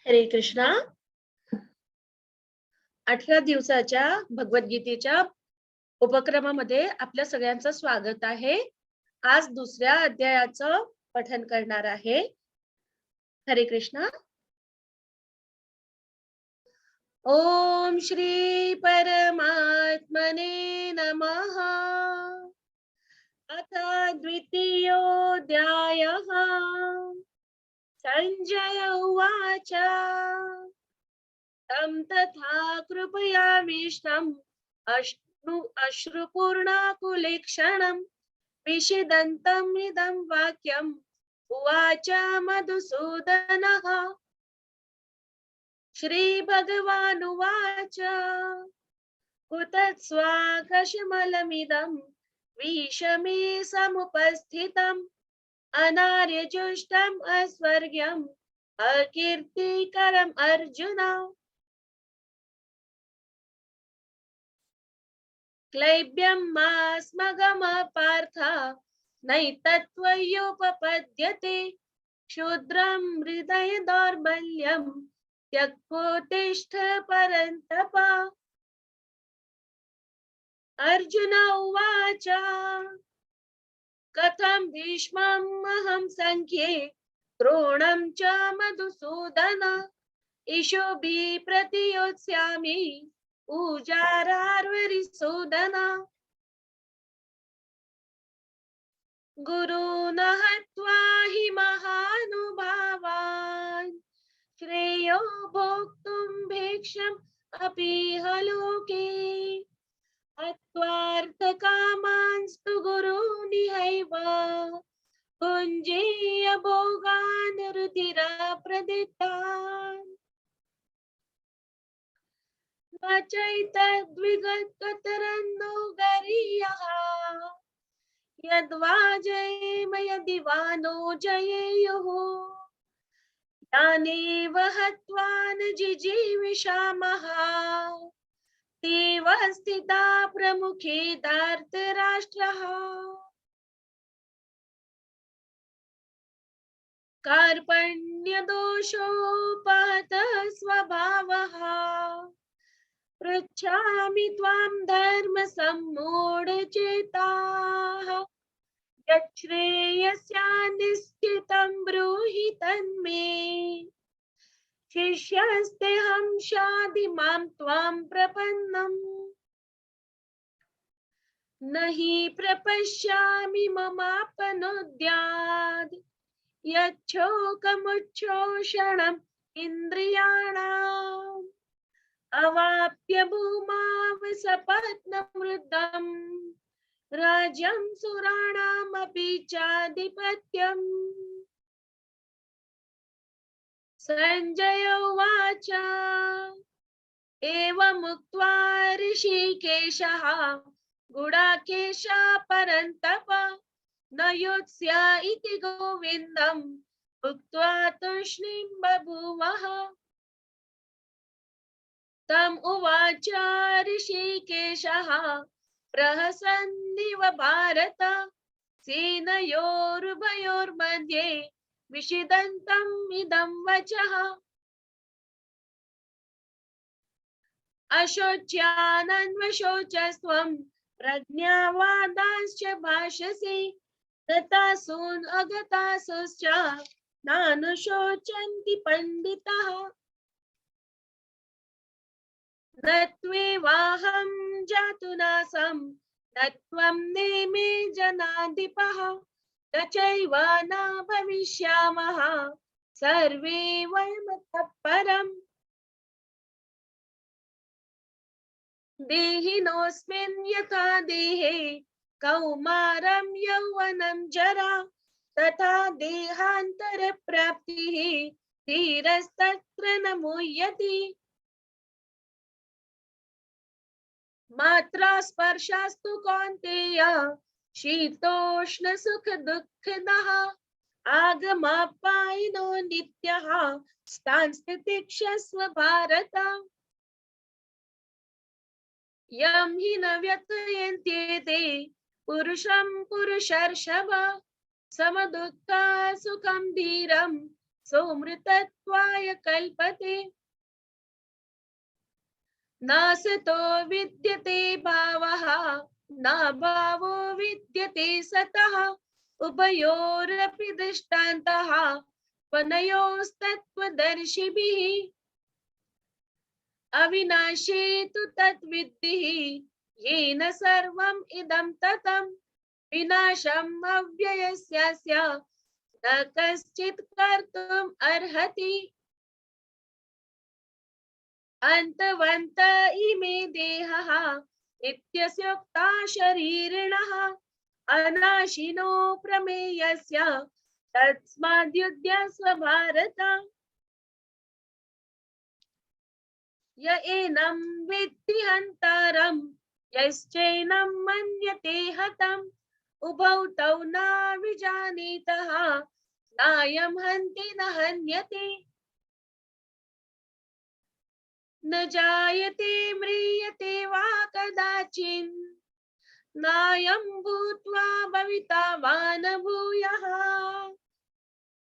हरे कृष्णा. 18 दिवसाच्या भगवद्गीतेच्या उपक्रमामध्ये आपल्या सगळ्यांचं स्वागत आहे. आज दुसऱ्या अध्यायाचं पठन करणार आहे. हरे कृष्णा. ओम श्री परमात्मने नमः. अथ द्वितीयोऽध्यायः. संजय उवाच. तं तथा कृपयामीष्टम् अश्रुपूर्णाकुलेक्षणम् विषीदन्तम् इदं वाक्यम् उवाच मधुसूदनः. श्रीभगवानुवाच. कुतस्त्वाकशमलमिदं विषमे समुपस्थितम् अनार्यजुष्टम् अस्वर्ग्यम् अकीर्तिकरम् अर्जुन. क्लैब्यं मास्मगम पार्थ नैतत्त्वयोपपद्यते. क्षुद्रं हृदय दौर्बल्यं त्यक्त्वोत्तिष्ठ परन्तप. अर्जुन उवाच. कथं भीष्मम् अहं संख्ये द्रोणं च मधुसूदन. ईशोभिः प्रतियोत्स्यामि पूजारार्वरिसूदन. गुरून् हत्वा हि महानुभावान् श्रेयो भोक्तुं भिक्षम् अपीह लोके. हत्वार्थकामांस्तु गुरूनिहैव भुञ्जीय भोगान् रुधिराप्रदितान्. न चैतद्विगततरन्नो गरीयः यद्वा जयेम यदि वा नो जयेयुः. यानेव हत्वा न जिजीविषामः तेव स्थिता प्रमुखे धार्तराष्ट्रः. कार्पण्यदोषोपहतः स्वभावः पृच्छामि त्वां धर्मसम्मूढचेताः. यच्छ्रेयस्यान्निश्चितं ब्रूहि तन्मे. शिष्यस्तेऽहं शाधि मां त्वां प्रपन्नम्. न हि प्रपश्यामि ममापनुद्यात् यच्छोकमुच्छोषणम् इन्द्रियाणाम्. अवाप्य भूमावसपत्नमृतम् राज्यं सुराणामपि चाधिपत्यम्. संजय उवाच. एवमुक्त्वा ऋषिकेशः गुडाकेशः परन्तप न योत्स्य इति गोविन्दम् उक्त्वा तूष्णीं बभूवः. तम् उवाच ऋषिकेशः प्रहसन्निव भारत सेनयोरुभयोर्मध्ये विषीदन्तम् इदं वचः. अशोच्यानन्वशोचस्त्वं प्रज्ञावादांश्च भाषसे. गतासून् अगतासूश्च नानुशोचन्ति पण्डिताः. न त्वेवाहं जातुनासं न त्वं नेमे जनाधिपः. न चैव न भविष्यामः सर्वे वयमतः परम्. देहिनोऽस्मिन् यथा देहे कौमारं यौवनं जरा तथा देहान्तरप्राप्तिः धीरस्तत्र न मुह्यति. मात्रा स्पर्शास्तु कौन्तेय शीतोष्ण सुख दुःखदः आगमाप्यायनो नित्यः स्थानस्थितिक्षस्व भारत. यं हि न व्यथयन्त्येते पुरुषं पुरुषर्षभ समदुःख सुखं धीरं सोऽमृतत्वाय कल्पते। नासतो विद्यते भावः न भावो विद्यते सतः उभयोरपि दृष्टान्तः त्वनयोस्तत्त्वदर्शिभिः। अविनाशी तु तद्विद्धिः येन सर्वम् इदं ततं विनाशम् अव्ययस्यास्य न कश्चित् कर्तुम् अर्हति। अन्तवन्त इमे देहः नित्यस्योक्ता शरीरिणः अनाशिनो प्रमेयस्य तस्माद्युध्यस्व भारत। य एनं विद्धि हन्तारं यश्चैनं मन्यते हतम् उभौ तौ न विजानीतः नायं हन्ति न हन्यते। न जायते म्रियते वा कदाचित् नायं भूत्वा भविता वा न भूयः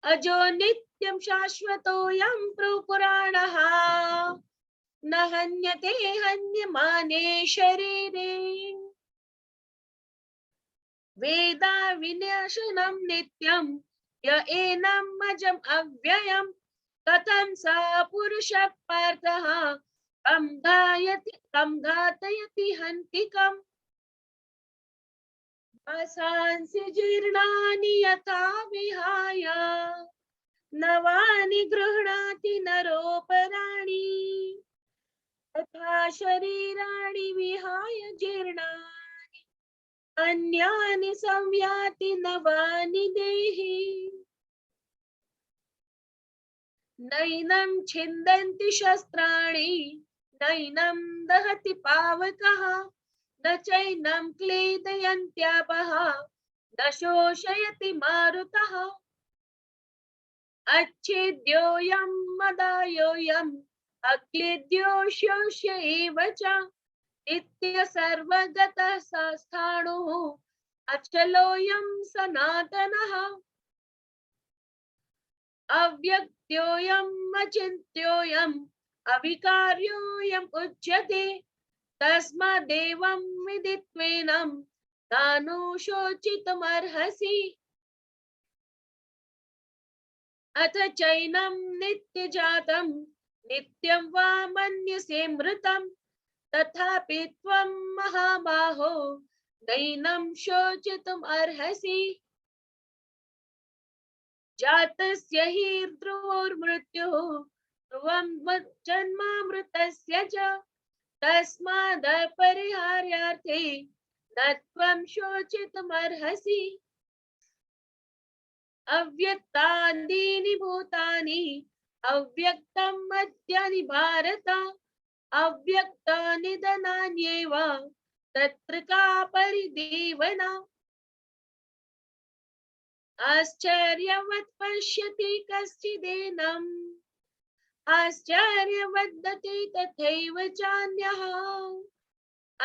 अजो नित्यं शाश्वतोऽयं पुराणः न हन्यते हन्यमाने शरीरे। वेदा विनाशनं नित्यं य एनम् अजम् अव्ययम् कथं स पुरुषः पार्थः कं घातयति हन्तिकम्। वासांसि जीर्णानि यथा विहाय नवानि गृह्णाति नरोपराणि तथा शरीराणि विहाय जीर्णानि अन्यानि संयाति नवानि देहि। नैनं छिन्दन्ति शस्त्राणि नैनं दहति पावकः न चैनं क्लेदयन्त्यापः न शोषयति मारुतः। अच्छेद्योऽयं मदायोऽयम् अक्लेद्यो शोष्य एव च नित्य सर्वगतः स्थाणुः अचलोऽयं सनातनः। अव्यक्त्योऽयम् अचिन्त्योऽयम् अविकार्योऽयम् उच्यते तस्मादेवं विदित्वेनं नानुशोचितुमर्हसि। अथ चैनं नित्यजातं नित्यं वा मन्यसे मृतं तथापि त्वं महाबाहो नैनं शोचितुम् अर्हसि। जातस्य हि ध्रुवोर्मृत्युः ध्रुवं जन्मामृतस्य च तस्मादपरिहार्यार्थे न त्वं शोचितुमर्हसि। अव्यक्तादीनि भूतानि अव्यक्तं मद्यानि भारत अव्यक्तानि धनान्येव तत्र का परिदेवना। आश्चर्यवत् पश्यति कश्चिदेनम् आश्चर्यवदति तथैव चान्यः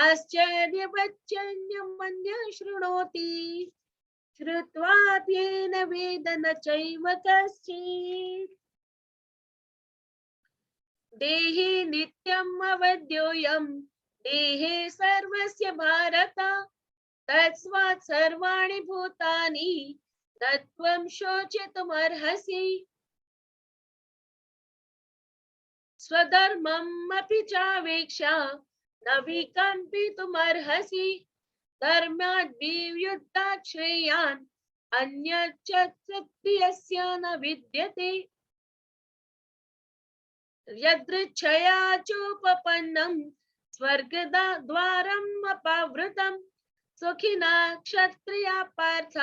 आश्चर्यवच्चन्यमन्यः शृणोति श्रुत्वाप्येन वेद न चैव कश्चित्। देहे नित्यम् अवध्योऽयं देहे सर्वस्य भारत तस्मात् सर्वाणि भूतानि न त्वं शोचितुमर्हसि। स्वधर्मम् अपि चावेक्ष्य न विकम्पितुमर्हसि धर्माद् वियुद्धात् श्रेयान् अन्यच्च प्रियस्य न विद्यते। यदृच्छया चोपपन्नं स्वर्गद्वारम् अपावृतं सुखिना क्षत्रिया पार्थ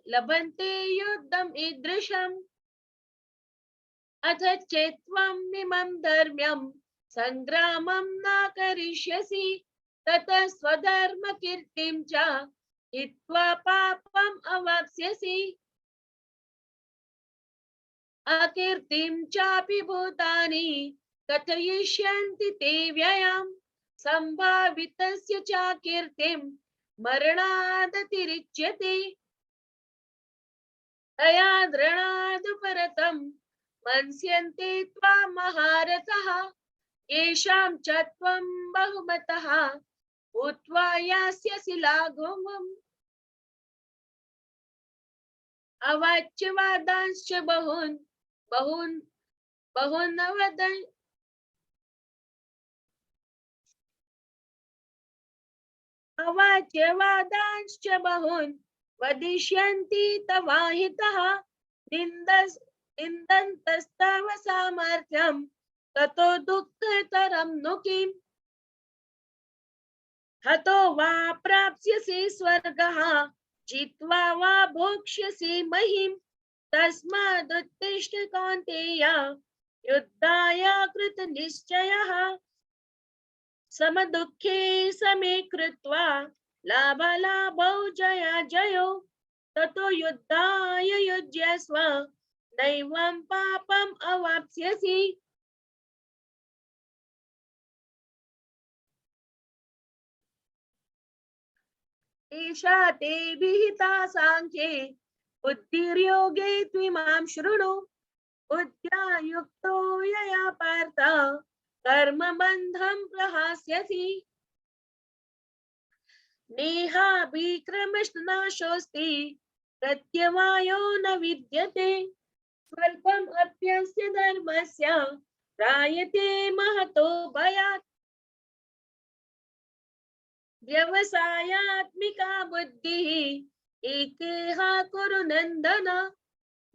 लभन्ते युद्धम् ईदृशम्। अथ चेत्त्वम् इमं धर्म्यं संग्रामं न करिष्यसि ततः स्वधर्मकीर्तिं च हित्वा पापम् अवाप्स्यसि। अकीर्तिं चापि भूतानि कथयिष्यन्ति ते व्ययम् सम्भावितस्य च कीर्तिं मरणादतिरिच्यते। तया दृढादुपरतं मन्स्यन्ते त्वां महारथः येषां च त्वं बहुमतः भूत्वा यास्यसि लाघवम् अवाच्य वादांश्च बहून् बहून् बहून् वदन् अवाच्य वादांश्च बहून् वदिष्यन्ति तवाहितः निन्दन्तस्तव सामर्थ्यं ततो दुःखतरं नु किम् हतो वा प्राप्स्यसि स्वर्गः जित्वा वा भोक्ष्यसि महीम् तस्मादुत्तिष्ठ कौन्तेय युद्धाय कृतनिश्चयः समदुःखे समे कृत्वा लाभालाभौ जयाजयो ततो युद्धाय युज्यस्व नैवं पापम् अवाप्स्यसि एषा ते विहिता साङ्ख्ये बुद्धिर्योगे त्विमां शृणु बुद्ध्या युक्तो यया पार्थ कर्मबन्धं प्रहास्यसि नेहाभिक्रमशनाशोऽस्ति प्रत्यवायो न विद्यते स्वल्पम् अप्यस्य धर्मस्य त्रायते महतो भयात् व्यवसायात्मिका बुद्धिः एकेह कुरु नन्दन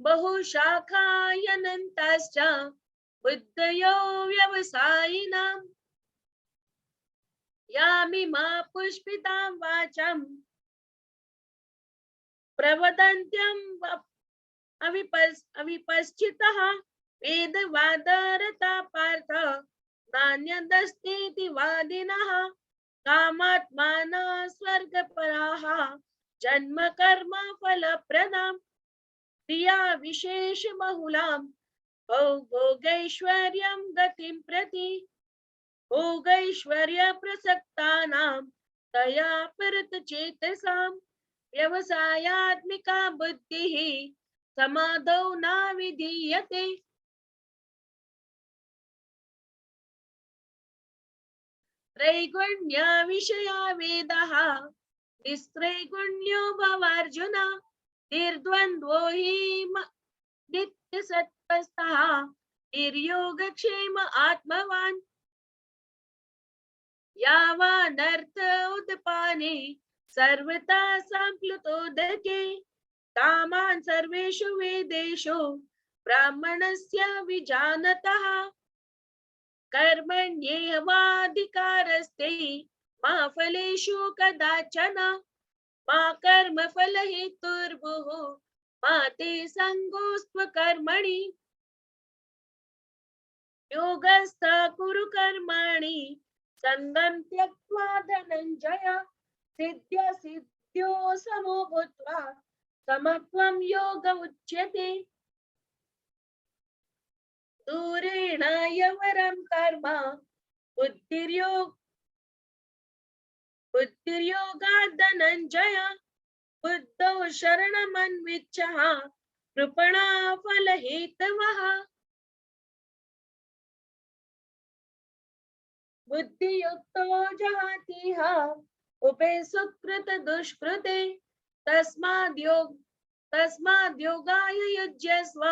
बहुशाखायनन्ताश्च बुद्धयो व्यवसायिनाम् यामिमा पुष्पितां वाचं प्रवदन्त्यम् अविपश्चितः वेदवादरता पार्थ नान्यदस्तीति वादिनः कामात्मानः स्वर्गपराः जन्म कर्म फलप्रदां क्रिया विशेष बहुलां भोगैश्वर्यं गतिं प्रति भोगैश्वर्य प्रसक्तानां तया परतचेतसां व्यवसायात्मिका बुद्धिः समादौ न विधीयते त्रैगुण्य विषया वेदः निस्त्रैगुण्यो भवार्जुन निर्द्वन्द्वो हि नित्यसत्त्वस्थः निर्योगक्षेम आत्मवान् यावानर्थ उदपाने सर्वथा संप्लुतोदके कामान् सर्वेषु वेदेषु ब्राह्मणस्य विजानतः कर्मण्येवाधिकारस्ते मा फलेषु कदाचन मा कर्मफलहेतुर्भुः मा ते सङ्गोऽस्त्व कर्मणि योगस्थ कुरु कर्माणि संगं त्यक्त्वा धनञ्जय सिद्ध्य सिद्ध्यो समो भूत्वा समत्वं योग उच्यते दूरेण यवरं कर्म बुद्धिर्योगात् धनञ्जय बुद्धौ शरणमन्विच्छः कृपणा फलहेतवः बुद्धियुक्तो जहातीह उभे सुकृत दुष्कृते तस्माद्योगाय युज्यस्व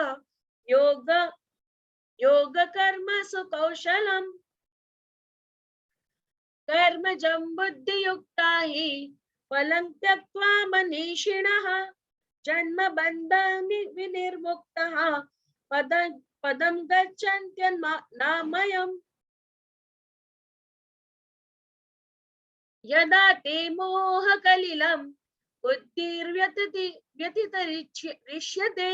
योग कर्मसु कौशलम् कर्मजं बुद्धियुक्ता हि फलं त्यक्त्वा मनीषिणः जन्मबन्धान् विनिर्मुक्तः पदं गच्छन्त्यनामयम् यदा ते मोहकलिलं बुद्धिर्व्यतितरिष्यते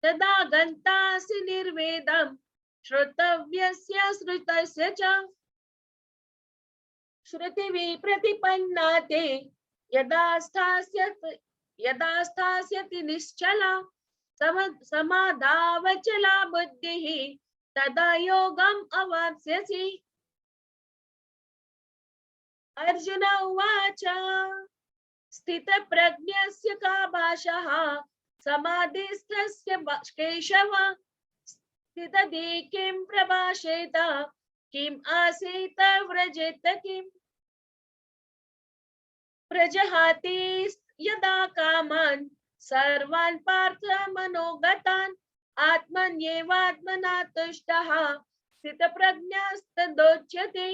तदा गन्तासि निर्वेदं श्रोतव्यस्य श्रुतस्य च श्रुतिवि प्रतिपन्ना ते यदा स्थास्यति निश्चला समाधावचला बुद्धिः तदा योगम् अवाप्स्यसि अर्जुन उवाच स्थितप्रज्ञस्य का भाषः समाधिस्थस्य केशव स्थितधि किं प्रभाषेत किम् आसीत व्रजेत किम् प्रजहाति यदा कामान् सर्वान् पार्थ मनोगतान् आत्मन्येवात्मना तुष्टः स्थितप्रज्ञस्तदोच्यते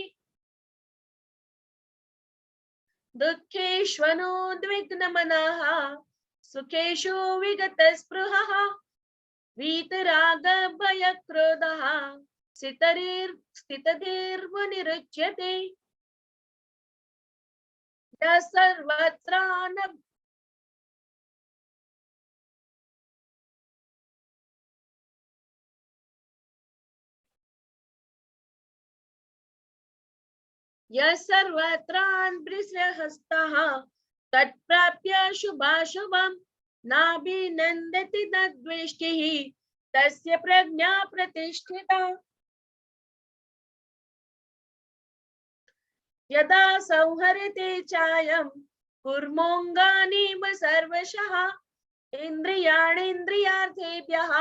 दुःखेष्वनुद्विग्नमनः सुखेषु विगतस्पृहः वीतरागभयक्रोधः स्थितधीर्मुनिरुच्यते यः सर्वत्रान्वृषहस्तः तत्प्राप्य शुभाशुभं नाभिनन्दति न द्वेष्टिः तस्य प्रज्ञा प्रतिष्ठिता यदा संहरते चायं कुर्मोऽङ्गानीव सर्वशः इन्द्रियाणीन्द्रियार्थेभ्यः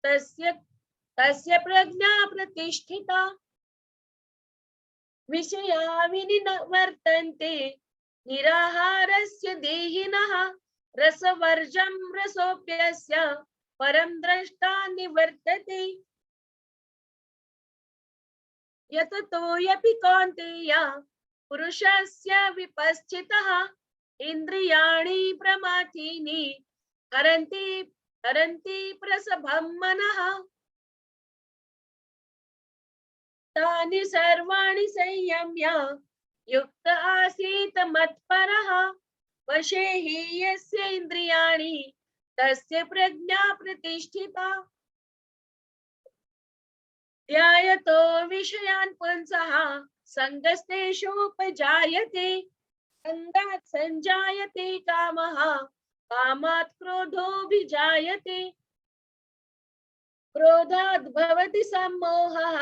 तस्य प्रज्ञा प्रतिष्ठिता विषया विनिवर्तन्ते निराहारस्य देहिनः रसवर्जं रसोऽप्यस्य परं द्रष्टा निवर्तते यततोऽपि कौन्तेय पुरुषस्य विपश्चितः इन्द्रियाणि प्रमाथीनि हरन्ति प्रसभं मनः तानि सर्वाणि संयम्य युक्त आसीत् मत्परः वशे हि यस्य इन्द्रियाणि तस्य प्रज्ञा प्रतिष्ठिता ध्यायतो विषयान् पुंसः सङ्गस्तेषुपजायते सङ्गात् सञ्जायते कामः कामात् क्रोधोऽभिजायते क्रोधात् भवति सम्मोहः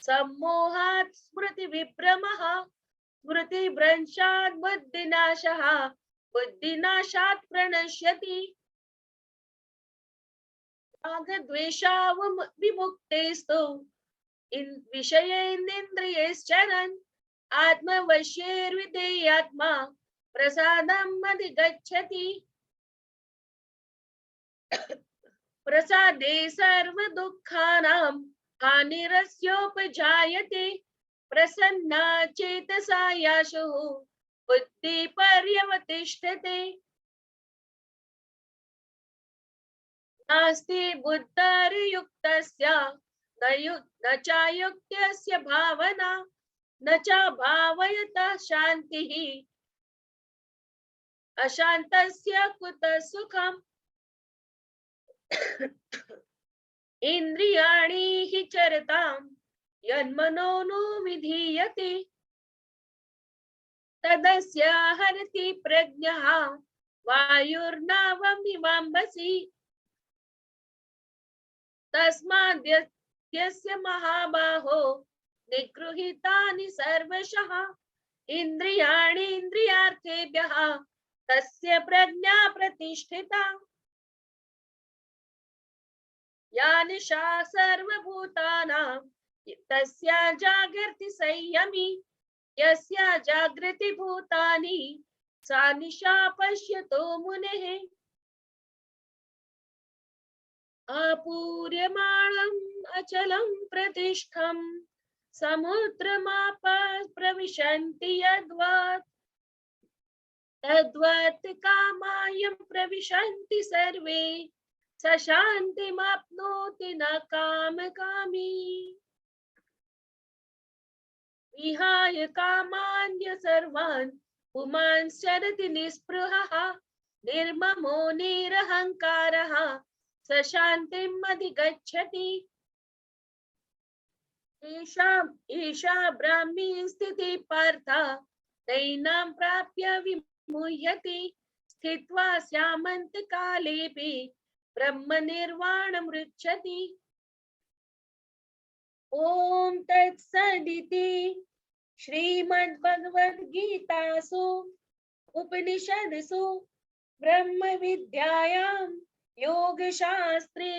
सम्मोहात् स्मृतिविभ्रमः स्मृतिभ्रंशात् बुद्धिनाशः बुद्धिनाशात् प्रणश्यति रागद्वेषाविमुक्तेस्तु विषयेन्द्रियैश्चरन् आत्मवश्यैर्विधेयात्मा प्रसादम् अधिगच्छति प्रसादे सर्वदुःखानां हानिरस्योपजायते प्रसन्ना चेतसा याशुः बुद्धिपर्यवतिष्ठते नास्ति बुद्धिर्युक्तस्य न चायुक्तस्य भावना न च भावयतः शान्तिः अशान्तस्य कुतः सुखम् इन्द्रियाणि हि चरतां यन्मनोनुविधीयते तदस्य हरति प्रज्ञः वायुर्नावमिवाम्भसि तस्माद्यस्य महाबाहो निगृहीतानि सर्वशः इन्द्रियाणि इन्द्रियार्थेभ्यः तस्य प्रज्ञा प्रतिष्ठिता या निशा सर्वभूतानां तस्या जागर्ति संयमी यस्या जागृति भूतानि सा निशा पश्यतो मुनेः आपूर्यमाणम् अचलं प्रतिष्ठं समुद्रमाप प्रविशन्ति यद्वत् तद्वत् कामायं प्रविशन्ति सर्वे स शान्तिमाप्नोति न कामकामी विहाय कामान्य सर्वान् पुमान् शरति निःस्पृहः निर्ममो निरहङ्कारः स शान्तिम् अधिगच्छति ईशा ब्राह्मी स्थितिः पार्थ नैनां प्राप्य विमुह्यति स्थित्वा स्यामन्तकालेऽपि ब्रह्म निर्वाणमृच्छति ॐ तत्सदिति श्रीमद्भगवद्गीतासु उपनिषदसु ब्रह्मविद्यायां योग शास्त्रे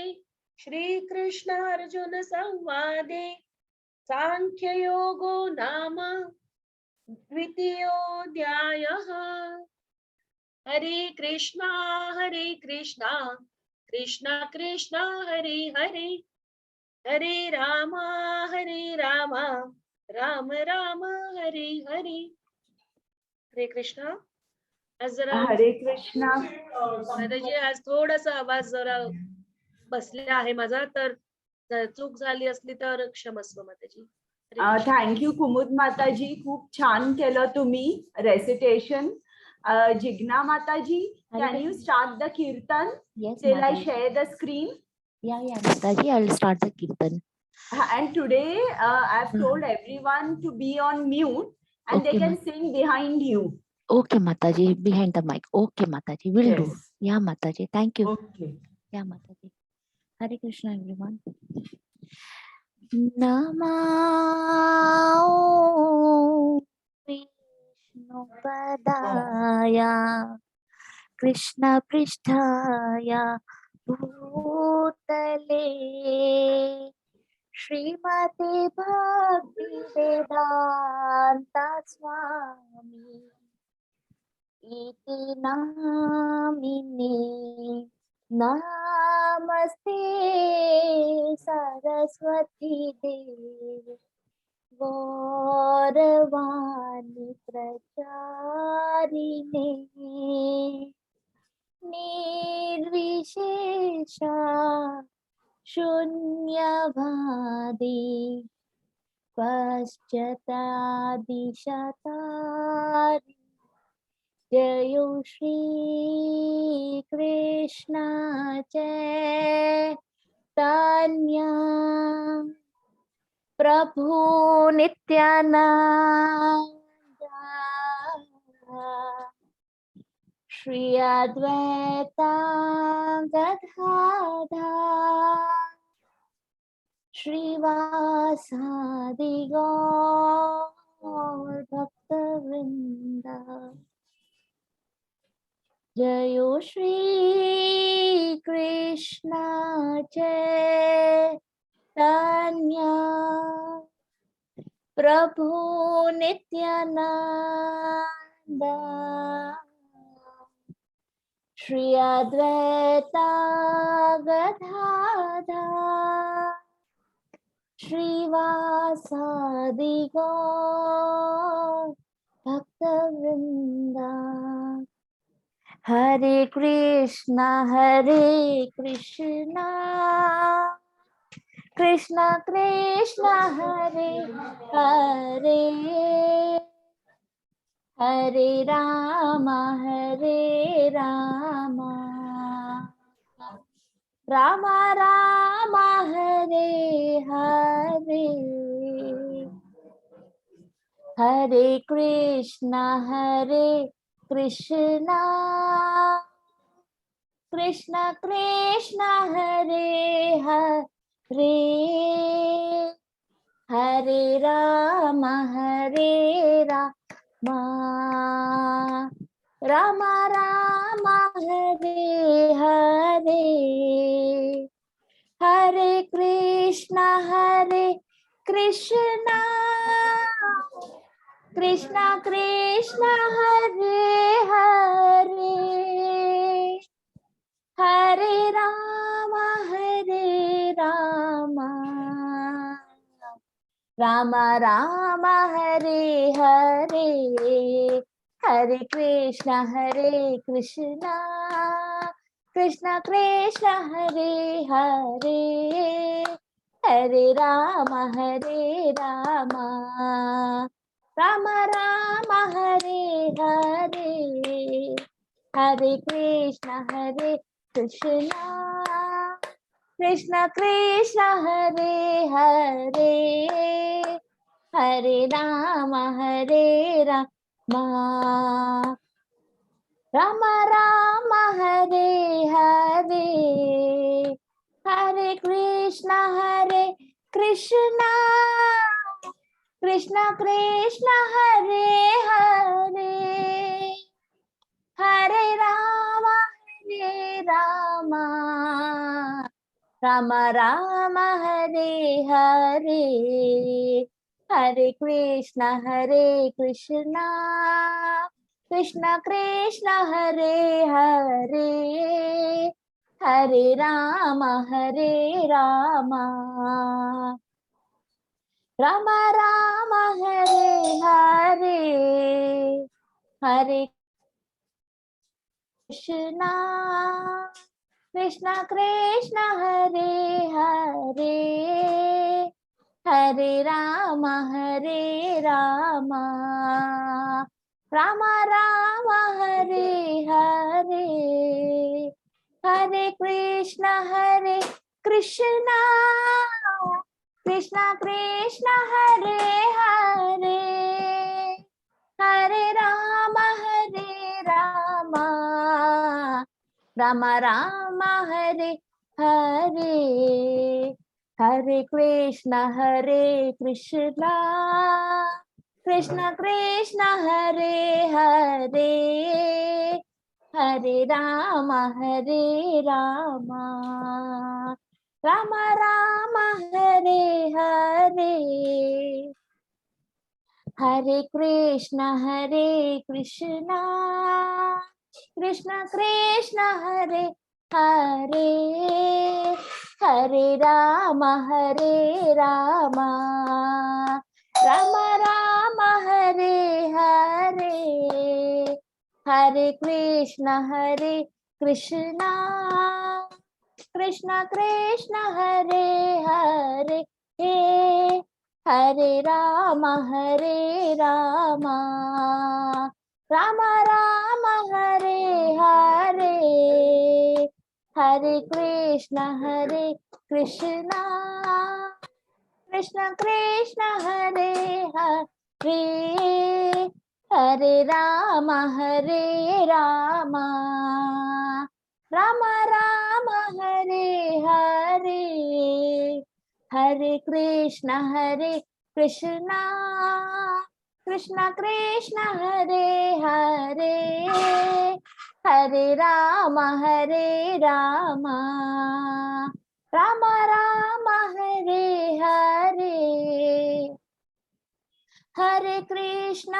श्री कृष्ण अर्जुन संवादे सांख्य योगो नाम द्वितीयोऽध्यायः। हरे कृष्णा कृष्णा कृष्णा हरे हरे, हरे रामा राम राम हरे हरे। हरे कृष्णा। आज जरा हरे कृष्णा. दादाजी आज थोडासा आवाज जरा बसला आहे माझा, तर चूक झाली असली तर क्षमस्व माताजी. थँक्यू कुमुद माताजी, खूप छान केलं तुम्ही रेसिटेशन. जिग्ना माताजी, can you start the kirtan? Yes, Till I Mataji. share the screen. Yeah, Mataji, I will start the kirtan. And today I've told everyone to be on mute and Okay, they can sing behind you. Okay, Mataji, behind the mic. Okay, Mataji, will do. Yes. Yeah, Mataji, thank you. Okay. Yeah, Mataji. Hare Krishna, everyone. Namah Vishnu Padaya Krishna Pristhaya Bhutale Srimati Bhakti Vedanta Swami Iti Namini Namaste Saraswati Devi Gauravani Pracharine Nirvishesha Shunyavadi Paschatadishatari Jayo Shri Krishna Chaitanya Prabhu Nityananda Shri Advaita Gadadhar Shrivasadi Gaur Bhaktavrinda Jayo Shri Krishna Chaitanya Prabhu Nityananda Shri Advaita Gadadhar Shrivasadi Gaur Bhaktavrinda Hare Krishna Krishna Krishna Hare Hare Hare Rama Rama Rama Hare Hare Hare Krishna Krishna Krishna Hare Hare Hare Rama Rama Rama Hare Hare Hare Krishna Krishna Krishna Hare Hare Hare Rama Rama Rama Hare Hare Hare Krishna Krishna Krishna Hare Hare Hare Rama Rama Rama Hare Hare Hare Krishna Krishna Krishna Hare Hare Hare Rama Rama Rama Hare Hare Hare Krishna Krishna Krishna Hare Hare Hare Rama Ram Ram Hare Hare, हरे कृष्ण कृष्ण कृष्ण हरे हरे, हरे राम राम राम हरे हरे, हरे कृष्ण कृष्ण हरे हरे, हरे राम राम राम हरे हरे, हरे कृष्ण कृष्ण कृष्ण हरे हरे, हरे राम राम राम हरे हरे, हरे कृष्ण कृष्ण हरे हरे, हरे राम राम राम हरे हरे, हरे कृष्ण कृष्ण हरे हरे, हरे राम राम राम हरे हरे, हरे कृष्ण कृष्ण हरे हरे, हरे राम राम राम हरे हरे, हरे कृष्ण कृष्ण हरे हरे, हरे राम राम राम हरे हरे, हरे कृष्ण कृष्ण हरे हरे, हरे राम राम राम हरे हरे, हरे कृष्ण कृष्ण हरे हरे, हरे राम राम राम हरे हरे, हरे कृष्ण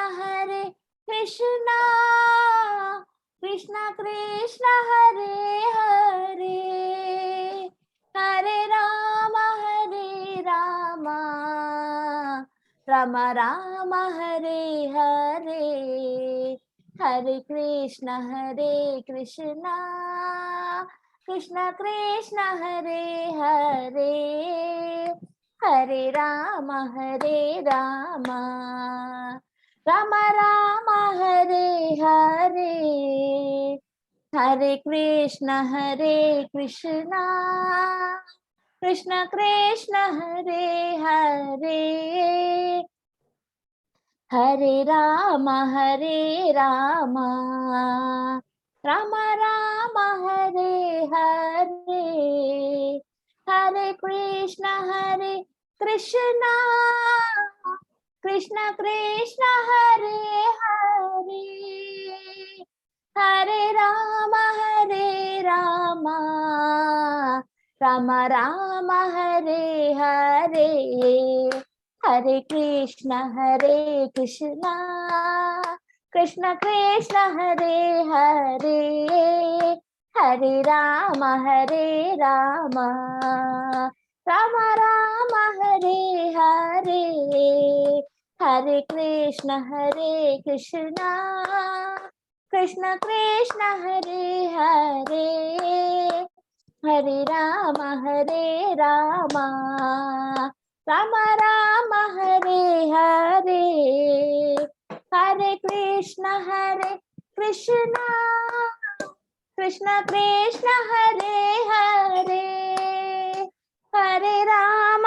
कृष्ण हरे हरे, हरे राम राम हरे हरे, हरे कृष्ण कृष्ण हरे हरे, हरे राम राम हरे हरे, हरे कृष्ण कृष्ण हरे हरे, हरे राम राम हरे हरे, हरे कृष्ण कृष्ण हरे हरे, हरे राम राम हरे हरे, हरे कृष्ण कृष्ण हरे हरे, हरे राम राम हरे हरे, हरे कृष्ण कृष्ण हरे हरे, हरे राम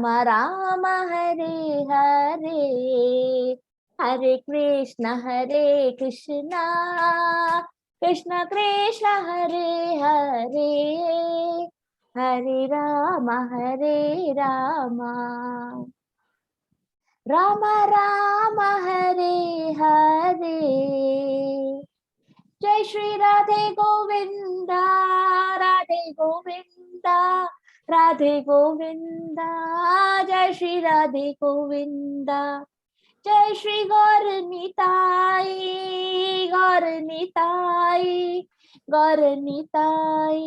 राम हरे हरे, हरे कृष्ण कृष्ण हरे हरे, हरे राम राम राम हरे हरे, जय श्री राधे गोविंदा, राधे गोविंदा, राधे गोविंदा, जय श्री राधे गोविंदा, जय श्री गौर निताई, गौर निताई, गौर निताई,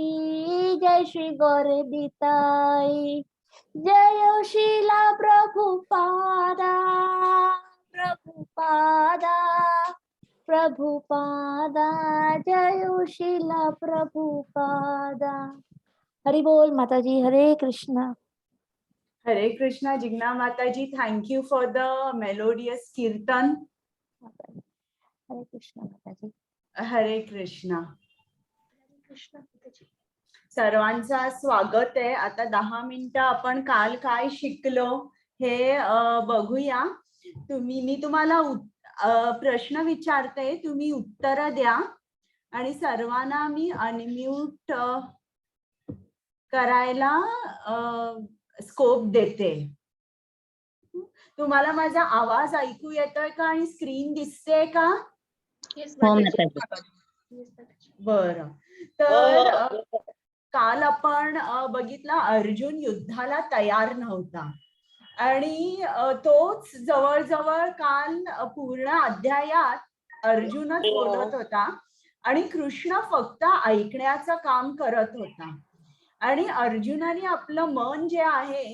जय श्री गौर निताई, जय शीला प्रभुपादा, प्रभुपादा, प्रभुपादा, जय शीला प्रभुपादा। हरि बोल माताजी, हरे कृष्णा। हरे Krishna Jigna mataji, thank you for the melodious kirtan. Hare Krishna माताजी. हरे कृष्णा. कृष्ण माताजी. सर्वांचा स्वागत आहे. आता 10 मिनिटं आपण काल काय शिकलो हे बघूया. मी तुम्हाला प्रश्न विचारते, तुम्ही उत्तर द्या आणि सर्वांना मी अनम्यूट करायला स्कोप देते. तुम्हाला माझा आवाज ऐकू येतोय का आणि स्क्रीन दिसते का? Yes, हो माताजी. माताजी. Yes, माताजी. बरं. तर काल आपण बघितलं अर्जुन युद्धाला तयार नव्हता आणि तोच जवळजवळ काल पूर्ण अध्यायात अर्जुनच बोलत होता आणि कृष्ण फक्त ऐकण्याचं काम करत होता. आणि अर्जुनाने आपलं मन जे आहे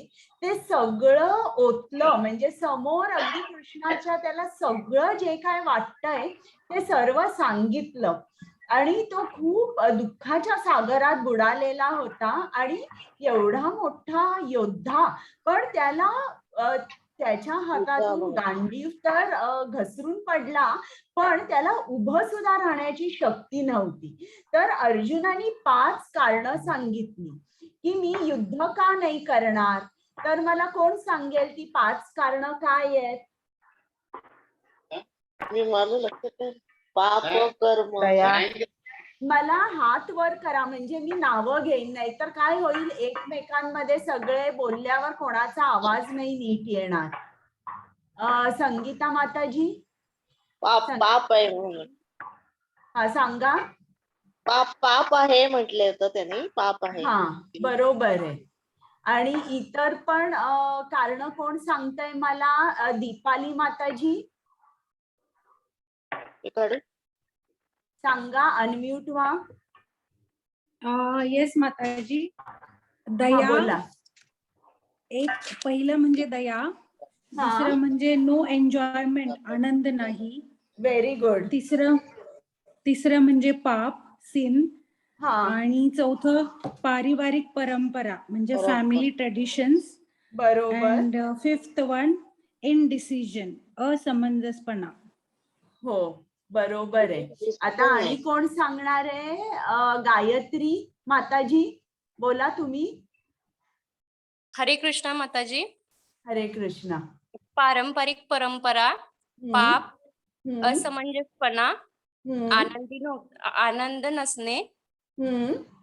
ते सगळं ओतलं, म्हणजे समोर अगदी कृष्णाच्या त्याला सगळं जे काय वाटतंय ते सर्व सांगितलं आणि तो खूप दुःखाच्या सागरात बुडालेला होता. आणि एवढा मोठा योद्धा, पण त्याला त्याच्या हातातून गांडीव तर घसरून पडला, पण त्याला उभं सुद्धा राहण्याची शक्ती नव्हती. तर अर्जुनाने 5 कारणं सांगितली की मी युद्ध का नाही करणार. तर मला कोण सांगेल ती 5 कारणं काय आहेत? पाप कर्म. मला हात वर करा, म्हणजे मी नावं घेईन, नाही तर काय होईल, एकमेकांमध्ये सगळे बोलल्यावर कोणाचा आवाज नाही नीट येणार. संगीता माताजी. पाप पाप आहे म्हणून. हा सांगा. पाप आहे म्हटले होतं त्याने, पाप आहे. हा बरोबर आहे. आणि इतर पण कारण कोण सांगताय मला? दीपाली माताजी सांगा, अनम्यूट व्हा. येस माताजी. हा, दया. बोला. एक पहिलं म्हणजे दया, दुसरं म्हणजे नो एन्जॉयमेंट, आनंद नाही. Very good. तिसरं म्हणजे पाप, सिन. हा, आणि चौथं पारिवारिक परंपरा म्हणजे फॅमिली ट्रेडिशन्स. बरोबर. अँड फिफ्थ वन इनडिसिजन, असमंजसपणा. हो बरोबर आहे. आता आणि कोण सांगणार आहे? गायत्री माताजी बोला तुम्ही. हरे कृष्णा माताजी. हरे कृष्णा. पारंपरिक परंपरा, पाप, असमंजसपणा, आनंद नसणे,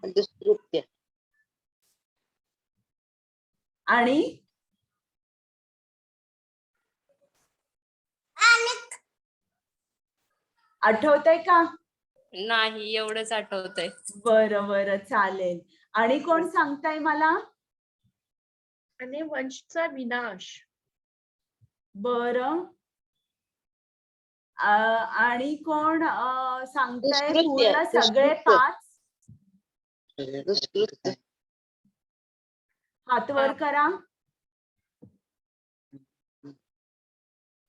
दुष्कृत्य. आणि आठवतंय का? नाही, एवढंच आठवतंय. बरं बरं, चालेल. आणि कोण सांगताय मला? आणि वंशचा विनाश. बरं. आणि कोण सांगताय दुष्कृत्य. पूर्ण सगळे 5? दुष्कृत्य. हात वर करा.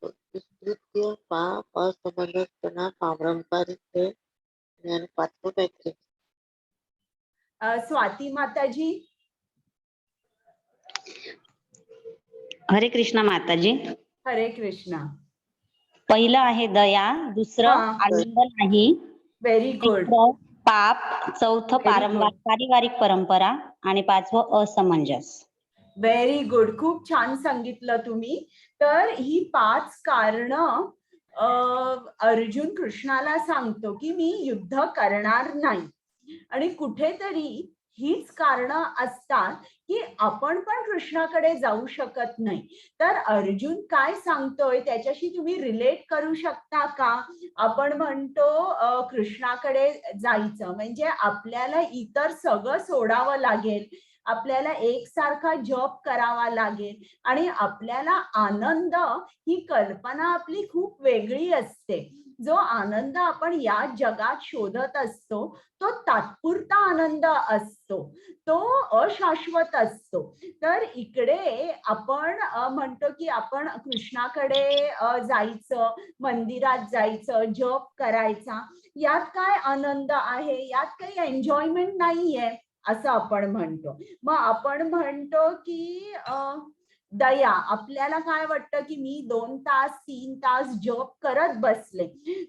दुष्कृत्य, पाप, असमंजसपणा, पारंपरिक आणि 5 काहीतरी. स्वाती माताजी. हरे कृष्णा माताजी. हरे कृष्णा. पहिलं आहे दया, दुसरं आनंद नाही, व्हेरी गुड. तिसरं पाप, चौथं पारिवारिक परंपरा आणि 5वं असमंजस. Very good. खूप छान सांगितलं तुम्ही. तर ही 5 कारणं अर्जुन कृष्णाला सांगतो की मी युद्ध करणार नाही. आणि कुठेतरी हीच कारणं असतात की आपण पण कृष्णाकडे जाऊ शकत नाही. तर अर्जुन काय सांगतोय त्याच्याशी तुम्ही रिलेट करू शकता का? आपण म्हणतो कृष्णाकडे जायचं म्हणजे आपल्याला इतर सगळं सोडावं लागेल, आपल्याला एकसारखा जॉब करावा लागेल आणि आपल्याला आनंद ही कल्पना आपली खूप वेगळी असते. जो आनंद आपण या जगात शोधत असतो तो तात्पुरता आनंद असतो, तो अशाश्वत असतो. तर इकडे आपण म्हणतो की आपण कृष्णाकडे जायचं, मंदिरात जायचं, जप करायचा, यात काय आनंद आहे, यात काही एन्जॉयमेंट नाहीये असं आपण म्हणतो. मग आपण म्हणतो की दया, आपल्याला काय वाटतं की मी 2 तास 3 तास जॉब करत बसले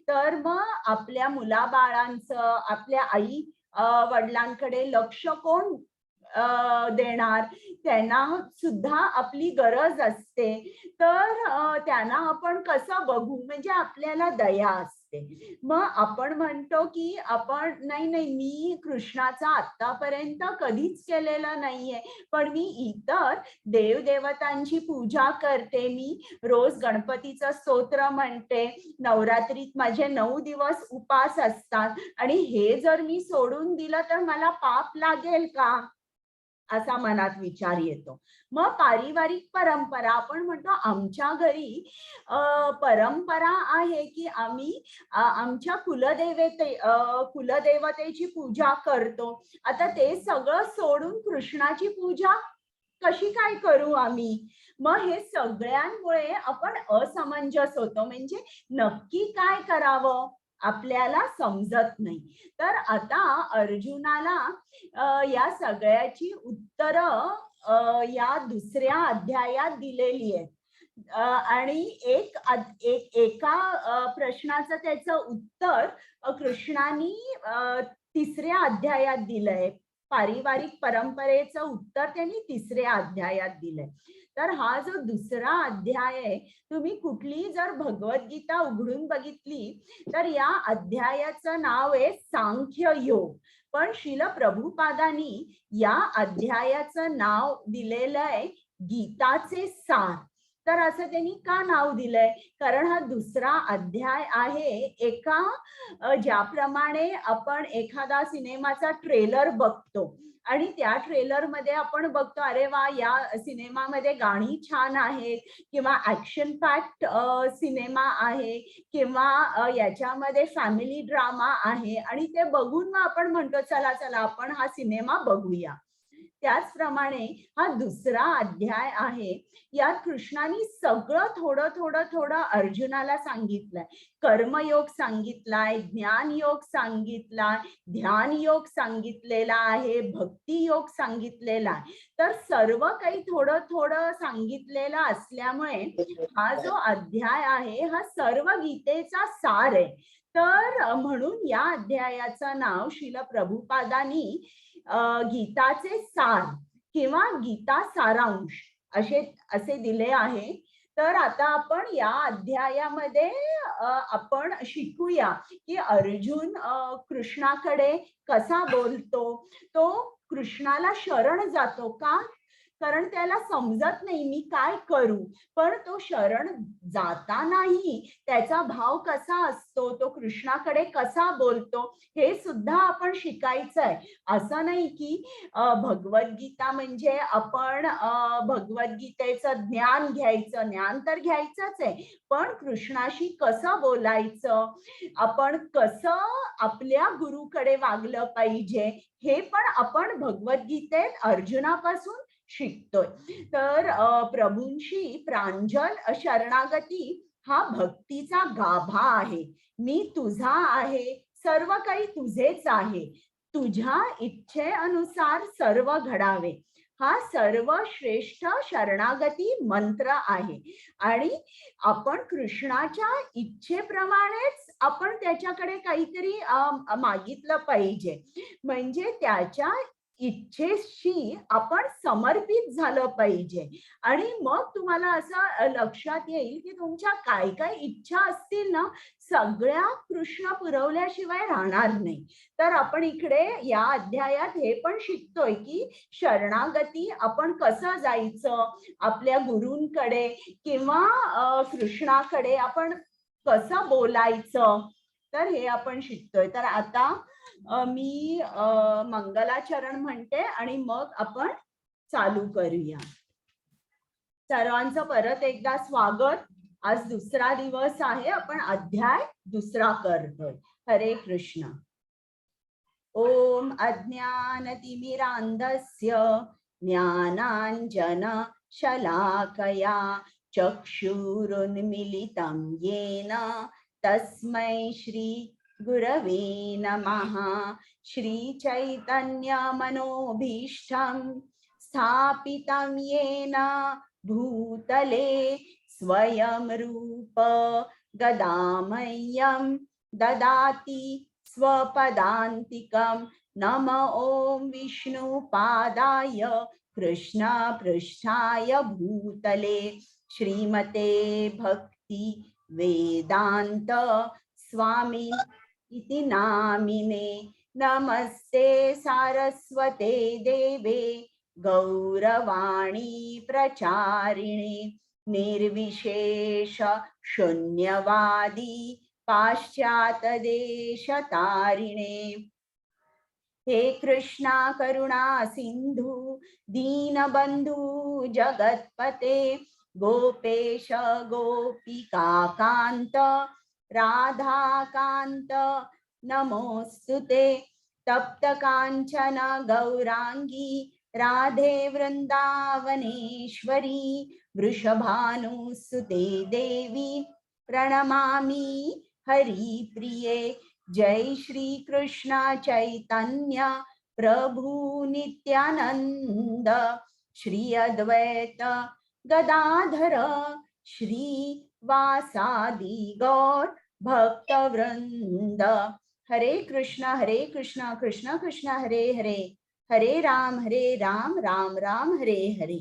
तर मग आपल्या मुलाबाळांचं, आपल्या आई वडिलांकडे लक्ष कोण देणार? त्यांना सुद्धा आपली गरज असते. तर त्यांना आपण कसं बघू, म्हणजे आपल्याला दया असते. मग आपण म्हणतो की आपण नाही नाही मी कृष्णाचा आतापर्यंत कधीच केलेला नाहीये, पण मी इतर देवदेवतांची पूजा करते, मी रोज गणपतीचं स्तोत्र म्हणते, नवरात्रीत माझे 9 दिवस उपास असतात आणि हे जर मी सोडून दिलं तर मला पाप लागेल का, असा मनात विचार येतो. मग पारिवारिक परंपरा, आपण म्हणतो आमच्या घरी परंपरा आहे की आम्ही आमच्या कुलदेवतेची पूजा करतो. आता ते सगळं सोडून कृष्णाची पूजा कशी काय करू आम्ही? मग हे सगळ्यांमुळे आपण असमंजस होतो, म्हणजे नक्की काय करावं आपल्याला समजत नाही. तर आता अर्जुनाला या सगळ्याची उत्तरं या दुसऱ्या अध्यायात दिलेली आहेत. आणि एका प्रश्नाचं त्याचं उत्तर कृष्णाने तिसऱ्या अध्यायात दिलंय. पारिवारिक परंपरेचं उत्तर त्यांनी तिसऱ्या अध्यायात दिलंय. तर हा जो दुसरा अध्याय आहे, तुम्ही कुठली जर भगवद्गीता उघडून बघितली तर या अध्यायाचं नाव आहे सांख्य योग, पण श्रील प्रभुपादांनी या अध्यायाचं नाव दिलेलं आहे गीताचे सार. तर असं त्यांनी का नाव दिलंय? कारण हा दुसरा अध्याय आहे. ज्याप्रमाणे आपण एखादा सिनेमाचा ट्रेलर बघतो आणि त्या ट्रेलर मध्ये आपण बघतो अरे वा या सिनेमामध्ये गाणी छान आहेत, किंवा ऍक्शन पॅक्ट सिनेमा आहे, किंवा याच्यामध्ये फॅमिली ड्रामा आहे, आणि ते बघून मग आपण म्हणतो चला चला आपण हा सिनेमा बघूया. त्याचप्रमाणे हा दुसरा अध्याय आहे. यात कृष्णाने सगळं थोडं थोडं थोडं अर्जुनाला सांगितलंय. कर्मयोग सांगितलाय, ज्ञान योग सांगितलाय, ध्यान योग सांगितलेला आहे, भक्ती योग सांगितलेला आहे. तर सर्व काही थोडं थोडं सांगितलेलं असल्यामुळे हा जो अध्याय आहे हा सर्व गीतेचा सार आहे. तर म्हणून या अध्यायाचं नाव श्रील प्रभुपादांनी गीताचे सार किंवा गीता सारांश असे दिले आहे. तर आता आपण या अध्यायामध्ये आपण शिकूया की अर्जुन कृष्णाकडे कसा बोलतो. तो कृष्णाला शरण जातो का? कारण त्याला समजत नाही मी काय करू, पण तो शरण जातानाही त्याचा भाव कसा असतो, तो कृष्णाकडे कसा बोलतो, हे सुद्धा आपण शिकायचं आहे. असं नाही की भगवद्गीता म्हणजे आपण भगवद्गीतेचं ज्ञान घ्यायचं, ज्ञान तर घ्यायचंच आहे, पण कृष्णाशी कसं बोलायचं, आपण कसं आपल्या गुरुकडे वागलं पाहिजे, हे पण आपण भगवद्गीतेत अर्जुनापासून शिकतोय. तर प्रभूंशी प्रांजल शरणागती हा भक्तीचा गाभा आहे. मी तुझा आहे, सर्व काही तुझेच आहे, तुझ्या इच्छेनुसार सर्व घडावे, हा सर्व श्रेष्ठ शरणागती मंत्र आहे. आणि आपण कृष्णाच्या इच्छेप्रमाणेच आपण त्याच्याकडे काहीतरी मागितलं पाहिजे, म्हणजे त्याच्या इच्छेशी आपण समर्पित झालं पाहिजे. आणि मग तुम्हाला असं लक्षात येईल की तुमच्या काय काय इच्छा असतील ना, सगळ्या कृष्ण पुरवल्याशिवाय राहणार नाही. तर आपण इकडे या अध्यायात हे पण शिकतोय की शरणागती आपण कसं जायचं, आपल्या गुरूंकडे किंवा कृष्णाकडे आपण कसं बोलायचं, तर हे आपण शिकतोय. तर आता मी मंगलाचरण म्हणते आणि मग आपण चालू करूया. सर्वांचं परत एकदा स्वागत. आज दुसरा दिवस आहे, आपण अध्याय दुसरा करतोय. हरे कृष्ण. ओम अज्ञानतिमिरान्धस्य ज्ञानाञ्जन शलाकया चक्षुरुन्मीलितं येन तस्मै श्री गुरवे नमः. श्रीचैतन्यमनोभीष्टं स्थापितं येन भूतले स्वयं रूप गदामह्यं ददाति स्वपदान्तिकं. नम ओं विष्णुपादाय कृष्णपृष्ठाय भूतले श्रीमते भक्ति वेदांत स्वामी इति नामिने. नमस्ते सारस्वते देवे गौरवाणी प्रचारिणे निर्विशेष शून्यवादी पाश्चातदेशतारिणे. हे कृष्णा करुणा सिंधु दीनबंधु जगत्पते गोपेश गोपिकाकांत राधाकांत नमोस्तुते. तप्त कांचन गौरांगी राधे वृंदावनेश्वरी वृषभानुसुते देवी प्रणमामि हरिप्रिये. जय श्री कृष्ण चैतन्य प्रभु नित्यानंद श्री अद्वैत गदाधर श्रीवासादि गौर भक्तवृंद. हरे कृष्ण कृष्ण कृष्ण हरे हरे, हरे राम राम राम हरे हरे.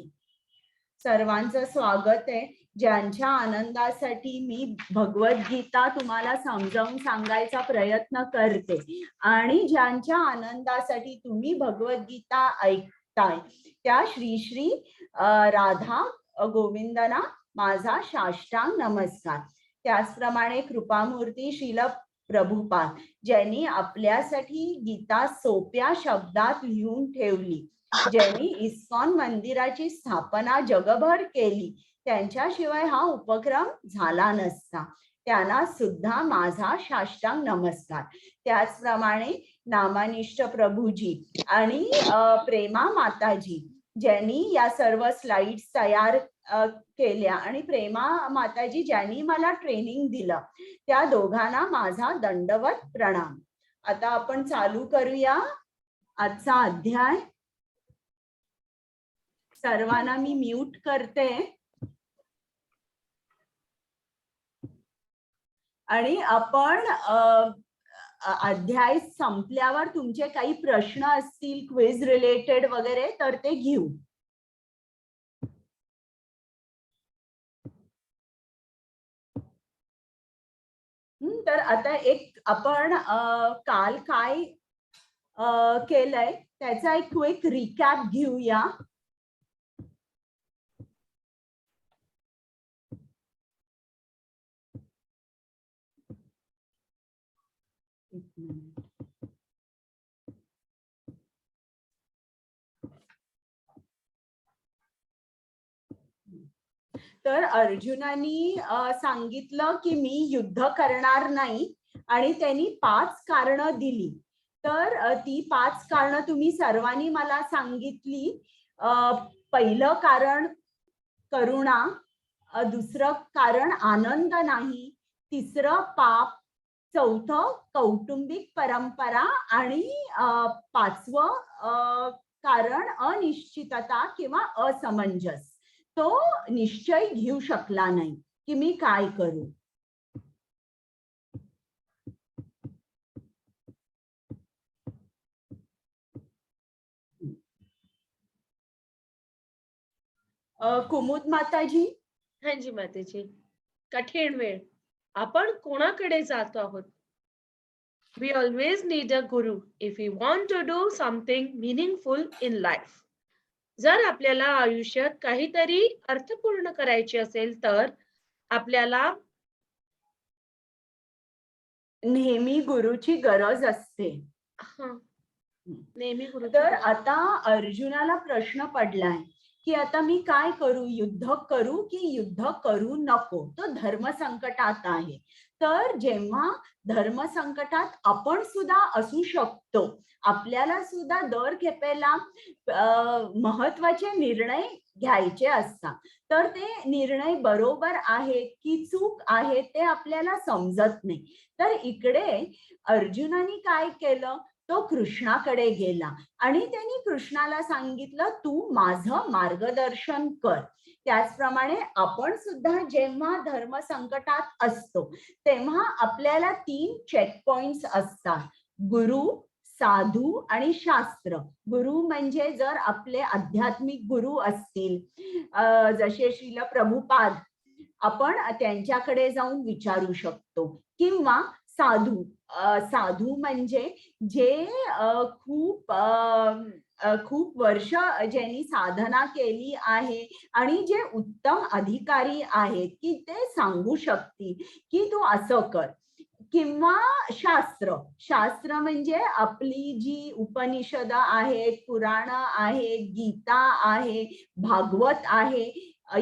सर्वांचं स्वागत आहे. ज्यांच्या आनंदासाठी मी भगवद्गीता तुम्हाला समजावून सांगायचा प्रयत्न करते आणि ज्यांच्या आनंदासाठी तुम्ही भगवद्गीता ऐकताय, त्या श्री श्री राधा गोविंदना माझा साष्टांग नमस्कार. त्याचप्रमाणे कृपामूर्ती श्रील प्रभुपाद, ज्यांनी आपल्यासाठी गीता सोप्या शब्दात लिहून ठेवली, ज्यांनी इस्कॉन मंदिराची स्थापना जगभर केली, त्यांच्याशिवाय हा उपक्रम झाला नसता. त्यांना सुद्धा माझा साष्टांग नमस्कार. त्याचप्रमाणे नामानिष्ठ प्रभूजी आणि प्रेमा माताजी, ज्यांनी या सर्व स्लाइड्स तयार केल्या, आणि प्रेमा माताजी ज्यांनी मला ट्रेनिंग दिलं, त्या दोघांना माझा दंडवत प्रणाम. आता आपण चालू करूया आजचा अध्याय. सर्वांना मी म्यूट करते आणि आपण अध्याय संपल्यावर तुमचे काही प्रश्न असतील क्विज रिलेटेड वगैरे तर ते घेऊ. तर आता एक आपण काल काय केलंय त्याचा एक क्विक रिकॅप घेऊया. तर अर्जुनानी सांगितलं की मी युद्ध करणार नाही आणि त्यांनी 5 कारणं दिली. तर ती 5 कारणं तुम्ही सर्वांनी मला सांगितली. पहिलं कारण करुणा, दुसरं कारण आनंद नाही, तिसरं पाप, चौथं कौटुंबिक परंपरा आणि 5वं कारण अनिश्चितता किंवा असमंजस. तो निश्चय घेऊ शकला नाही की मी काय करू. कुमुद माताजी. जी मातेजी. कठीण वेळ. आपण कोणाकडे जातो आहोत? We always need a guru if we want to do something meaningful in life. जर आपल्याला आयुष्यात काहीतरी अर्थपूर्ण करायचे असेल तर आपल्याला नेहमी गुरुची गरज असते. नेहमी गुरु. तर आता अर्जुनाला प्रश्न पडलाय की आता मी काय करू, युद्ध करू की युद्ध करू नको. तो धर्म संकटात आहे. तर जेव्हा धर्म संकटात आपण सुद्धा असू शकतो, आपल्याला सुद्धा दर खेपेला महत्वाचे निर्णय घ्यायचे असतात. तर ते निर्णय बरोबर आहेत की चूक आहे ते आपल्याला समजत नाही. तर इकडे अर्जुनाने काय केलं, तो कृष्णाकडे गेला आणि त्यांनी कृष्णाला सांगितलं तू माझं मार्गदर्शन कर. त्याचप्रमाणे आपण सुद्धा जेव्हा धर्म संकटात असतो तेव्हा आपल्याला 3 चेक पॉइंट्स असतात, गुरु, साधू आणि शास्त्र. गुरु म्हणजे जर आपले आध्यात्मिक गुरु असतील, जसे श्रील प्रभुपाद, आपण त्यांच्याकडे जाऊन विचारू शकतो. किंवा साधू, साधू म्हणजे जे खूप वर्ष ज्यांनी साधना केली आहे आणि जे उत्तम अधिकारी आहेत की ते सांगू शकतील की तू असं कर. किंवा शास्त्र, शास्त्र म्हणजे आपली जी उपनिषद आहेत, पुराण आहेत, गीता आहे, भागवत आहे,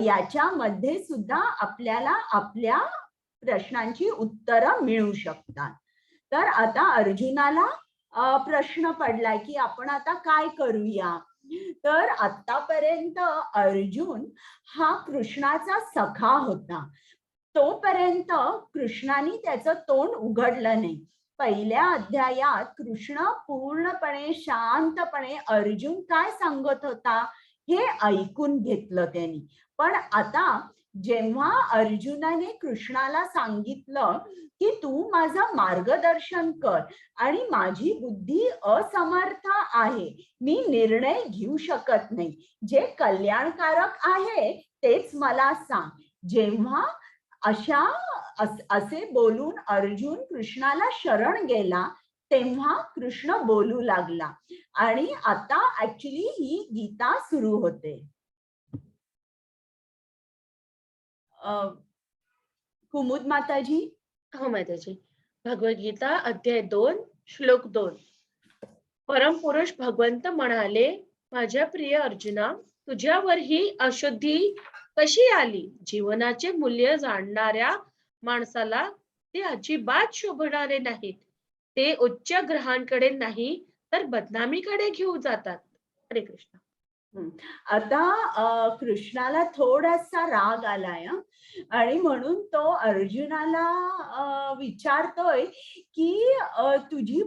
याच्यामध्ये सुद्धा आपल्याला आपल्या प्रश्नांची उत्तरं मिळू शकतात. तर आता अर्जुनाला प्रश्न पडलाय की आपण आता काय करूया. तर आतापर्यंत अर्जुन हा कृष्णाचा सखा होता. तोपर्यंत कृष्णाने त्याचं तोंड उघडलं नाही. पहिल्या अध्यायात कृष्ण पूर्णपणे शांतपणे अर्जुन काय सांगत होता हे ऐकून घेतलं त्यांनी. पण आता जेव्हा अर्जुनाने कृष्णाला सांगितलं की तू माझं मार्गदर्शन कर आणि माझी बुद्धी असमर्थ आहे, मी निर्णय घेऊ शकत नाही, जे कल्याणकारक आहे तेच मला सांग. जेव्हा असे बोलून अर्जुन कृष्णाला शरण गेला तेव्हा कृष्ण बोलू लागला आणि आता ऍक्च्युली ही गीता सुरू होते. कुमुद माताजी. हो माताजी. भगवद्गीता अध्याय 2 श्लोक 2. परमपुरुष भगवंत म्हणाले, माझ्या प्रिय अर्जुना, तुझ्यावर ही अशुद्धी कशी आली? जीवनाचे मूल्य जाणणाऱ्या माणसाला ते अजिबात शोभणारे नाहीत. ते उच्च ग्रहांकडे नाही तर बदनामीकडे घेऊन जातात. हरे कृष्ण. आता कृष्णाला थोडासा राग आलाय आणि म्हणून तो अर्जुनाला विचारतोय की तुझी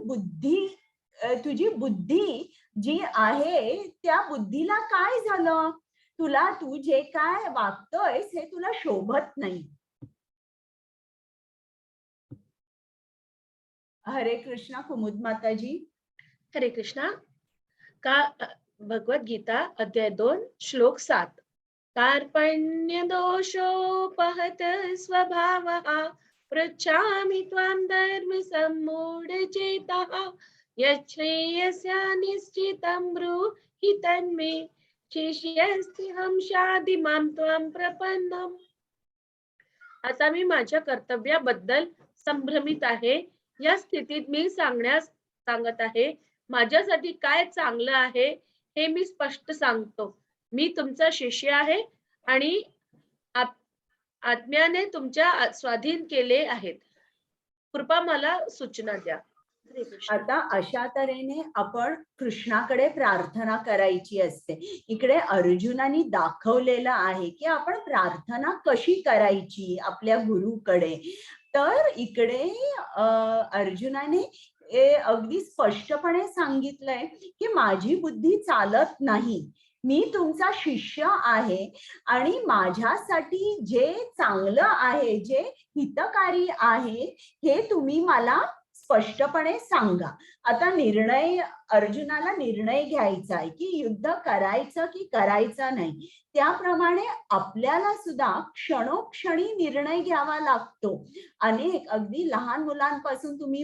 बुद्धी जी आहे त्या बुद्धीला काय झालं? तू जे काय वागतोयस हे तुला शोभत नाही. हरे कृष्णा. कुमुद माताजी. हरे कृष्णा. भगवद्गीता अध्याय 2 श्लोक 7. कार्पण्य दोषोपहत स्वभावः पृच्छामि त्वां धर्म सम्मूढचेतः यच्छ्रेयस्या निश्चितं ब्रूहि तन्मे शिष्यस्तेऽहं शाधि मां त्वां प्रपन्नम्. आता मी माझ्या कर्तव्याबद्दल संभ्रमित आहे. या स्थितीत मी सांगत आहे, माझ्यासाठी काय चांगलं आहे हे मी स्पष्ट सांगतो. मी तुमचा शिष्य आहे आणि आत्म्याने तुमच्या स्वाधीन केले आहेत. कृपा मला सूचना द्या. आता अशा तऱ्हेने आपण कृष्णाकडे प्रार्थना करायची असते. इकडे अर्जुनाने दाखवलेलं आहे की आपण प्रार्थना कशी करायची आपल्या गुरुकडे. तर इकडे अर्जुनाने अगदी स्पष्टपणे सांगितलंय की माझी बुद्धी चालत नाही, मी तुमचा शिष्य आहे आणि माझ्यासाठी जे चांगलं आहे, जे हितकारी आहे हे तुम्ही मला स्पष्टपणे सांगा. आता निर्णय अर्जुनाला निर्णय घ्यायचा आहे की युद्ध करायचं की करायचं नाही. त्याप्रमाणे आपल्याला सुद्धा क्षणोक्षणी निर्णय घ्यावा लागतो. अनेक अगदी लहान मुलांपासून तुम्ही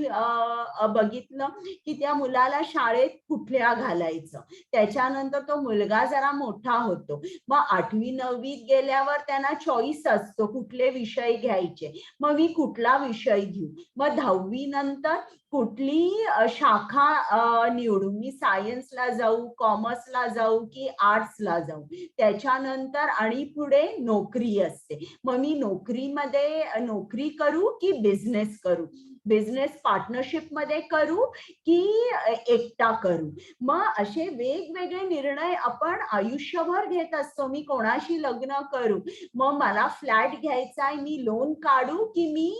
बघितलं की त्या मुलाला शाळेत कुठल्या घालायचं, त्याच्यानंतर तो मुलगा जरा मोठा होतो, मग 8वी 9वीत गेल्यावर त्यांना चॉईस असतो कुठले विषय घ्यायचे, मग मी कुठला विषय घेऊ, मग 10वी नंतर कुठली शाखा निवडू, मी सायन्सला जाऊ, कॉमर्सला जाऊ की आर्ट्सला जाऊ. त्याच्यानंतर आणि पुढे नोकरी असते, मग मी नोकरीमध्ये नोकरी करू की बिझनेस करू, बिझनेस पार्टनरशिप मध्ये करू की एकटा करू. मग असे वेगवेगळे निर्णय आपण आयुष्यभर घेत असतो. मी कोणाशी लग्न करू, मग मला फ्लॅट घ्यायचा आहे, मी लोन काढू की मी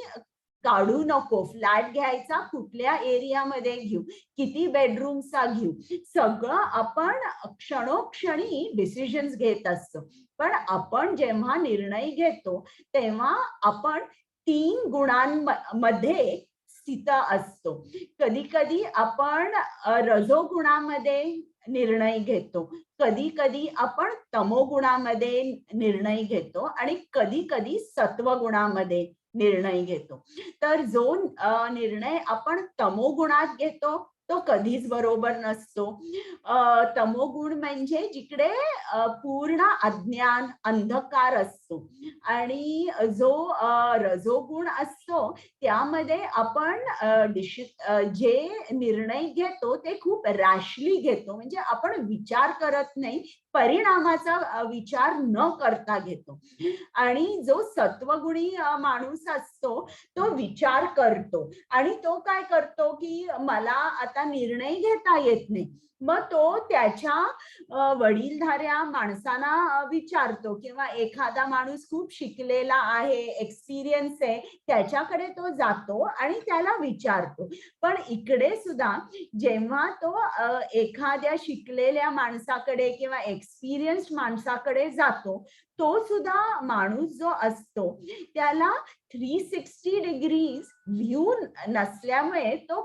काढू नको, फ्लॅट घ्यायचा कुठल्या एरियामध्ये घेऊ, किती बेडरूमचा घेऊ, सगळं आपण क्षणोक्षणी डिसिजन्स घेत असतो. पण आपण जेव्हा निर्णय घेतो तेव्हा आपण 3 गुणांमध्ये स्थित असतो. कधी कधी आपण रजोगुणामध्ये निर्णय घेतो, कधी कधी आपण तमोगुणामध्ये निर्णय घेतो आणि कधी कधी सत्वगुणामध्ये निर्णय घेतो. तर जो निर्णय आपण तमोगुणात घेतो तो कधीच बरोबर नसतो. तमोगुण म्हणजे जिकडे पूर्ण अज्ञान अंधकार असतो, आणि जो रजोगुण असतो त्यामध्ये आपण जे निर्णय घेतो ते खूप रॅशली घेतो, म्हणजे आपण विचार करत नाही, परिणामाचा विचार न करता घेतो. आणि जो सत्वगुणी माणूस असतो तो विचार करतो, आणि तो काय करतो की मला आता निर्णय घेता येत नाही, मग तो त्याच्या वडीलधाऱ्या माणसांना विचारतो, किंवा एखादा माणूस खूप शिकलेला आहे, एक्सपिरियन्स आहे, त्याच्याकडे तो जातो आणि त्याला विचारतो. पण इकडे सुद्धा जेव्हा तो एखाद्या शिकलेल्या माणसाकडे किंवा एक्सपिरियन्स माणसाकडे जातो, तो सुद्धा माणूस जो असतो त्याला 360 डिग्रीज व्ह्यू नसल्यामुळे तो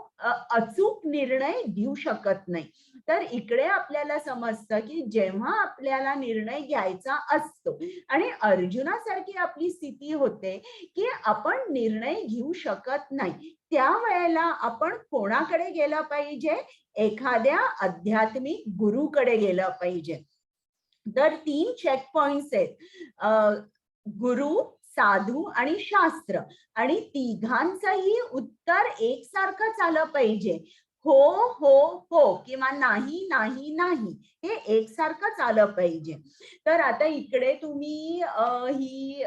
अचूक निर्णय घेऊ शकत नाही. तर इकडे आपल्याला समजतं की जेव्हा आपल्याला निर्णय घ्यायचा असतो आणि अर्जुनासारखी आपली स्थिती होते की आपण निर्णय घेऊ शकत नाही, त्यावेळेला आपण कोणाकडे गेलं पाहिजे, एखाद्या आध्यात्मिक गुरुकडे गेलं पाहिजे. तर 3 चेक पॉइंट्स आहेत, गुरु, साधू आणि शास्त्र, आणि तिघांचंही उत्तर एकसारखंच आलं पाहिजे. हो हो हो किंवा नाही नाही नाही, हे एकसारखंच आलं पाहिजे. तर आता इकडे तुम्ही ही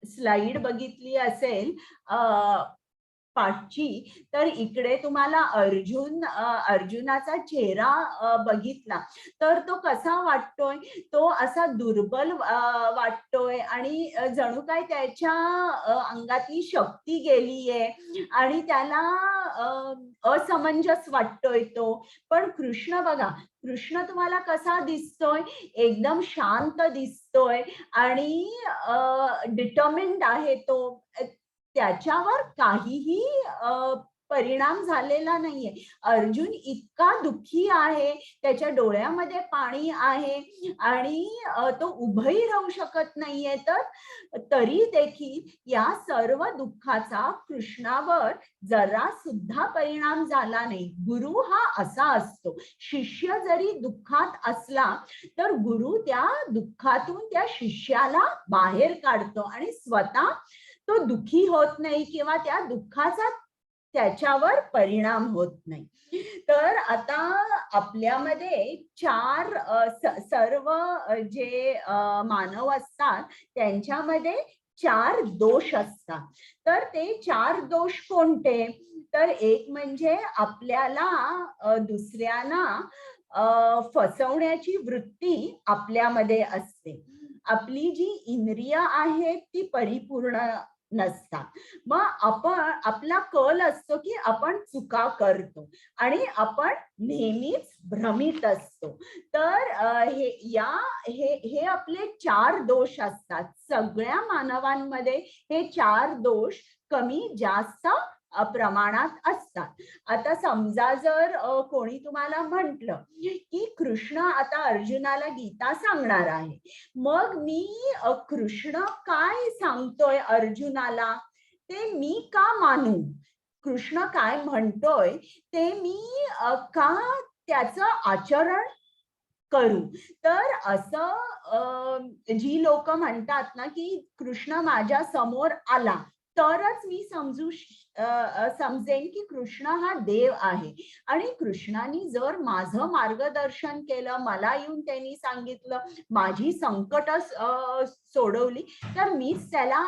स्लाइड बघितली असेल पाठची, तर इकडे तुम्हाला अर्जुनाचा चेहरा बघितला तर तो कसा वाटतोय, तो असा दुर्बल वाटतोय, आणि जणू काय त्याच्या अंगातली शक्ती गेलीये आणि त्याला असमंजस वाटतोय तो. पण कृष्ण बघा, कृष्ण तुम्हाला कसा दिसतोय, एकदम शांत दिसतोय आणि डिटर्मिन्ड आहे तो, त्याच्यावर काहीही परिणाम झालेला नाहीये. अर्जुन इतका दुःखी आहे, त्याच्या डोळ्यामध्ये पाणी आहे आणि तो उभंही राहू शकत नाहीये, तर तरी देखील या सर्व दुःखाचा कृष्णावर जरा सुद्धा परिणाम झाला नाही. गुरु हा असा असतो, शिष्य जरी दुःखात असला तर गुरु त्या दुःखातून त्या शिष्याला बाहेर काढतो आणि स्वतः तो दुःखी होत नाही किंवा त्या दुःखाचा त्याच्यावर परिणाम होत नाही. तर आता आपल्यामध्ये 4 सर्व जे मानव असतात त्यांच्यामध्ये 4 दोष असतात. तर ते 4 दोष कोणते, तर एक म्हणजे आपल्याला दुसऱ्यांना फसवण्याची वृत्ती आपल्यामध्ये असते. आपली जी इंद्रिय आहेत ती परिपूर्ण नसतात. मग आपला कल असतो की आपण चुका करतो आणि आपण नेहमीच भ्रमित असतो. तर हे आपले 4 दोष असतात. सगळ्या मानवांमध्ये हे 4 दोष कमी जास्त प्रमाणात असतात. आता समजा जर कोणी तुम्हाला म्हटलं की कृष्ण आता अर्जुनाला गीता सांगणार आहे, मग मी कृष्ण काय सांगतोय अर्जुनाला ते मी का मानू, कृष्ण काय म्हणतोय ते मी का त्याचं आचरण करू. तर असं जी लोक म्हणतात ना की कृष्ण माझ्या समोर आला तरच मी समजेन की कृष्ण हा देव आहे, आणि कृष्णाने जर माझं मार्गदर्शन केलं, मला येऊन त्यांनी सांगितलं, माझी संकट सोडवली, तर मीच त्याला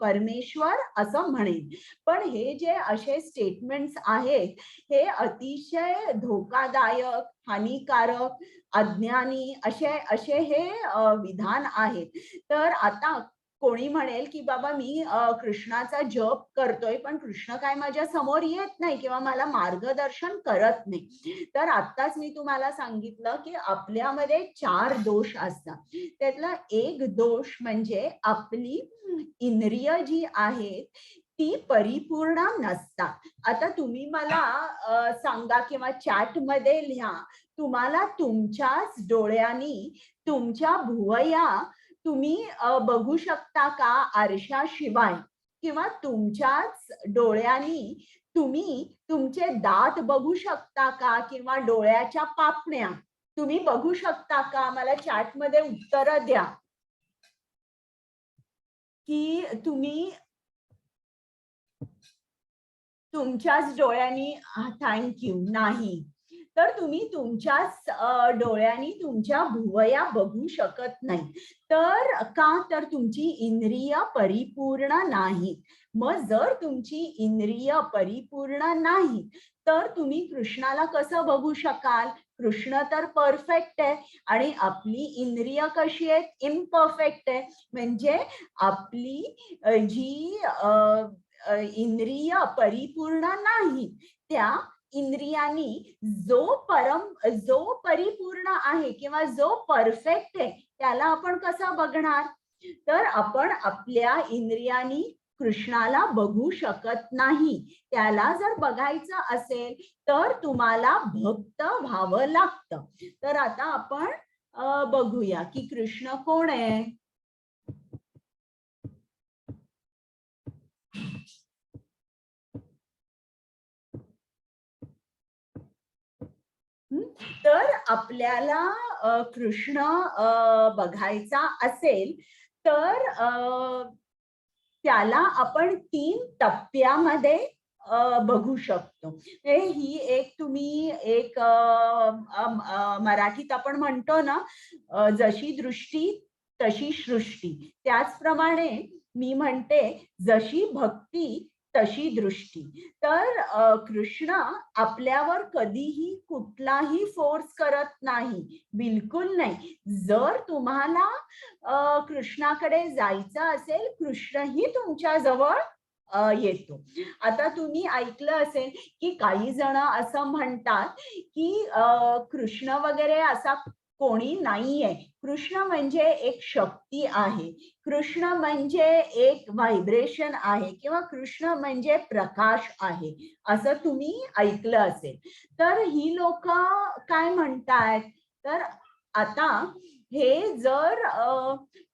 परमेश्वर असं म्हणेन. पण हे जे असे स्टेटमेंट्स आहेत हे अतिशय धोकादायक, हानिकारक, अज्ञानी असे हे विधान आहेत. तर आता कोणी म्हणेल की बाबा मी कृष्णाचा जप करतोय पण कृष्ण काय माझ्या समोर येत नाही किंवा मला मार्गदर्शन करत नाही. तर आत्ताच मी तुम्हाला सांगितलं की आपल्यामध्ये 4 दोष असतात. त्यातला एक दोष म्हणजे आपली इंद्रिय जी आहेत ती परिपूर्ण नसतात. आता तुम्ही मला सांगा किंवा चॅट मध्ये लिहा, तुम्हाला तुमच्याच डोळ्यांनी तुमच्या भुवया तुम्ही बघू शकता का आरशाशिवाय, किंवा तुमच्याच डोळ्यांनी तुम्ही तुमचे दात बघू शकता का, किंवा डोळ्याच्या पापण्या तुम्ही बघू शकता का? मला चॅट मध्ये उत्तर द्या की तुम्ही तुमच्याच डोळ्यांनी, थँक्यू, नाही. तर तुम्ही तुमच्याच डोळ्यांनी तुमच्या भुवया बघू शकत नाही. तर का, तर तुमची इंद्रिय परिपूर्ण नाही. मग जर तुमची इंद्रिय परिपूर्ण नाही तर तुम्ही कृष्णाला कसं बघू शकाल? कृष्ण तर परफेक्ट आहे आणि आपली इंद्रिय कशी आहेत? इम्परफेक्ट आहे. म्हणजे आपली जी इंद्रिय परिपूर्ण नाही, त्या इंद्रियांनी जो परिपूर्ण आहे किंवा जो परफेक्ट आहे त्याला आपण कसं बघणार? तर आपण आपल्या इंद्रियांनी कृष्णाला बघू शकत नाही. त्याला जर बघायचं असेल तर तुम्हाला भक्त व्हावं लागतं. तर आता आपण बघूया की कृष्ण कोण आहे. तर आपल्याला कृष्ण बघायचा असेल तर त्याला आपण 3 टप्प्यामध्ये बघू शकतो. ही एक तुम्ही एक मराठीत आपण म्हणतो ना, जशी दृष्टी तशी सृष्टी, त्याचप्रमाणे मी म्हणते जशी भक्ती तशी दृष्टी. तर कृष्ण आपल्यावर कधीही कुठलाही फोर्स करत नाही, बिलकुल नाही. जर तुम्हाला कृष्णाकडे जायचं असेल, कृष्णही तुमच्या जवळ येतो. आता तुम्ही ऐकलं असेल की काही जण असं म्हणतात की कृष्ण वगैरे असा कोणी नाहीये. कृष्ण म्हणजे एक शक्ती आहे, कृष्ण म्हणजे एक व्हायब्रेशन आहे, किंवा कृष्ण म्हणजे प्रकाश आहे, असं तुम्ही ऐकलं असेल. तर ही लोक काय म्हणतात? तर आता हे जर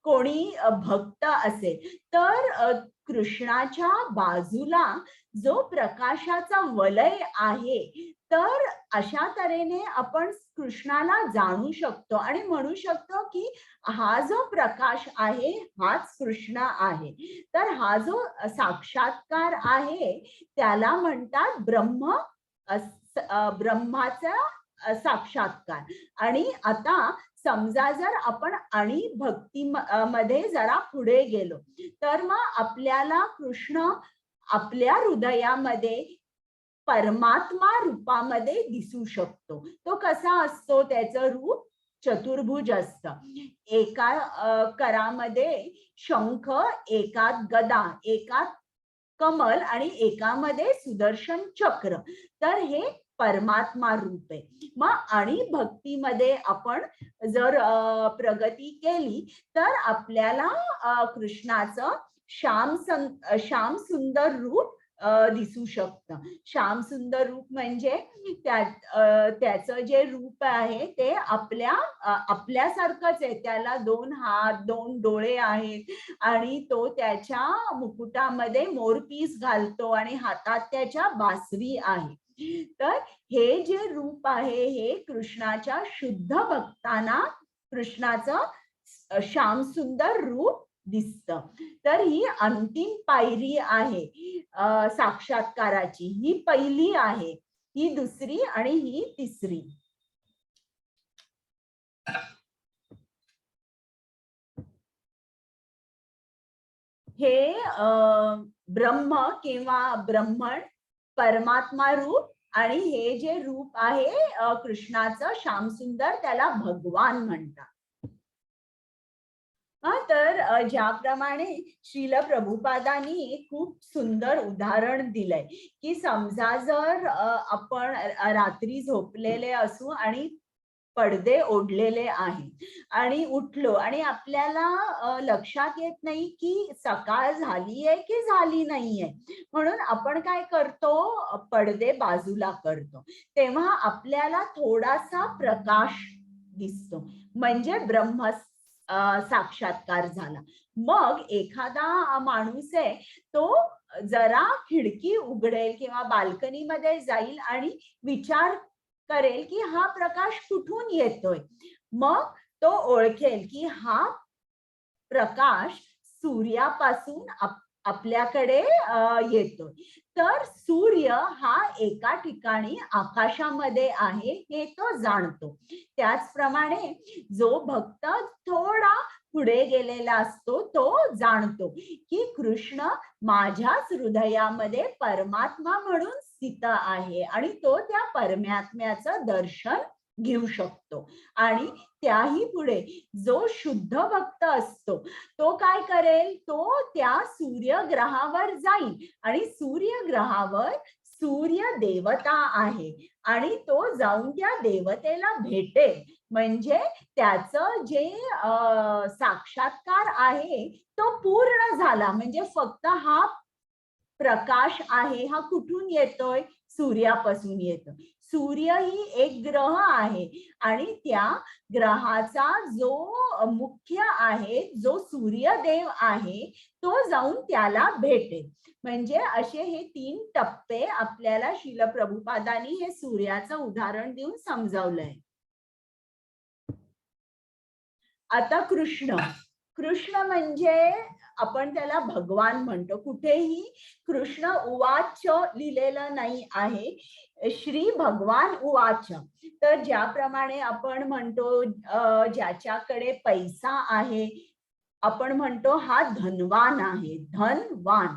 कोणी भक्त असेल तर कृष्णाच्या बाजूला जो प्रकाशाचा वलय आहे, तर अशा तऱ्हेने आपण कृष्णाला जाणू शकतो आणि म्हणू शकतो की हा जो प्रकाश आहे हाच कृष्ण आहे. तर हा जो साक्षात्कार आहे त्याला म्हणतात ब्रह्माचा साक्षात्कार. आणि आता समजा जर आपण आणि भक्ती मध्ये जरा पुढे गेलो तर मग आपल्याला कृष्ण आपल्या हृदयामध्ये परमात्मा रूपामध्ये दिसू शकतो. तो कसा असतो? त्याचं रूप चतुर्भुज असतं. एका करामध्ये शंख, एकात गदा, एकात कमल आणि एकामध्ये सुदर्शन चक्र. तर हे परमात्मा रूप आहे. मग आणि भक्तीमध्ये आपण जर प्रगती केली तर आपल्याला कृष्णाचं श्याम सुंदर रूप दिसू शकतं. श्याम सुंदर रूप म्हणजे त्याचं जे रूप आहे ते आपल्यासारखंच आहे. त्याला 2 हात 2 डोळे आहेत आणि तो त्याच्या मुकुटामध्ये मोरपीस घालतो आणि हातात त्याच्या बासरी आहे. तर हे जे रूप आहे हे कृष्णाच्या शुद्ध भक्तांना कृष्णाचं श्याम सुंदर रूप दिसतं. तर ही अंतिम पायरी आहे साक्षात्काराची. ही पहिली आहे, ही दुसरी आणि ही तिसरी. हे ब्रह्म किंवा ब्रह्मण परमात्मा रूप आणि हे जे रूप आहे कृष्णाचं श्यामसुंदर त्याला भगवान म्हणतात. तर ज्याप्रमाणे श्रील प्रभुपादांनी खूप सुंदर उदाहरण दिलंय की समजा जर आपण रात्री झोपलेले असू आणि पडदे ओढलेले आहेत आणि उठलो आणि आपल्याला लक्षात येत नाही की सकाळ झाली आहे की झाली नाहीये, म्हणून आपण काय करतो, पडदे बाजूला करतो. तेव्हा आपल्याला थोडासा प्रकाश दिसतो म्हणजे ब्रह्म साक्षात्कार झाला. मग एखादा माणूस आहे तो जरा खिडकी उघडेल किंवा बाल्कनीमध्ये जाईल आणि विचार करेल की हा प्रकाश कुठून येतोय. मग तो ओळखेल की हा प्रकाश सूर्यापासून आपल्याकडे येतोय. तर सूर्य हा एका ठिकाणी आकाशामध्ये आहे हे तो जाणतो. त्याचप्रमाणे जो भक्त थोडा पुढे गेलेला असतो तो जाणतो की कृष्ण माझ्याच हृदयामध्ये परमात्मा म्हणून स्थित आहे आणि तो त्या परमात्म्याचं दर्शन घेऊ शकतो. आणि त्याही पुढे जो शुद्ध भक्त असतो तो काय करेल, तो त्या सूर्यग्रहावर जाईल आणि सूर्यग्रहावर सूर्य देवता आहे आणि तो जाऊन त्या देवतेला भेटेल. म्हणजे त्याचं जे साक्षात्कार आहे तो पूर्ण झाला. म्हणजे फक्त हा प्रकाश आहे हा कुठून येतोय, सूर्यापासून येतोय. सूर्य ही एक ग्रह आहे आणि त्या ग्रहाचा जो मुख्य आहे, जो सूर्यदेव आहे, तो जाऊन त्याला भेटेल. म्हणजे असे हे 3 टप्पे आपल्याला श्रील प्रभुपादांनी हे सूर्याचं उदाहरण देऊन समजावलंय. आता कृष्ण म्हणजे आपण त्याला भगवान म्हणतो. कुठेही कृष्ण उवाच लिहिलेलं नाही आहे, श्री भगवान उवाच. तर ज्याप्रमाणे आपण म्हणतो ज्याच्याकडे पैसा आहे आपण म्हणतो हा धनवान आहे, धनवान.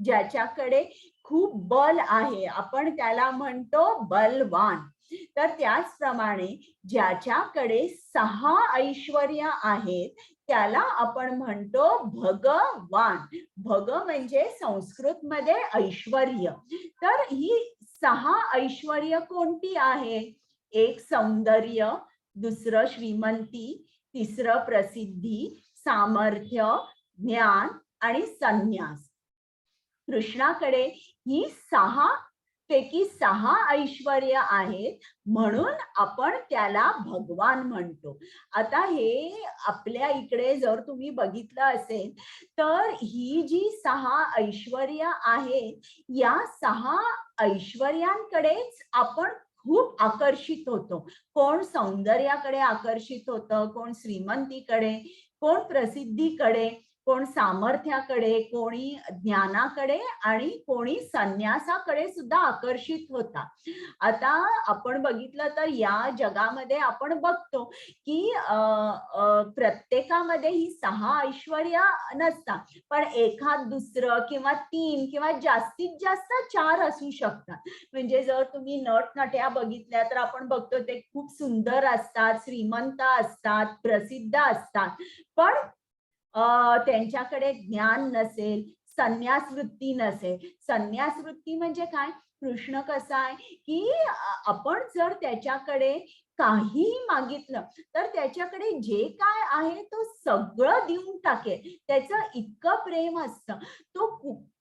ज्याच्याकडे खूप बल आहे आपण त्याला म्हणतो बलवान. तर त्याचप्रमाणे ज्याच्याकडे 6 ऐश्वर्य आहेत त्याला आपण म्हणतो भगवान. भग म्हणजे संस्कृत मध्ये ऐश्वर्य. तर ही 6 ऐश्वर्य कोणती आहे? एक सौंदर्य, दुसरं श्रीमंती, तिसरं प्रसिद्धी, सामर्थ्य, ज्ञान आणि संन्यास. कृष्णाकडे ही 6 पैकी 6 ऐश्वर्य आहेत म्हणून आपण त्याला भगवान म्हणतो. आता हे आपल्या इकडे जर तुम्ही बघितलं असेल तर ही जी 6 ऐश्वर्य आहेत या 6 ऐश्वर्यांकडेच आपण खूप आकर्षित होतो. कोण सौंदर्याकडे आकर्षित होतं, कोण श्रीमंतीकडे, कोण प्रसिद्धीकडे, कोण सामर्थ्याकडे, कोणी ज्ञानाकडे आणि कोणी संन्यासाकडे सुद्धा आकर्षित होता. आता आपण बघितलं तर या जगामध्ये आपण बघतो की प्रत्येकामध्ये ही 6 ऐश्वर्य नसतात, पण एखाद दुसरं किंवा 3 किंवा जास्तीत जास्त 4 असू शकतात. म्हणजे जर तुम्ही नटनट्या बघितल्या तर आपण बघतो ते खूप सुंदर असतात, श्रीमंत असतात, प्रसिद्ध असतात, पण त्यांच्याकडे ज्ञान नसेल, संन्यास वृत्ती नसेल. संन्यास वृत्ती म्हणजे काय? कृष्ण कसा आहे की आपण जर त्याच्याकडे काहीही मागितलं तर त्याच्याकडे जे काय आहे तो सगळं देऊन टाकेल. त्याचं इतकं प्रेम असतं. तो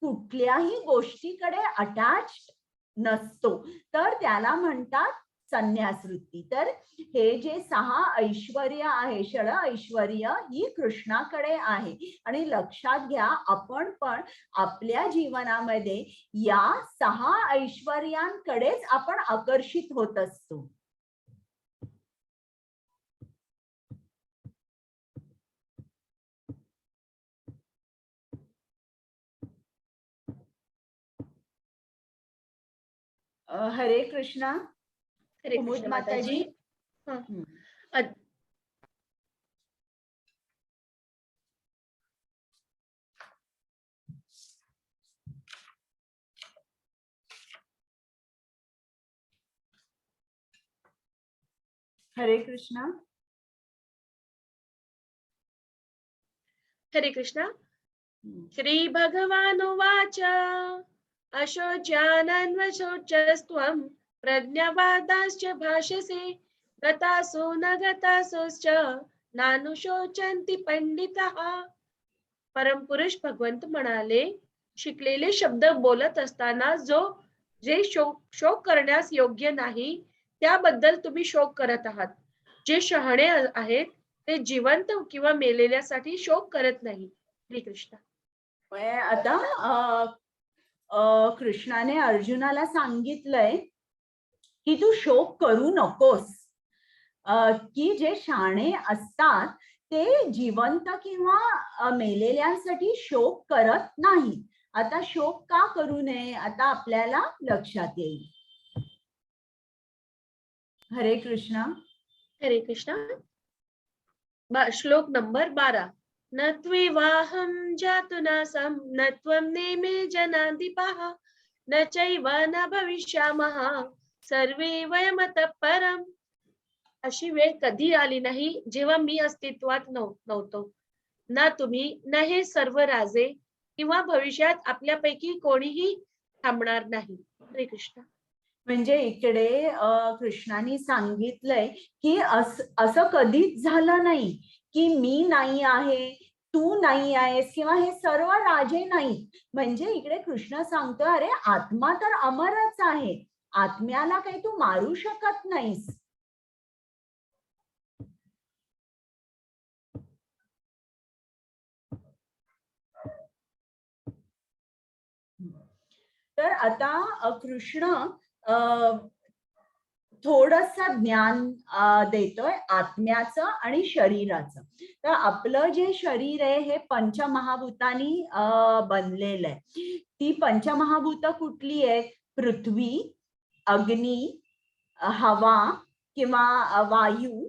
कुठल्याही गोष्टीकडे अटॅच नसतो. तर त्याला म्हणतात संन्यास वृत्ती. तर हे जे 6 ऐश्वर्य आहे, षड ऐश्वर्य ही कृष्णाकडे आहे. आणि लक्षात घ्या, आपण पण आपल्या जीवनामध्ये या 6 ऐश्वर्यांकडेच आपण आकर्षित होत असतो. हरे कृष्णा. हरे कुमुद कृष्ण माताजी. माताजी. हा. हरे कृष्णा. हरे कृष्ण. श्री भगवानुवाच अशोच्यानन्वशोचस्त्वं प्रज्ञावादाश्च भाषसे गतासो न गतासोश्च नानुशोचन्ति पंडितः. परमपुरुष भगवंत म्हणाले, शिकलेले शब्द बोलत असताना जे शोक करण्यास योग्य नाही त्याबद्दल तुम्ही शोक करत आहात. जे शहाणे आहेत ते जिवंत किंवा मेलेल्यासाठी शोक करत नाही. श्रीकृष्ण. आता कृष्णाने अर्जुनाला सांगितलंय की तू शोक करू नकोस. की जे शहाणे असतात ते जिवंत किंवा मेलेल्यांसाठी शोक करत नाही. आता शोक का करू नये आता आपल्याला लक्षात येईल. हरे कृष्णा. हरे कृष्ण. श्लोक नंबर 12. न त्वेवाहं जातुनासं न त्वं नेमे जनाधिपः न चैव न भविष्यामः सर्वे वयमतः परम्. अशी वेळ कधी आली नाही जेव्हा मी अस्तित्वात नव्हतो. ना तुम्ही न हे सर्व राजे किंवा भविष्यात आपल्यापैकी कोणीही थांबणार नाही. हरे कृष्ण. म्हणजे इकडे कृष्णाने सांगितलंय की असं कधीच झालं नाही की मी नाही आहे, तू नाही आहेस किंवा हे सर्व राजे नाही. म्हणजे इकडे कृष्ण सांगतो अरे आत्मा तर अमरच आहे, आत्म्याला काही तू मारू शकत नाहीस. तर आता कृष्ण थोडंसं ज्ञान देतोय आत्म्याचं आणि शरीराचं. तर आपलं जे शरीर आहे हे पंचमहाभूतांनी बनलेलं आहे. ती पंचमहाभूत कुठली आहेत? पृथ्वी, अग्नी, हवा किंवा वायू,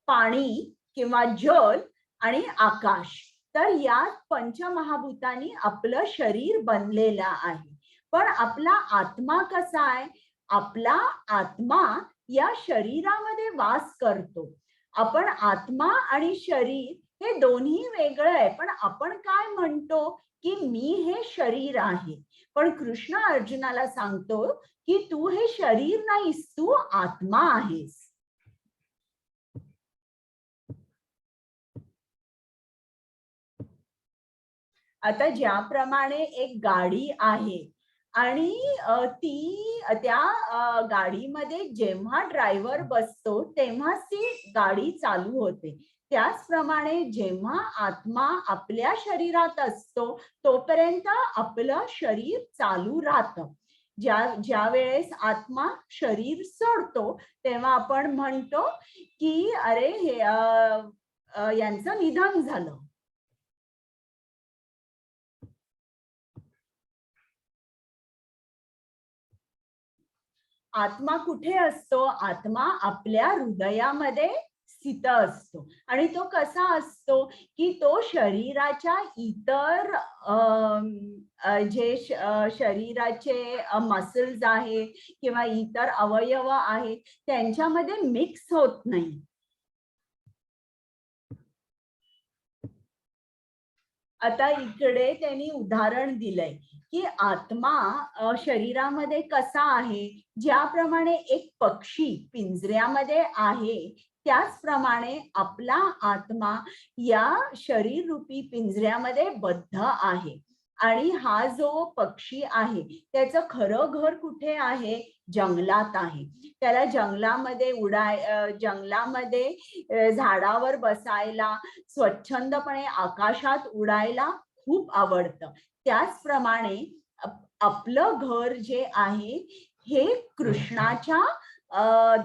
पाणी किंवा जल आणि आकाश. तर या पंचमहाभूतांनी आपलं शरीर बनलेलं आहे. पण आपला आत्मा कसा आहे? आपला आत्मा या शरीरामध्ये वास करतो. आपण आत्मा आणि शरीर हे दोन्ही वेगळं आहे. पण आपण काय म्हणतो की मी हे शरीर आहे. पण कृष्ण अर्जुनाला सांगतो की तू हे शरीर नाहीस, तू आत्मा आहेस. आता ज्याप्रमाणे एक गाडी आहे आणि त्या गाडीमध्ये जेव्हा ड्रायव्हर बसतो तेव्हाच ती गाडी चालू होते. त्याचप्रमाणे जेव्हा आत्मा आपल्या शरीरात असतो तोपर्यंत आपलं शरीर चालू राहतं. ज्या वेळेस आत्मा शरीर सोडतो तेव्हा आपण म्हणतो की अरे हे यांचं निधन झालं. आत्मा कुठे असतो? आत्मा आपल्या हृदयामध्ये स्थित असतो. आणि तो कसा असतो की तो शरीराच्या इतर जे शरीराचे मसल्स आहेत किंवा इतर अवयव आहेत त्यांच्यामध्ये मिक्स होत नाही. आता इकडे त्यांनी उदाहरण दिलंय की आत्मा शरीरामध्ये कसा आहे, ज्याप्रमाणे एक पक्षी पिंजऱ्यामध्ये आहे त्याचप्रमाणे आपला आत्मा या शरीर रूपी पिंजऱ्यामध्ये बद्ध आहे. आणि हा जो पक्षी आहे त्याचं खरं घर कुठे आहे? जंगलात आहे. त्याला जंगलामध्ये झाडावर बसायला, स्वच्छंदपणे आकाशात उडायला खूप आवडतं. त्याचप्रमाणे आपलं घर जे आहे हे कृष्णाच्या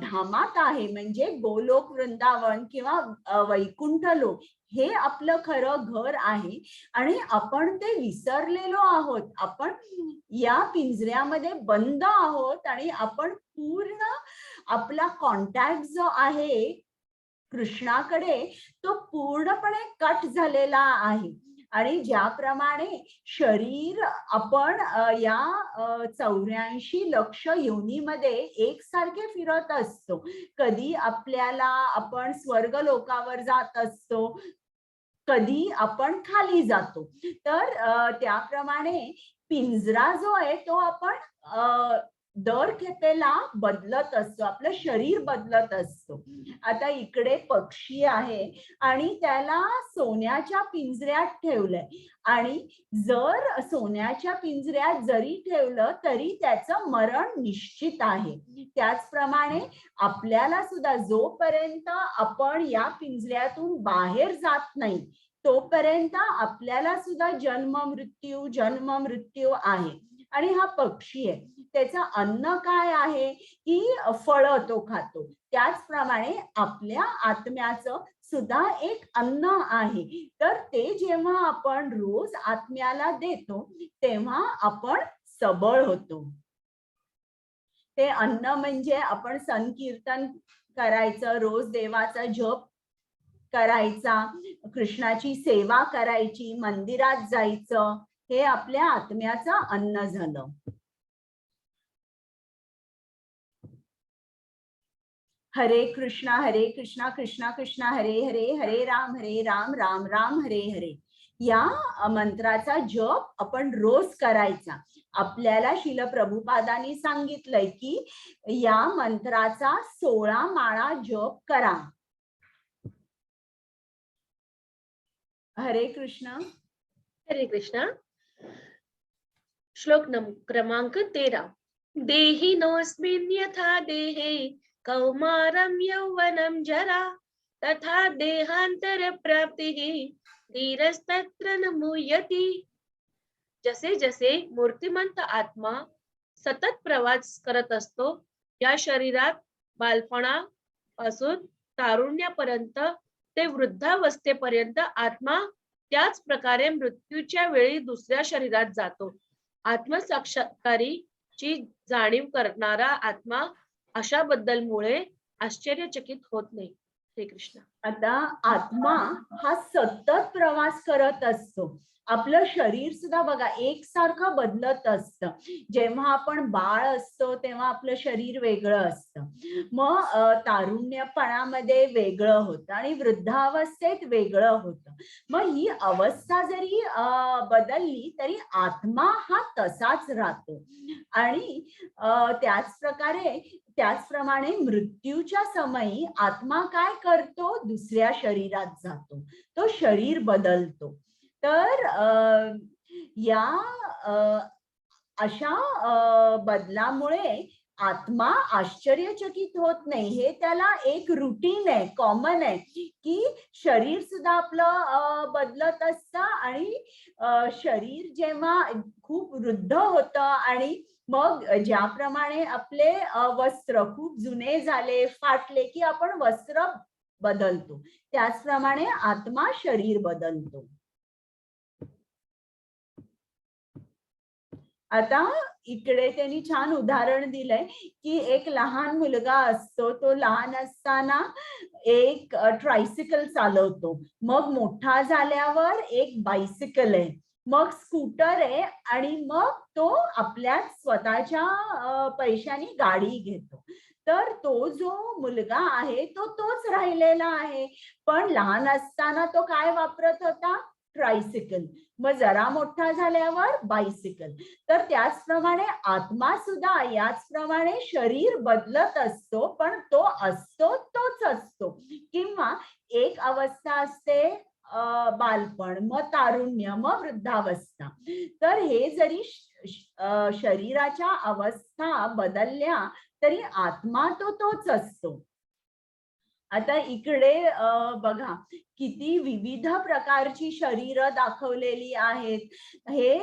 धामात आहे, म्हणजे गोलोक वृंदावन किंवा वैकुंठ लोक हे आपलं खरं घर आहे. आणि आपण ते विसरलेलो आहोत. आपण या पिंजऱ्यामध्ये बंद आहोत आणि आपण पूर्ण आपला कॉन्टॅक्ट जो आहे कृष्णाकडे तो पूर्णपणे कट झालेला आहे. आणि ज्याप्रमाणे शरीर आपण या 84 लक्ष योनीमध्ये एकसारखे फिरत असतो. कधी आपण स्वर्ग लोकावर जात असतो, कधी आपण खाली जातो. तर त्याप्रमाणे पिंजरा जो आहे तो आपण दर खेपेला बदलत असतो, आपलं शरीर बदलत असतो. आता इकडे पक्षी आहे आणि त्याला सोन्याच्या पिंजऱ्यात ठेवलंय. आणि जर सोन्याच्या पिंजऱ्यात जरी ठेवलं तरी त्याचं मरण निश्चित आहे. त्याचप्रमाणे आपल्याला सुद्धा जोपर्यंत आपण या पिंजऱ्यातून बाहेर जात नाही तोपर्यंत आपल्याला सुद्धा जन्म मृत्यू आहे. आणि हा पक्षी आहे, त्याचं अन्न काय आहे की फळं तो खातो. त्याचप्रमाणे आपल्या आत्म्याचं सुद्धा एक अन्न आहे. तर ते जेव्हा आपण रोज आत्म्याला देतो तेव्हा आपण सबळ होतो. ते अन्न म्हणजे आपण संकीर्तन करायचं, रोज देवाचा जप करायचा, कृष्णाची सेवा करायची, मंदिरात जायचं, हे आपल्या आत्म्याचं अन्न झालं. हरे कृष्णा कृष्णा कृष्णा हरे हरे, हरे राम राम राम हरे हरे. या मंत्राचा जप आपण रोज करायचा. आपल्याला श्रील प्रभुपादांनी सांगितलंय की या मंत्राचा 16 माळा जप करा. हरे कृष्ण. हरे कृष्णा. श्लोक क्रमांक 13. देहिनोऽस्मिन् यथा देहे कौमारं यौवनं जरा तथा देहांतर प्राप्तिः धीरस्तत्र न मुह्यति. जसे जसे मूर्तिमंत आत्मा सतत प्रवास करत असतो या शरीरात, बालपणापासून तारुण्यापर्यंत ते वृद्धावस्थेपर्यंत आत्मा त्याच प्रकारे मृत्यूच्या वेळी दुसऱ्या शरीरात जातो. आत्मसाक्षात्कारीची जाणीव करणारा आत्मा अशा बद्दलमुळे आश्चर्यचकित होत नाही. श्री कृष्ण. आता आत्मा हा सतत प्रवास करत असतो. आपलं शरीर सुद्धा बघा एकसारखं बदलत असतं. जेव्हा आपण बाळ असतो तेव्हा आपलं शरीर वेगळं असतं, मग तारुण्यपणामध्ये वेगळं होतं आणि वृद्धावस्थेत वेगळं होतं. मग ही अवस्था जरी बदलली तरी आत्मा हा तसाच राहतो. आणि त्याचप्रमाणे मृत्यूच्या समयी आत्मा काय करतो? दुसऱ्या शरीरात जातो, तो शरीर बदलतो. तर या अशा बदलामुळे आत्मा आश्चर्यचकित होत नाही. हे त्याला एक रुटीन आहे, कॉमन आहे की शरीर सुद्धा आपलं बदलत असतं. आणि शरीर जेव्हा खूप वृद्ध होतं आणि मग ज्याप्रमाणे आपले वस्त्र खूप जुने झाले, फाटले की आपण वस्त्र बदलतो, त्याचप्रमाणे आत्मा शरीर बदलतो. आता इकडे त्यांनी छान उदाहरण दिलंय की एक लहान मुलगा असतो, तो लहान असताना एक ट्रायसिकल चालवतो, मग मोठा झाल्यावर एक बायसिकल आहे, मग स्कूटर आहे आणि मग तो आपल्या स्वतःच्या पैशाने गाडी घेतो. तर तो जो मुलगा आहे तो तोच राहिलेला आहे. पण लहान असताना तो काय वापरत होता? ट्रायसिकल, मग जरा मोठा झाल्यावर बायसिकल. तर त्याचप्रमाणे आत्मा सुद्धा याचप्रमाणे शरीर बदलत असतो, पण तो असतो तोच असतो. किंवा एक अवस्था असते बालपण, मग तारुण्य, मग वृद्धावस्था. तर हे जरी शरीराच्या अवस्था बदलल्या तरी आत्मा तो तोच असतो. आता इकडे बघा किती विविध प्रकारची शरीर दाखवलेली आहेत. हे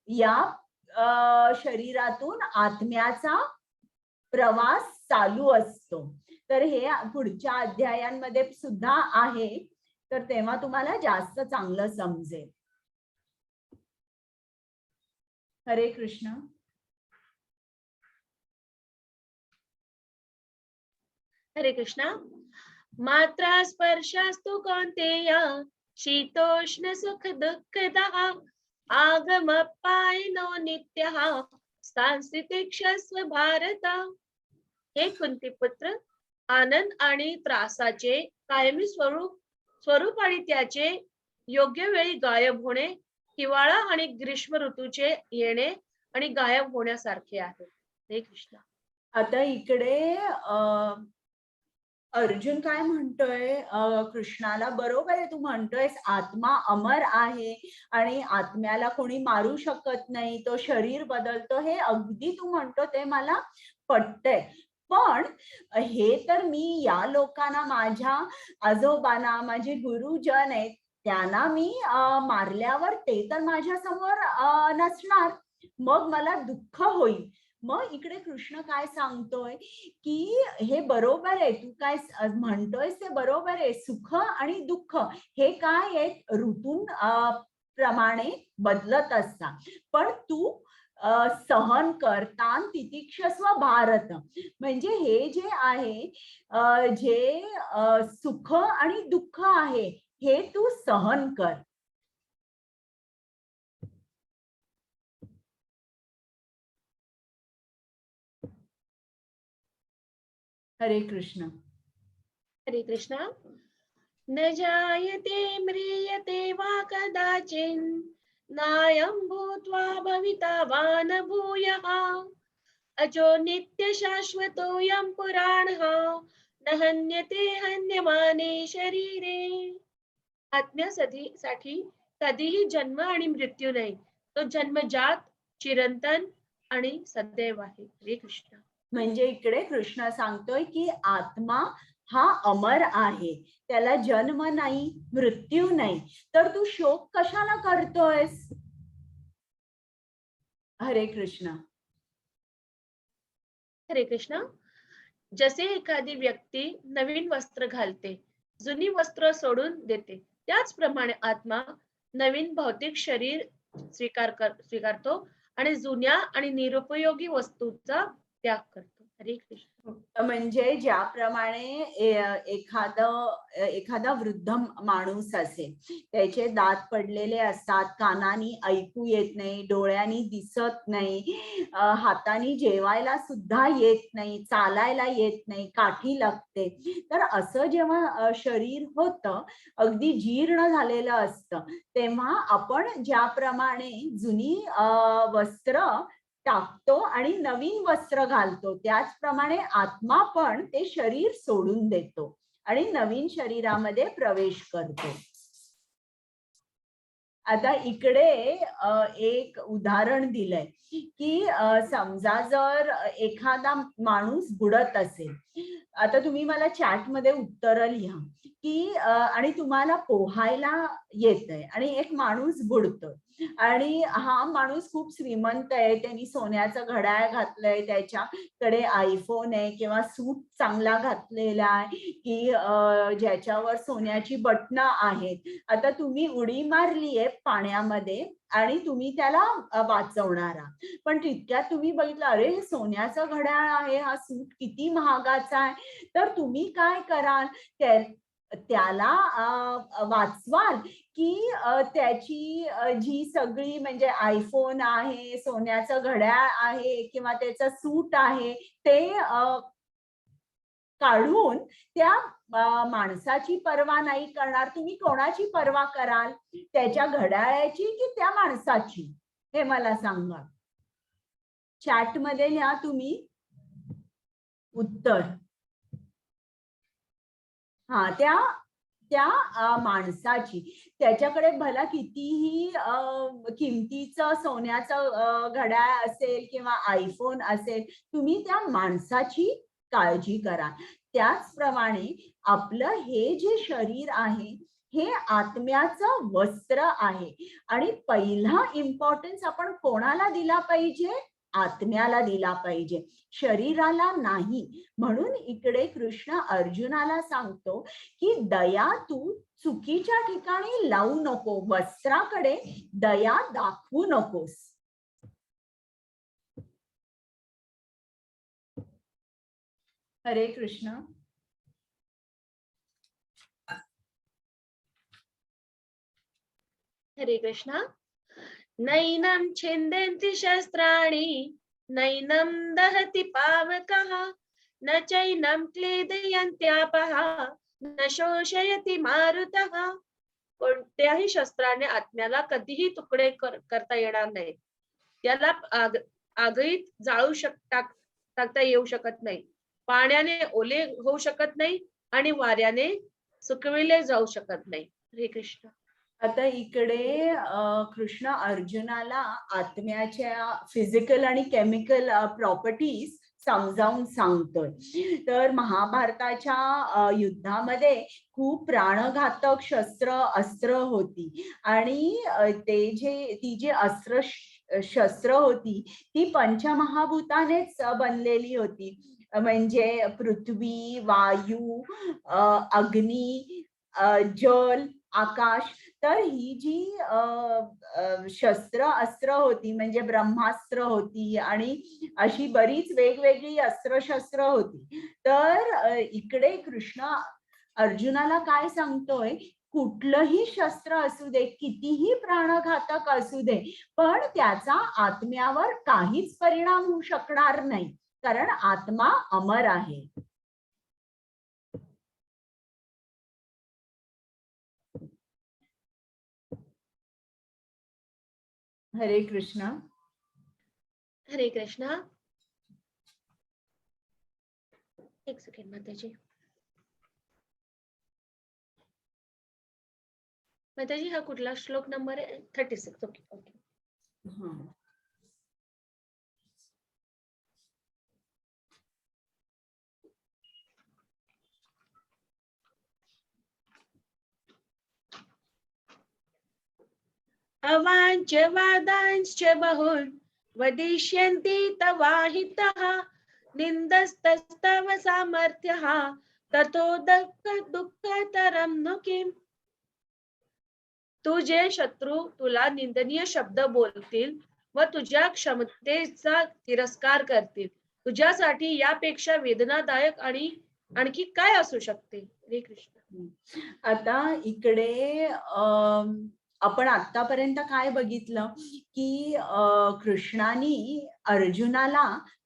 या शरीरातून आत्म्याचा प्रवास चालू असतो. तर हे पुढच्या अध्यायांमध्ये सुद्धा आहे, तर तेव्हा तुम्हाला जास्त चांगलं समजेल. हरे कृष्ण. हरे कृष्णा. मात्रा स्पर्शास्तु कौन्तेय शीतोष्ण सुख दुःखदः आगमपायनो नित्यः सांस्थितिक्षस्व भारत. हे कुंतीपुत्र, आनंद आणि त्रासाचे कायमी स्वरूप आणि त्याचे योग्य वेळी गायब होणे हिवाळा आणि ग्रीष्म ऋतूचे येणे आणि गायब होण्यासारखे आहे. हरे कृष्ण. आता इकडे अर्जुन काय म्हणतोय कृष्णाला, बरोबर आहे तू म्हणतोयस आत्मा अमर आहे आणि आत्म्याला कोणी मारू शकत नाही, तो शरीर बदलतो, हे अगदी तू म्हणतो ते मला पटतंय. पण हे तर मी या लोकांना, माझ्या आजोबांना, माझे गुरुजन आहेत त्यांना मी मारल्यावर ते तर माझ्या समोर नसणार, मग मला दुःख होईल. मग इकडे कृष्ण काय सांगतोय की हे बरोबर आहे, तू काय म्हणतोयस ते बरोबर आहे. सुख आणि दुःख हे काय आहेत, ऋतून प्रमाणे बदलत असतात, पण तू सहन कर. तान तितिक्षस्व भारत, म्हणजे हे जे आहे जे सुख आणि दुःख आहे हे तू सहन कर. हरे कृष्ण. हरे कृष्णा. न जायते म्रियते वा कदाचिन् नायं भूत्वा भविता वा न भूयः अजो नित्य शाश्वतोऽयं पुराणः न हन्यते हन्यमाने शरीरे. आत्म्यासाठी कधीही जन्म आणि मृत्यू नाही, तो जन्मजात, चिरंतन आणि सदैव आहे. हरे कृष्ण. म्हणजे इकडे कृष्ण सांगतोय की आत्मा हा अमर आहे, त्याला जन्म नाही, मृत्यू नाही, तर तू शोक कशाला करतोयस. हरे कृष्ण. हरे कृष्ण. जसे एखादी व्यक्ती नवीन वस्त्र घालते, जुनी वस्त्र सोडून देते, त्याचप्रमाणे आत्मा नवीन भौतिक शरीर स्वीकारतो आणि जुन्या आणि निरुपयोगी वस्तूचा त्याग करतो. हरे कृष्ण. म्हणजे ज्याप्रमाणे एखादा वृद्ध माणूस असेल, त्याचे दात पडलेले असतात, कानानी ऐकू येत नाही, डोळ्यांनी दिसत नाही, हातानी जेवायला सुद्धा येत नाही, चालायला येत नाही, काठी लागते. तर असं जेव्हा शरीर होतं, अगदी जीर्ण झालेलं असतं, तेव्हा आपण ज्याप्रमाणे जुनी वस्त्र टाकतो आणि नवीन वस्त्र घालतो, त्याचप्रमाणे आत्मा पण ते शरीर सोडून देतो आणि नवीन शरीरामध्ये प्रवेश करतो. आता इकडे एक उदाहरण दिलंय की समजा जर एखादा माणूस बुडत असेल, आता तुम्ही मला चॅट मध्ये उत्तर लिहा की आणि तुम्हाला पोहायला येतंय आणि एक माणूस बुडतोय आणि हा माणूस खूप श्रीमंत आहे, त्यांनी सोन्याचं घड्याळ घातलंय, त्याच्याकडे आयफोन आहे किंवा सूट चांगला घातलेला आहे की ज्याच्यावर सोन्याची बटणं आहेत. आता तुम्ही उडी मारलीये पाण्यामध्ये आणि तुम्ही त्याला वाचवणार आहात, पण तितक्यात तुम्ही बघितलं अरे हे सोन्याचं घड्याळ आहे, हा सूट किती महागाचा आहे, तर तुम्ही काय कराल, त्याला वाचवाल की त्याची जी सगळी म्हणजे आयफोन आहे, सोन्याचं घड्याळ आहे किंवा त्याचं सूट आहे ते काढून त्या माणसाची पर्वा नाही करणार. तुम्ही कोणाची पर्वा कराल, त्याच्या घड्याळाची की त्या माणसाची, हे मला सांगा. चॅट मध्ये न्या तुम्ही उत्तर. हा, त्या माणसाची. त्याच्याकडे भला कितीही किमतीचं सोन्याचं घड्याळ असेल किंवा आयफोन असेल, तुम्ही त्या माणसाची काळजी करा. त्याचप्रमाणे आपलं हे जे शरीर आहे हे आत्म्याचं वस्त्र आहे आणि पहिला इम्पॉर्टन्स आपण कोणाला दिला पाहिजे? आत्म्याला दिला पाहिजे, शरीराला नाही. म्हणून इकडे कृष्ण अर्जुनाला सांगतो की दया तू चुकीच्या ठिकाणी लावू नको, वस्त्राकडे दया दाखवू नकोस. हरे कृष्ण. हरे कृष्ण. नैनं छिन्दन्ति शस्त्राणि नैनं दहति पावकः न चैनं क्लेदयन्त्यापः न शोषयति मारुतः. कोणत्याही शस्त्राने आत्म्याला कधीही तुकडे करता येणार नाही. त्याला आगीत जाळू टाकता येऊ शकत नाही, पाण्याने ओले होऊ शकत नाही आणि वाऱ्याने सुकविले जाऊ शकत नाही. हरे कृष्ण. आता इकडे कृष्ण अर्जुनाला आत्म्याच्या फिजिकल आणि केमिकल प्रॉपर्टीज समजावून सांगतोय. तर महाभारताच्या युद्धामध्ये खूप प्राणघातक अस्त्र होती आणि ती जी शस्त्र होती ती पंचमहाभूतानेच बनलेली होती. म्हणजे पृथ्वी, वायू, अग्नी, जल, आकाश. तर ही जी अस्त्र होती म्हणजे ब्रह्मास्त्र होती आणि अशी बरीच वेगवेगळी शस्त्र होती. तर इकडे कृष्ण अर्जुनाला काय सांगतोय, कुठलंही शस्त्र असू दे, कितीही प्राणघातक असू दे, पण त्याचा आत्म्यावर काहीच परिणाम होऊ शकणार नाही, कारण आत्मा अमर आहे. हरे कृष्ण. हरे कृष्ण. एक सेकंड माताजी. माताजी हा कुठला श्लोक नंबर आहे? 36. Okay okay. अवांच वादांश्च बहुन् वदिष्यन्ति तवाहितः निन्दस्तस्तव सामर्थ्यः ततो दुःखतरं नु किम्. तुझे शत्रू तुला निंदनीय शब्द बोलतील व तुझ्या क्षमतेचा तिरस्कार करतील, तुझ्यासाठी यापेक्षा वेदनादायक आणि आणखी काय असू शकते. हरे कृष्ण. आता इकडे आपण आतापर्यंत काय बघितलं की कृष्णाने अर्जुनाला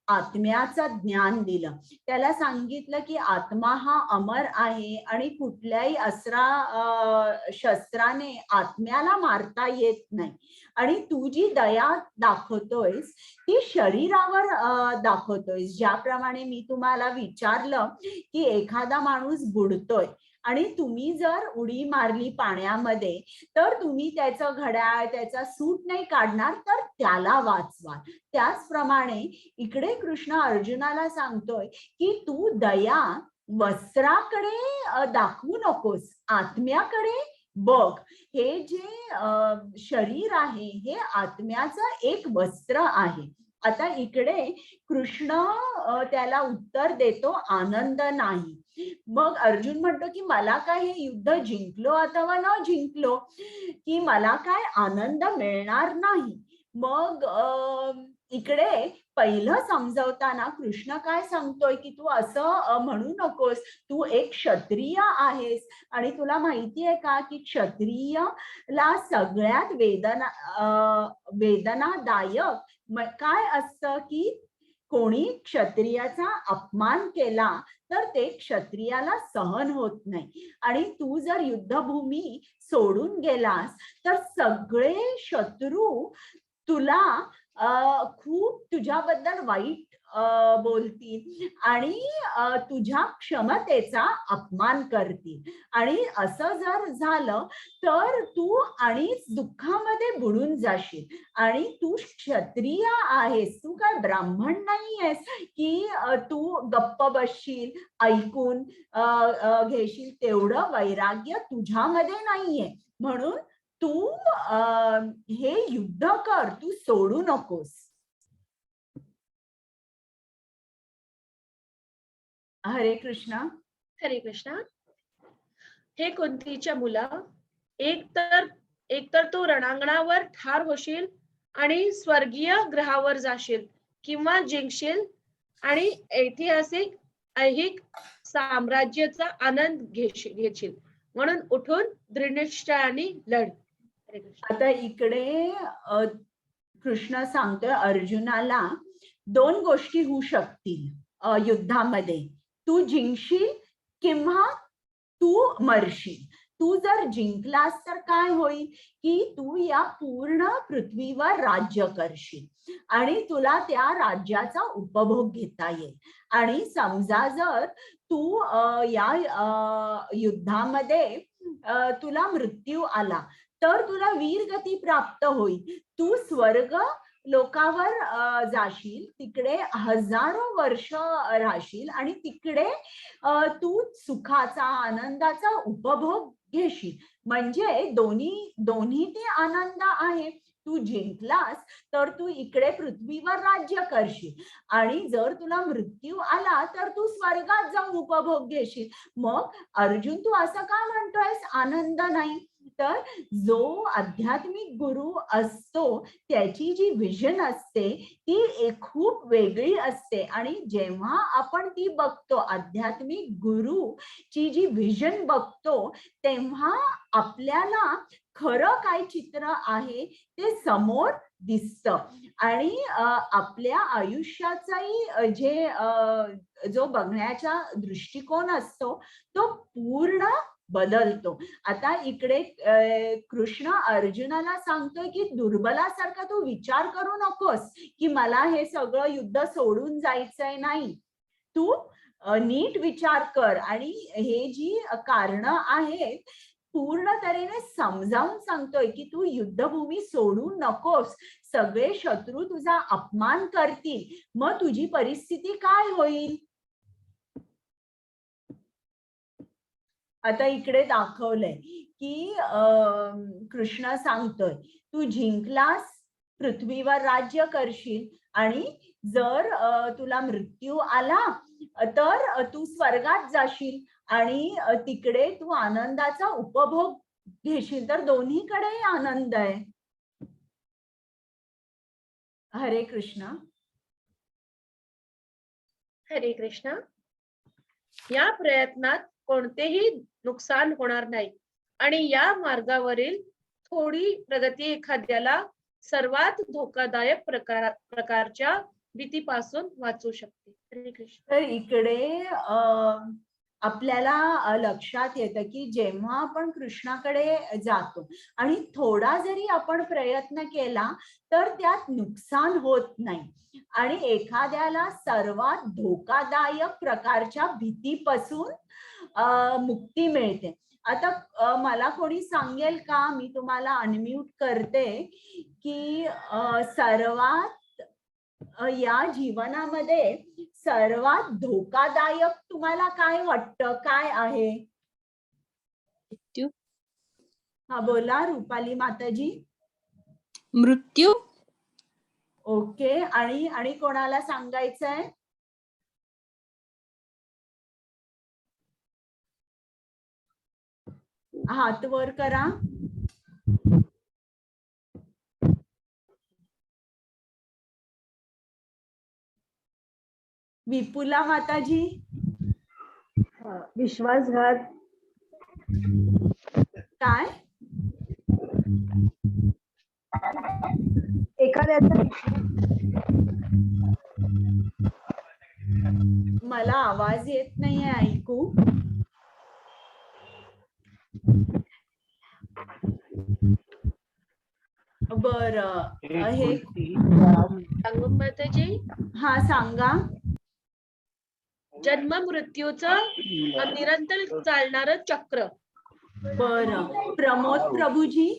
आत्म्याचं ज्ञान दिलं. त्याला सांगितलं की आत्मा हा अमर आहे आणि कुठल्याही शस्त्राने आत्म्याला मारता येत नाही. आणि तू जी दया दाखवतोयस ती शरीरावर दाखवतोयस. ज्याप्रमाणे मी तुम्हाला विचारलं की एखादा माणूस बुडतोय आणि तुम्ही जर उडी मारली पाण्यामध्ये तर तुम्ही त्याचं घड्याळ, त्याचा सूट नाही काढणार, तर त्याला वाचवा. त्याचप्रमाणे इकडे कृष्ण अर्जुनाला सांगतोय की तू दया वस्त्राकडे दाखवू नकोस, आत्म्याकडे बघ. हे जे शरीर आहे हे आत्म्याचं एक वस्त्र आहे. आता इकडे कृष्ण त्याला उत्तर देतो, आनंद नाही. मग अर्जुन म्हणतो की मला काय हे युद्ध जिंकलो अथवा न जिंकलो की मला काय आनंद मिळणार नाही. मग इकडे पहिलं समजवताना कृष्ण काय सांगतोय की तू असं म्हणू नकोस, तू एक क्षत्रिय आहेस आणि तुला माहिती आहे का की क्षत्रियला सगळ्यात वेदनादायक काय असतं की कोणी क्षत्रियाचा अपमान केला तर ते क्षत्रियाला सहन होत नाही. आणि तू जर युद्धभूमी सोडून गेलास तर सगळे शत्रू तुला खूप तुझ्याबद्दल वाईट बोलतील आणि तुझ्या क्षमतेचा अपमान करतील. आणि असं जर झालं तर तू आणिच दुःखामध्ये बुडून जाशील. आणि तू क्षत्रिय आहेस, तू काय ब्राह्मण नाही आहेस की तू गप्प बसशील, ऐकून घेशील. तेवढं वैराग्य तुझ्यामध्ये नाहीये. म्हणून तू हे युद्ध कर, तू सोडू नकोस. हरे कृष्णा. हरे कृष्णा. हे कुंतीच्या मुला, एकतर तू रणांगणावर ठार होशील आणि स्वर्गीय ग्रहावर जाशील किंवा जिंकशील आणि ऐहिक साम्राज्याचा आनंद घेशील. म्हणून उठून दृढनिश्चयाने लढ. हरे कृष्ण. आता इकडे कृष्ण सांगतोय अर्जुनाला दोन गोष्टी होऊ शकतील युद्धामध्ये. तू जिंकशील किंवा तू मरशील. तू जर जिंकलास तर काय होईल की तू या पूर्ण पृथ्वीवर राज्य करशील आणि तुला त्या राज्याचा उपभोग घेता येईल. आणि समजा जर तू या युद्धामध्ये तुला मृत्यू आला तर तुला वीरगती प्राप्त होईल. तू स्वर्ग लोकावर जाशील, तिकडे हजारो वर्ष राहशील आणि तिकडे तू सुखाचा आनंदाचा उपभोग घेशील. म्हणजे दोन्ही ते आनंद आहे. तू जिंकलास तर तू इकडे पृथ्वीवर राज्य करशील आणि जर तुला मृत्यू आला तर तू स्वर्गात जाऊन उपभोग घेशील. मग अर्जुन तू असं का म्हणतोयस आनंद नाही? तर जो आध्यात्मिक गुरु असतो त्याची जी विजन असते ती खूप वेगळी असते. आणि जेव्हा आपण ती बघतो, आध्यात्मिक गुरुची जी विजन बघतो, तेव्हा आपल्याला खरं काय चित्र आहे ते समोर दिसतं. आणि आपल्या आयुष्याचाही जो बघण्याचा दृष्टिकोन असतो तो पूर्ण बदलतो. आता इकडे कृष्ण अर्जुनाला सांगतोय की दुर्बलासारखा तू विचार करू नकोस की मला हे सगळं युद्ध सोडून जायचंय. नाही, तू नीट विचार कर आणि हे जी कारण आहेत पूर्ण तऱ्हेने समजावून सांगतोय की तू युद्धभूमी सोडू नकोस. सगळे शत्रू तुझा अपमान करतील, मग तुझी परिस्थिती काय होईल? आता इकडे दाखवलंय की कृष्ण सांगतोय तू जिंकलास पृथ्वीवर राज्य करशील आणि जर तुला मृत्यू आला तर तू स्वर्गात जाशील आणि तिकडे तू आनंदाचा उपभोग घेशील. तर दोन्हीकडे आनंद आहे. हरे कृष्ण. हरे कृष्ण. या प्रयत्नात कोणतेही नुकसान होणार नाही आणि या मार्गावरील थोडी प्रगती एखाद्याला सर्वात धोकादायक प्रकारच्या भीतीपासून वाचवू शकते. हरे कृष्ण. तर इकडे आपल्याला लक्षात येतं की जेव्हा आपण कृष्णाकडे जातो आणि थोडा जरी आपण प्रयत्न केला तर त्यात नुकसान होत नाही आणि एखाद्याला सर्वात धोकादायक प्रकारच्या भीतीपासून मुक्ती मिळते. आता मला कोणी सांगेल का, मी तुम्हाला अनम्यूट करते, की सर्वात या जीवनामध्ये सर्वात धोकादायक तुम्हाला काय वाटतं, काय आहे? मृत्यू. हा बोला रुपाली माताजी. मृत्यू. ओके. आणि कोणाला सांगायचंय? हात वर करा. विपुला माताजी. विश्वासघात. काय? एखाद्याचा मला आवाज येत नाहीये ऐकू. बरं हे सांगू माताजी. हा सांगा. जन्म मृत्यूचं निरंतर चालणारं चक्र. बरं प्रमोद प्रभूजी.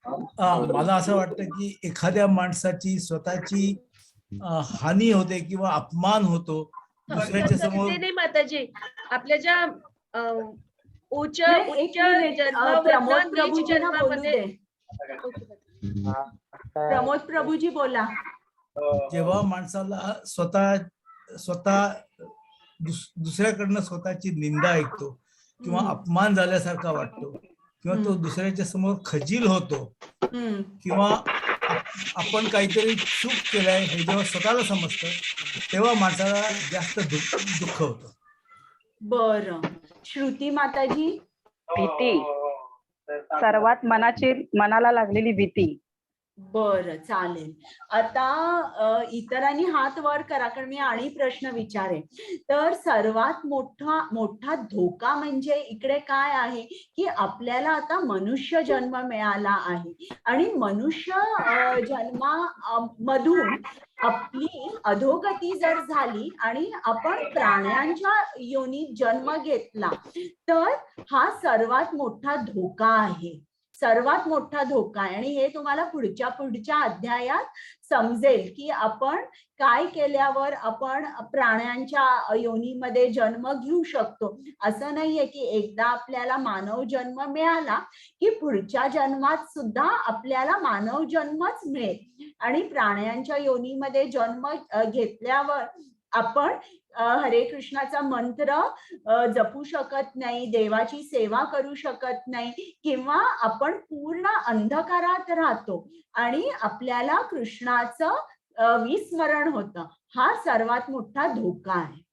मला असं वाटतं की एखाद्या माणसाची स्वतःची हानी होते किंवा अपमान होतो दुसऱ्याच्या समोर. ते नाही माताजी, आपल्या ज्या उच्च नाही, एक मिनिट, प्रमोद प्रभूजींना बोलू दे. प्रमोद प्रभूजी बोला. जेव्हा माणसाला स्वतः दुसऱ्याकडनं स्वतःची निंदा ऐकतो किंवा अपमान झाल्यासारखा वाटतो किंवा तो दुसऱ्याच्या समोर खजील होतो किंवा आपण काहीतरी चूक केलाय हे जेव्हा स्वतःला समजतं तेव्हा माणसाला जास्त दुःख होतं. बरं श्रुती माताजी. भीती, सर्वात मनाला लागलेली भीती. बरं चालेल. आता इतरांनी हात वर करा कारण मी आणि प्रश्न विचारेन. तर सर्वात मोठा धोका म्हणजे इकडे काय आहे की आपल्याला आता मनुष्य जन्म मिळाला आहे आणि मनुष्य जन्मामधून आपली अधोगती जर झाली आणि आपण प्राण्यांच्या योनीत जन्म घेतला तर हा सर्वात मोठा धोका आहे. सर्वात मोठा धोका आहे आणि हे तुम्हाला पुढच्या अध्यायात समजेल की आपण काय केल्यावर आपण प्राण्यांच्या योनीमध्ये जन्म घेऊ शकतो. असं नाहीये की एकदा आपल्याला मानव जन्म मिळाला की पुढच्या जन्मात सुद्धा आपल्याला मानव जन्मच मिळेल आणि प्राण्यांच्या योनीमध्ये जन्म घेतल्यावर आपण हरे कृष्णाचा मंत्र जपू शकत नाही, देवाची सेवा करू शकत नाही किंवा आपण पूर्ण अंधकारात राहतो आणि आपल्याला कृष्णाचं विस्मरण होतं. हा सर्वात मोठा धोका आहे.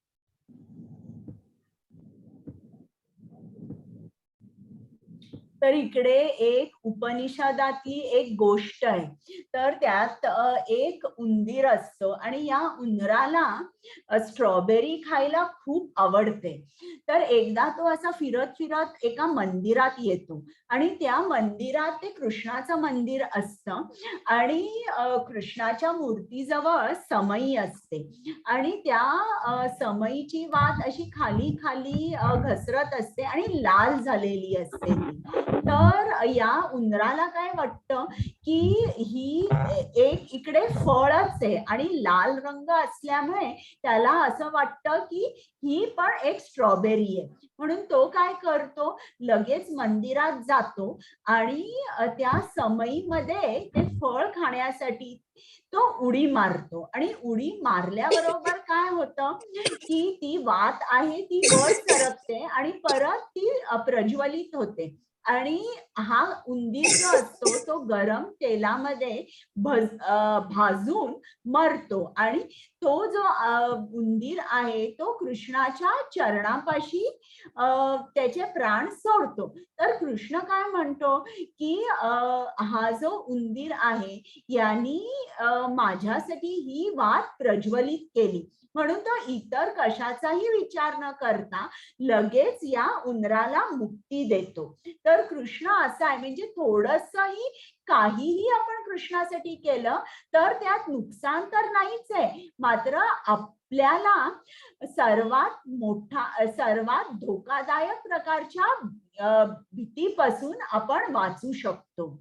तर इकडे एक उपनिषदातली एक गोष्ट आहे. तर त्यात एक उंदीर असतो आणि या उंदराला स्ट्रॉबेरी खायला खूप आवडते. तर एकदा तो असा फिरत फिरत एका मंदिरात येतो आणि त्या मंदिरात ते कृष्णाचं मंदिर असतं आणि कृष्णाच्या मूर्तीजवळ समई असते आणि त्या समईची वात अशी खाली खाली घसरत असते आणि लाल झालेली असते. तर या उंदराला काय वाटतं की ही एक इकडे फळच आहे आणि लाल रंग असल्यामुळे त्याला असं वाटतं की ही पण एक स्ट्रॉबेरी आहे. म्हणून तो काय करतो, लगेच मंदिरात जातो आणि त्या समईमध्ये ते फळ खाण्यासाठी तो उडी मारतो आणि उडी मारल्याबरोबर काय होतं की ती वात आहे ती वर सरकते आणि परत ती प्रज्वलित होते आणि हा उंदीर जो असतो तो गरम तेलामध्ये भाजून मरतो आणि तो जो उंदीर आहे तो कृष्णाच्या चरणापाशी त्याचे प्राण सोडतो. तर कृष्ण काय म्हणतो की हा जो उंदीर आहे यांनी माझ्यासाठी ही वात प्रज्वलित केली. म्हणून तो इतर कशाचाही विचार न करता लगेच या उंदराला मुक्ती देतो. तर कृष्ण असा आहे म्हणजे थोडंसंही काहीही आपण कृष्णासाठी केलं तर त्यात नुकसान तर नाहीच आहे, मात्र आपल्याला सर्वात धोकादायक प्रकारच्या भीतीपासून आपण वाचू शकतो.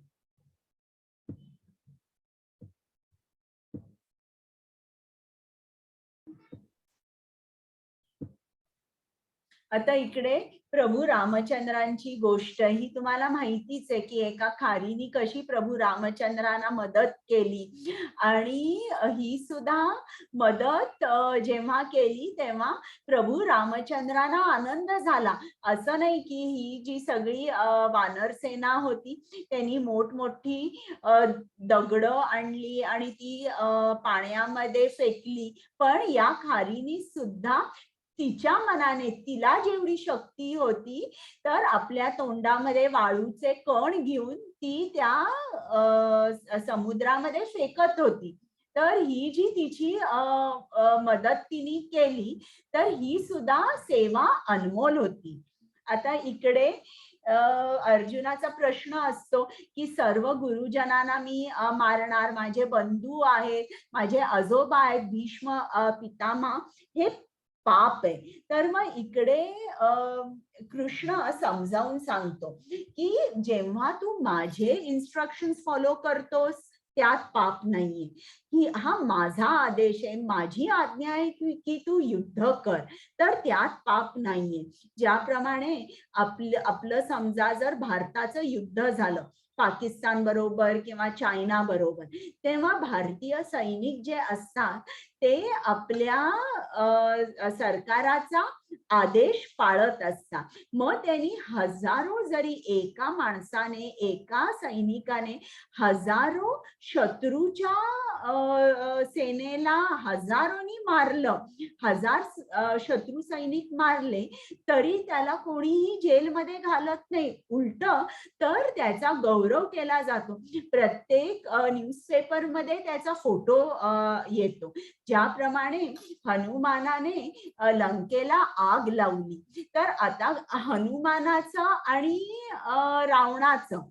आता इकडे प्रभू रामचंद्रांची गोष्ट ही तुम्हाला माहितीच आहे की एका खारीनी कशी प्रभू रामचंद्रांना मदत केली आणि ही सुद्धा मदत जेव्हा केली तेव्हा प्रभू रामचंद्रांना आनंद झाला. असं नाही की ही जी सगळी वानर सेना होती त्यांनी मोठमोठी दगड आणली आणि ती पाण्यामध्ये फेकली, पण या खारीनी सुद्धा तिच्या मनाने तिला जेवढी शक्ती होती तर आपल्या तोंडामध्ये वाळूचे कण घेऊन ती त्या समुद्रामध्ये फेकत होती. तर ही जी तिची मदत तिने केली, तर ही सुद्धा सेवा अनमोल होती. आता इकडे अर्जुनाचा प्रश्न असतो की सर्व गुरुजनांना मी मारणार, माझे बंधू आहेत, माझे आजोबा आहेत, भीष्म पितामह, हे पाप आहे. तर मग इकडे कृष्ण समजावून सांगतो की जेव्हा तू माझे इन्स्ट्रक्शन्स फॉलो करतोस त्यात पाप नाहीये, की हा माझा आदेश आहे, माझी आज्ञा आहे की तू युद्ध कर, तर त्यात पाप नाहीये. ज्याप्रमाणे आपलं समजा जर भारताचं युद्ध झालं पाकिस्तान बरोबर किंवा चायना बरोबर, तेव्हा भारतीय सैनिक जे असतात ते आपल्या सरकाराचा आदेश पाळत असतात. मग त्यांनी हजारो, जरी एका माणसाने, एका सैनिकाने हजारो शत्रूच्या सेनेला हजारोनी मारलं, हजार शत्रू सैनिक मारले, तरी त्याला कोणीही जेलमध्ये घालत नाही. उलट तर त्याचा गौरव केला जातो. प्रत्येक न्यूजपेपर मध्ये त्याचा फोटो येतो. ज्याप्रमाणे हनुमानाने लंकेला आग लावली, तर आता हनुमानाचं आणि रावणाचं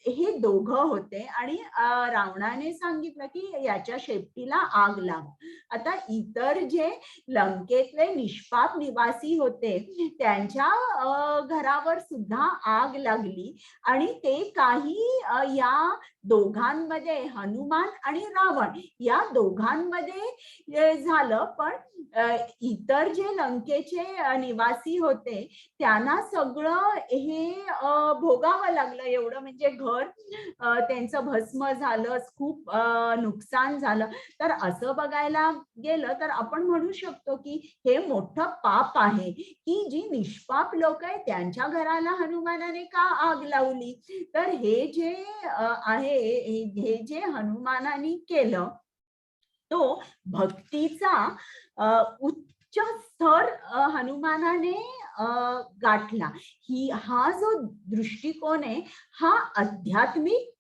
हे दोघं होते आणि रावणाने सांगितलं की याच्या शेपटीला आग लाव. आता इतर जे लंकेतले निष्पाप निवासी होते त्यांच्या घरावर सुद्धा आग लागली आणि ते काही या दोघांमध्ये, हनुमान आणि रावण या दोघांमध्ये झालं. पण इतर जे लंकेचे निवासी होते त्यांना सगळं हे भोगावं लागलं. एवढं म्हणजे घर त्यांचं भस्म झालं, खूप नुकसान झालं. तर असं बघायला गेलं तर आपण म्हणू शकतो की हे मोठं पाप आहे की जी निष्पाप लोक आहे त्यांच्या घराला हनुमानाने का आग लावली. तर हे जे आहे, हे जे हनुमानाने केलं तो भक्तीचा उच्च स्तर हनुमानाने गाठला. हा जो दृष्टिकोन आहे हा आध्यात्मिक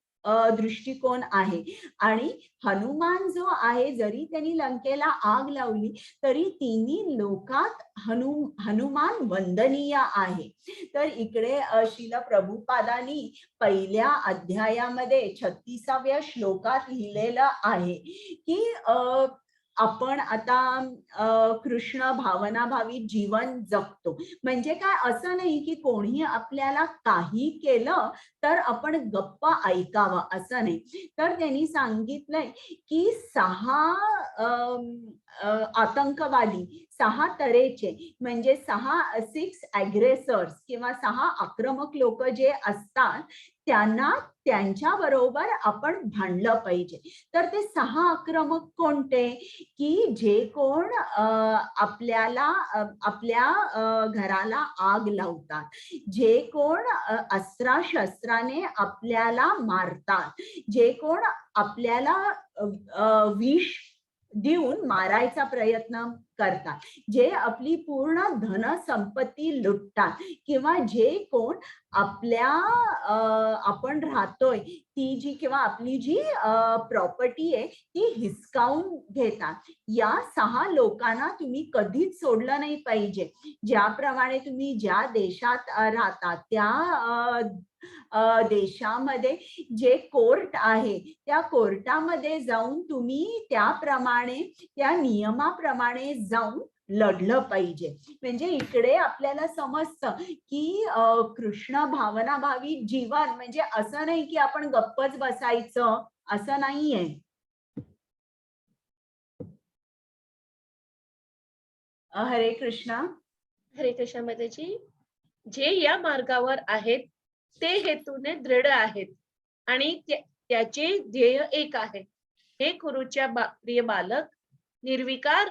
दृष्टिकोन आहे. आणि हनुमान जो आहे, जरी त्यांनी लंकेला आग लावली तरी तिन्ही लोकात हनुमान वंदनीय आहे. तर इकडे श्रील प्रभुपादांनी पहिल्या अध्यायामध्ये 36व्या श्लोकात लिहिलेलं आहे की आपण आता कृष्ण भावनाभावी जीवन जगतो. म्हणजे काय, असं नाही की कोणी आपल्याला काही केलं तर आपण गप्प ऐकावं, असं नाही. तर त्यांनी सांगितलंय की 6 आतंकवादी, 6 तऱ्हेचे, म्हणजे 6 अग्रेसर्स किंवा 6 आक्रमक लोक जे असतात त्यांना त्यांच्या बरोबर आपण भांडलं पाहिजे. तर ते 6 आक्रमक कोणते, की जे कोण आपल्या घराला आग लावतात, जे कोण अस्त्राशस्त्राने आपल्याला मारतात, जे कोण आपल्याला विष देऊन मारायचा प्रयत्न करतात, जे आपली पूर्ण धनसंपत्ती लुटतात, किंवा जे कोण आपण राहतोय ती जी किंवा आपली जी प्रॉपर्टी आहे ती हिसकावून घेतात. या 6 लोकांना तुम्ही कधीच सोडलं नाही पाहिजे. ज्याप्रमाणे तुम्ही ज्या देशात राहता त्या देशामध्ये जे कोर्ट आहे त्या कोर्टामध्ये जाऊन तुम्ही त्याप्रमाणे, त्या नियमाप्रमाणे जाऊन लढलं पाहिजे. म्हणजे इकडे आपल्याला समजतं की कृष्ण भावनाभावी जीवन म्हणजे असं नाही की आपण गप्पच बसायचं, असं नाहीये. हरे कृष्णा. हरे कृष्ण माताजी. जे या मार्गावर आहेत ते हेतूने दृढ आहेत आणि त्याचे ध्येय एक आहे. हे गुरुच्या प्रिय बालक, निर्विकार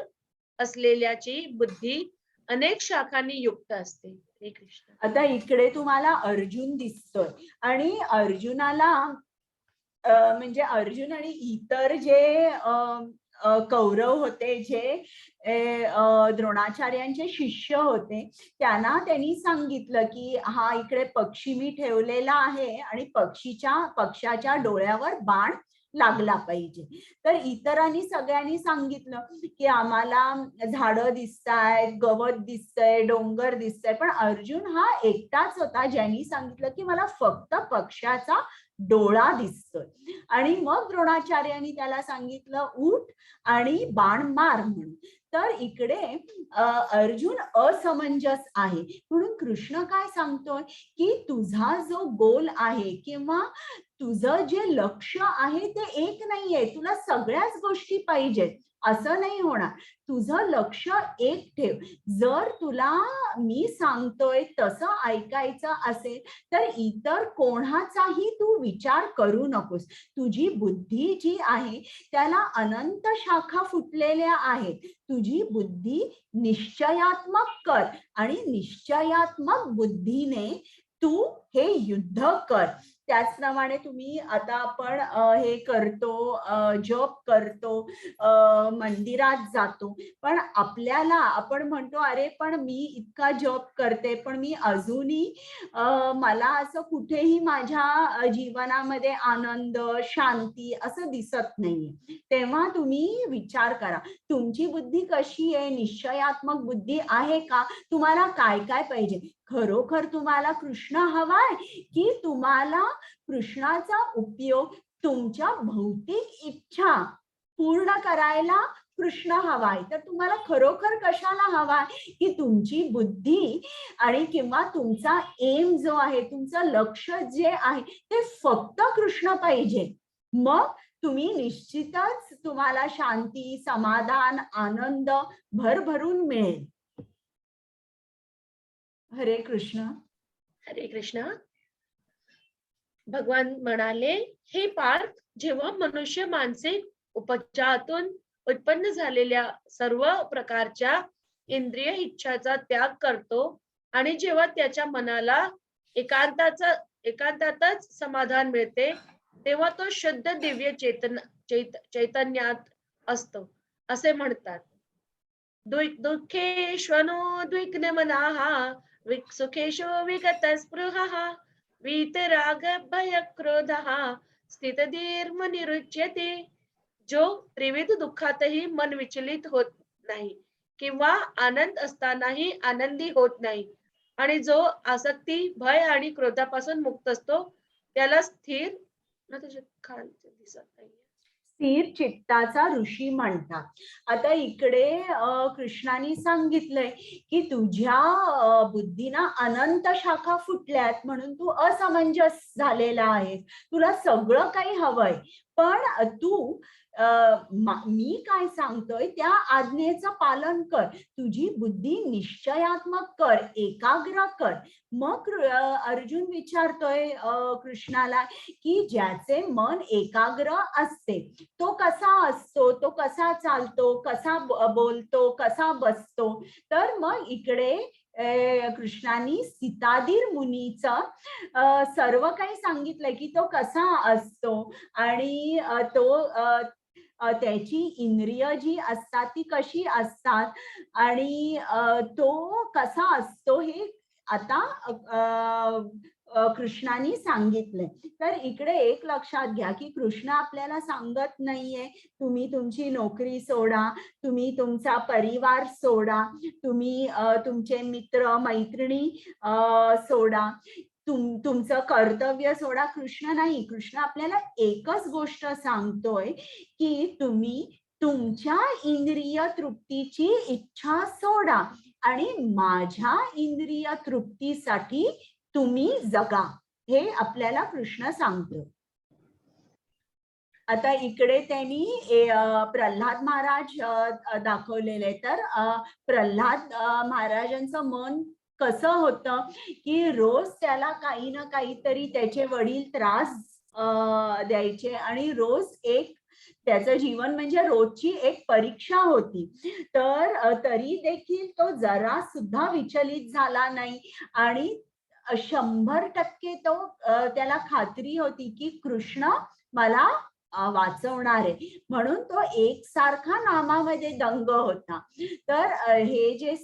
असलेल्याची बुद्धी अनेक शाखांनी युक्त असते. हरे कृष्ण. आता इकडे तुम्हाला अर्जुन दिसतोय आणि अर्जुनाला म्हणजे अर्जुन आणि इतर जे कौरव होते, जे द्रोणाचार्यांचे शिष्य होते, त्यांनी सांगितलं की हा इकडे पक्षी मी ठेवलेला आहे आणि पक्षाच्या डोळ्यावर बाण लागला पाहिजे. तर इतरांनी सगळ्यांनी सांगितलं की आम्हाला झाडं दिसतायत, गवत दिसतंय, डोंगर दिसतंय, पण अर्जुन हा एकटाच होता ज्यांनी सांगितलं की मला फक्त पक्ष्याचा डोळा दिसतोय. आणि मग द्रोणाचार्यांनी त्याला सांगितलं उठ आणि बाण मार म्हणून. तर इकडे अर्जुन असमंजस आहे. म्हणून कृष्ण काय सांगतोय की तुझा जो गोल आहे किंवा तुझं जे लक्ष्य आहे ते एक नाहीये, तुला सगळ्याच गोष्टी पाहिजेत असं नाही होणार. तुझं लक्ष एक ठेव. जर तुला मी सांगतोय तसं ऐकायचं असेल तर इतर कोणाचाही तू विचार करू नकोस. तुझी बुद्धी जी आहे त्याला अनंत शाखा फुटलेल्या आहेत. तुझी बुद्धी निश्चयात्मक कर आणि निश्चयात्मक बुद्धीने तू हे युद्ध कर. त्याचप्रमाणे तुम्ही आता आपण हे करतो, जप करतो, मंदिरात जातो, पण आपल्याला आपण म्हणतो अरे पण मी इतका जप करते पण मी अजूनही मला असं कुठेही माझ्या जीवनामध्ये आनंद शांती असं दिसत नाहीये. तेव्हा तुम्ही विचार करा तुमची बुद्धी कशी आहे, निश्चयात्मक बुद्धी आहे का, तुम्हाला काय काय पाहिजे. खरोखर तुम्हाला कृष्ण हवाय की तुम्हाला कृष्णाचा उपयोग तुमच्या भौतिक इच्छा पूर्ण करायला कृष्ण हवाय. तर तुम्हाला खरोखर कशाला हवाय की तुमची बुद्धी आणि किंवा तुमचा एम जो आहे, तुमचं लक्ष जे आहे ते फक्त कृष्ण पाहिजे. मग तुम्ही निश्चितच तुम्हाला शांती, समाधान, आनंद भरभरून मिळेल. हरे कृष्ण. हरे कृष्ण. भगवान म्हणाले, हे पार्थ, जेव्हा मनुष्य मानसिक उपचारातून उत्पन्न झालेल्या सर्व प्रकारच्या इंद्रिय इच्छाचा त्याग करतो आणि जेव्हा त्याच्या मनाला एकांतातच समाधान मिळते तेव्हा तो शुद्ध दिव्य चैतन्यात असतो असे म्हणतात. दुःखेष्वनुद्विग्नमनाः सुखेषु विगतस्पृहः वीतरागभयक्रोधः स्थितधीर्मनिरुच्यते. जो त्रिविध दुःखातही मन विचलित होत नाही किंवा आनंद असतानाही आनंदी होत नाही आणि जो आसक्ती, भय आणि क्रोधापासून मुक्त असतो त्याला स्थिर स्थिर चित्ताचा ऋषी म्हणतात. आता इकडे कृष्णाने सांगितलंय की तुझ्या बुद्धीना अनंत शाखा फुटल्यात म्हणून तू असमंजस झालेला आहेस. तुला सगळं काही हवंय पण तू मी काय सांगतोय त्या आज्ञेचं पालन कर. तुझी बुद्धी निश्चयात्मक कर, एकाग्र कर. मग अर्जुन विचारतोय कृष्णाला की ज्याचे मन एकाग्र असते तो कसा असतो, तो कसा चालतो, कसा बोलतो, कसा बसतो. तर मग इकडे कृष्णाने सीताधीर मुनीचं सर्व काही सांगितलंय की तो कसा असतो आणि तो त्याची इंद्रिय जी असतात ती कशी असतात आणि तो कसा असतो हे आता कृष्णाने सांगितलंय. तर इकडे एक लक्षात घ्या की कृष्ण आपल्याला सांगत नाहीये तुम्ही तुमची नोकरी सोडा, तुम्ही तुमचा परिवार सोडा, तुम्ही तुमचे मित्र मैत्रिणी सोडा, तुमचं कर्तव्य सोडा. कृष्ण नाही. कृष्ण आपल्याला एकच गोष्ट सांगतोय की तुम्ही तुमच्या इंद्रिय तृप्तीची इच्छा सोडा आणि माझ्या इंद्रिय तृप्तीसाठी तुम्ही जगा. हे आपल्याला कृष्ण सांगतो. आता इकडे त्यांनी प्रल्हाद महाराज दाखवलेले. तर प्रल्हाद महाराजांचं मन कसं होतं की रोज त्याला काही ना काहीतरी त्याचे वडील त्रास द्यायचे आणि रोज एक त्याचं जीवन म्हणजे रोजची एक परीक्षा होती. तर तरी देखील तो जरा सुद्धा विचलित झाला नाही आणि 100% तो त्याला खात्री होती की कृष्ण मला वाचवणार आहे. म्हणून तो एकसारखा नामामध्ये दंग होता. तर हे जे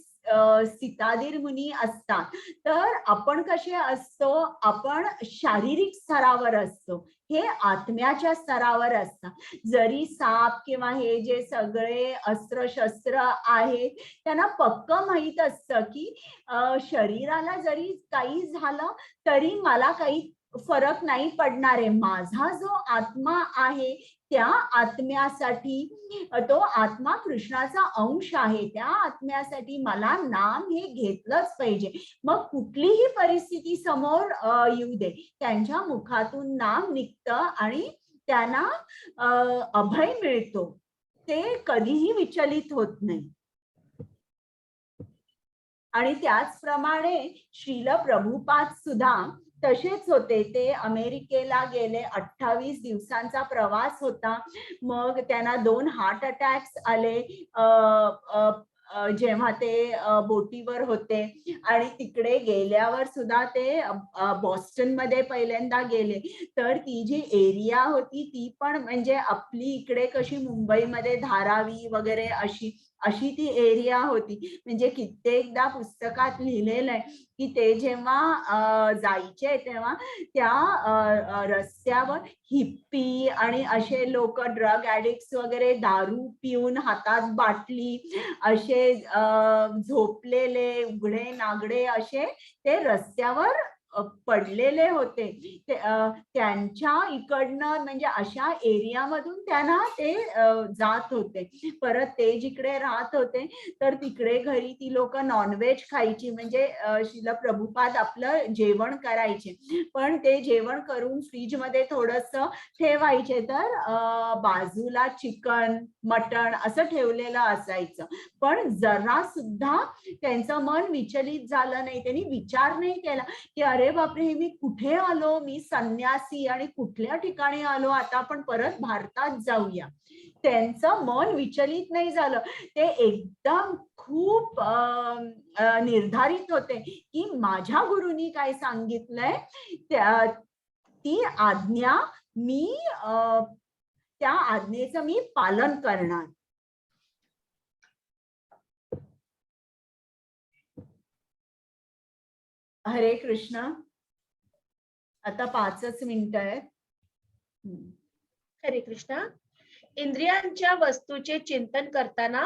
सीताधीर मुनी असतात तर आपण कसे असतो, आपण शारीरिक स्तरावर असतो, हे आत्म्याच्या स्तरावर असतात. जरी साप किंवा हे जे सगळे अस्त्र शस्त्र आहेत त्यांना पक्क माहित असतं की शरीराला जरी काही झालं तरी मला काही फरक नाही पडणार आहे. माझा जो आत्मा आहे त्या आत्म्यासाठी, तो आत्मा कृष्णाचा अंश आहे, त्या आत्म्यासाठी मला नाम हे घेतलंच पाहिजे. मग कुठलीही परिस्थिती समोर येऊ दे, त्यांच्या मुखातून नाम निघतं आणि त्यांना अभय मिळतो. ते कधीही विचलित होत नाही. आणि त्याचप्रमाणे श्रील प्रभुपाद सुद्धा तसेच होते. ते अमेरिकेला गेले, 28 दिवसांचा प्रवास होता. मग त्यांना 2 हार्ट अटॅक्स आले जेव्हा ते बोटीवर होते. आणि तिकडे गेल्यावर सुद्धा ते बॉस्टन मध्ये पहिल्यांदा गेले. तर ती जी एरिया होती ती पण म्हणजे आपली इकडे कशी मुंबईमध्ये धारावी वगैरे अशी ती एरिया होती. म्हणजे कित्येकदा पुस्तकात लिहिलेलं आहे की ते जेव्हा जायचे तेव्हा त्या रस्त्यावर हिप्पी आणि असे लोक, ड्रग ऍडिक्ट्स वगैरे, दारू पिऊन हातात बाटली असे झोपलेले उघडे नागडे असे ते रस्त्यावर पडलेले होते. त्यांच्या इकडनं म्हणजे अशा एरियामधून त्यांना ते जात होते. परत ते जिकडे राहत होते तर तिकडे घरी ती लोक नॉनव्हेज खायची. म्हणजे श्रील प्रभुपाद आपलं जेवण करायचे, पण ते जेवण करून फ्रीज मध्ये थोडस ठेवायचे. तर बाजूला चिकन मटण असं ठेवलेलं असायचं. पण जरा सुद्धा त्यांचं मन विचलित झालं नाही. त्यांनी विचार नाही केला की अरे बापरे, हे मी कुठे आलो, मी संन्यासी आणि कुठल्या ठिकाणी आलो, आता आपण परत भारतात जाऊया. त्यांचं मन विचलित नाही झालं. ते एकदम खूप निर्धारित होते की माझ्या गुरुनी काय सांगितलंय ती आज्ञा मी त्या आज्ञेचं मी पालन करणार. हरे कृष्ण. आता 5च मिनिटं आहेत. हरे कृष्णा. इंद्रियांच्या वस्तूचे चिंतन करताना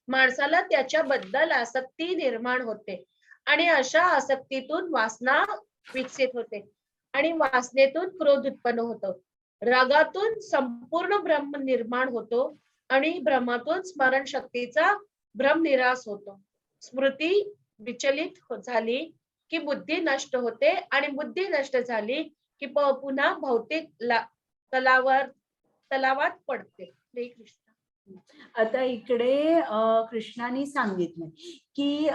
माणसाला त्याच्याबद्दल आसक्ती निर्माण होते आणि अशा आसक्तीतून वासना विकसित होते आणि वासनेतून क्रोध उत्पन्न होतो. रागातून संपूर्ण ब्रह्म निर्माण होतो आणि ब्रह्मातून स्मरण शक्तीचा भ्रमनिरास होतो. स्मृती विचलित झाली की बुद्धी नष्ट होते आणि बुद्धी नष्ट झाली की पुन्हा भौतिक तलावात पडते. हरे कृष्ण. आता इकडे कृष्णाने सांगितलं की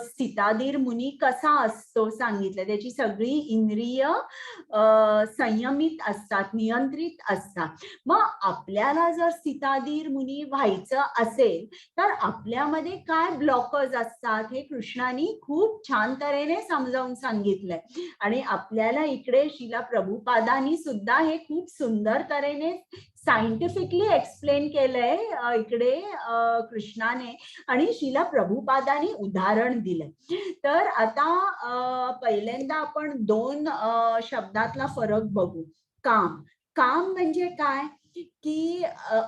सीताधीर मुनी कसा असतो सांगितलं. त्याची सगळी इंद्रिय संयमित असतात, नियंत्रित असतात. मग आपल्याला जर सीताधीर मुनी व्हायचं असेल तर आपल्यामध्ये काय ब्लॉकर्स असतात हे कृष्णाने खूप छान तऱ्हेने समजावून सांगितलंय. आणि आपल्याला इकडे श्रील प्रभुपादांनी सुद्धा हे खूप सुंदर तऱ्हेने सायंटिफिकली एक्सप्लेन केलंय इकडे कृष्णाने आणि श्रील प्रभुपादांनी उदाहरण दिलंय. तर आता पहिल्यांदा आपण 2 शब्दातला फरक बघू. काम. काम म्हणजे काय की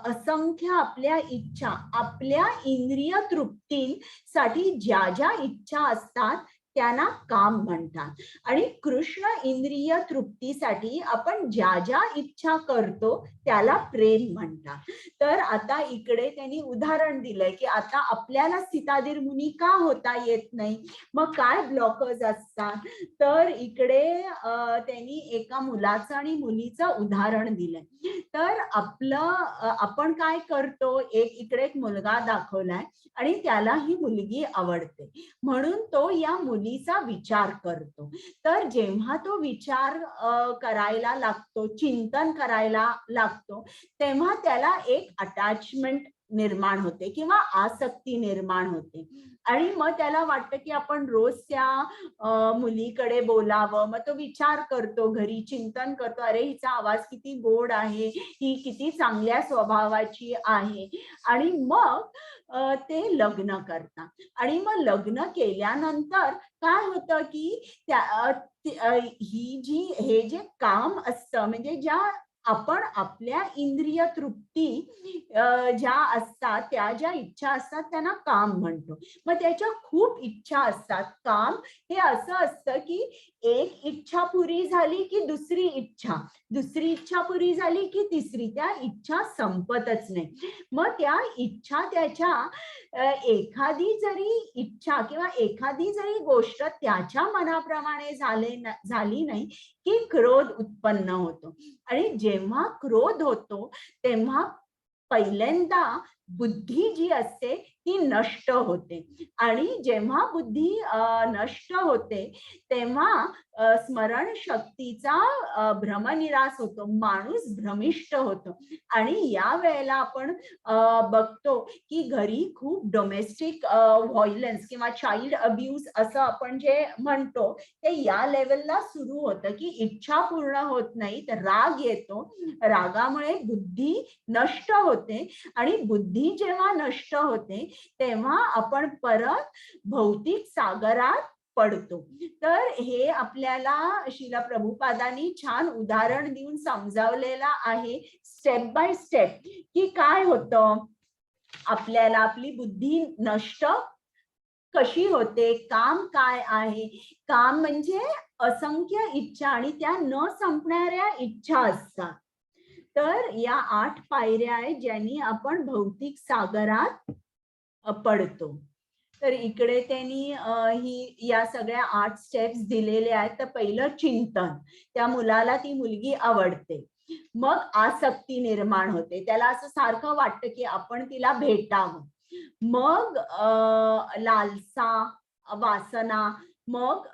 असंख्य आपल्या इच्छा, आपल्या इंद्रिय तृप्तीसाठी ज्या ज्या इच्छा असतात त्यांना काम म्हणतात. आणि कृष्ण इंद्रिय तृप्तीसाठी आपण ज्या ज्या इच्छा करतो त्याला प्रेम म्हणतात. तर आता इकडे त्यांनी उदाहरण दिलंय की आता आपल्याला सीताधीर मुनी का होता येत नाही, मग काय ब्लॉकर्स असतात. तर इकडे त्यांनी एका मुलाचं आणि मुलीचं उदाहरण दिलंय. तर आपण काय करतो, इकडे एक मुलगा दाखवलाय आणि त्याला ही मुलगी आवडते म्हणून तो या मुलीचा विचार करतो. तर जेव्हा तो विचार करायला लागतो, चिंतन करायला लागतो, तेव्हा त्याला एक अटॅचमेंट निर्माण होते किंवा आसक्ती निर्माण होते. आणि मग त्याला वाटतं की आपण रोज त्या मुलीकडे बोलावं. मग तो विचार करतो, घरी चिंतन करतो, अरे हिचा आवाज किती गोड आहे, ही किती चांगल्या स्वभावाची आहे. आणि मग ते लग्न करतात. आणि मग लग्न केल्यानंतर काय होतं की हे जे काम असतं, म्हणजे ज्या आपण आपल्या इंद्रिय तृप्ती ज्या असतात, त्या ज्या इच्छा असतात त्यांना काम म्हणतो. मग त्याच्या खूप इच्छा असतात. काम हे असं असतं की एक इच्छा पुरी झाली की दुसरी इच्छा पुरी झाली की तिसरी, त्या इच्छा संपतच नाही. मग त्या इच्छा त्याच्या एखादी जरी इच्छा किंवा एखादी जरी गोष्ट त्याच्या मनाप्रमाणे झाली नाही की क्रोध उत्पन्न होतो. आणि जेव्हा क्रोध होतो तेव्हा पहिल्यांदा बुद्धी जी असते ती नष्ट होते. आणि जेव्हा बुद्धी नष्ट होते तेव्हा स्मरण शक्तीचा भ्रमनिरास होतो, माणूस भ्रमिष्ट होतो. आणि या वेळेला आपण बघतो की घरी खूप डोमेस्टिक व्हायलन्स किंवा चाइल्ड अब्यूज असं आपण जे म्हणतो ते या लेवलला सुरू होतं की इच्छा पूर्ण होत नाही, तर राग येतो, रागामुळे बुद्धी नष्ट होते. आणि बुद्धी जेव्हा नष्ट होते तेव्हा आपण परत भौतिक सागरात पडतो. तर हे आपल्याला श्रील प्रभुपादांनी छान उदाहरण देऊन समजावलेलं आहे स्टेप बाय स्टेप की काय होतं, आपल्याला आपली बुद्धी नष्ट कशी होते, काम काय आहे. काम म्हणजे असंख्य इच्छा आणि त्या न संपणाऱ्या इच्छा असतात. तर या 8 पायऱ्या आहेत ज्यांनी आपण भौतिक सागरात पडतो. तर इकडे त्यांनी या सगळ्या 8 स्टेप्स दिलेल्या आहेत. तर पहिलं चिंतन, त्या मुलाला ती मुलगी आवडते, मग आसक्ती निर्माण होते, त्याला असं सारखं वाटतं की आपण तिला भेटावं. मग लालसा, वासना, मग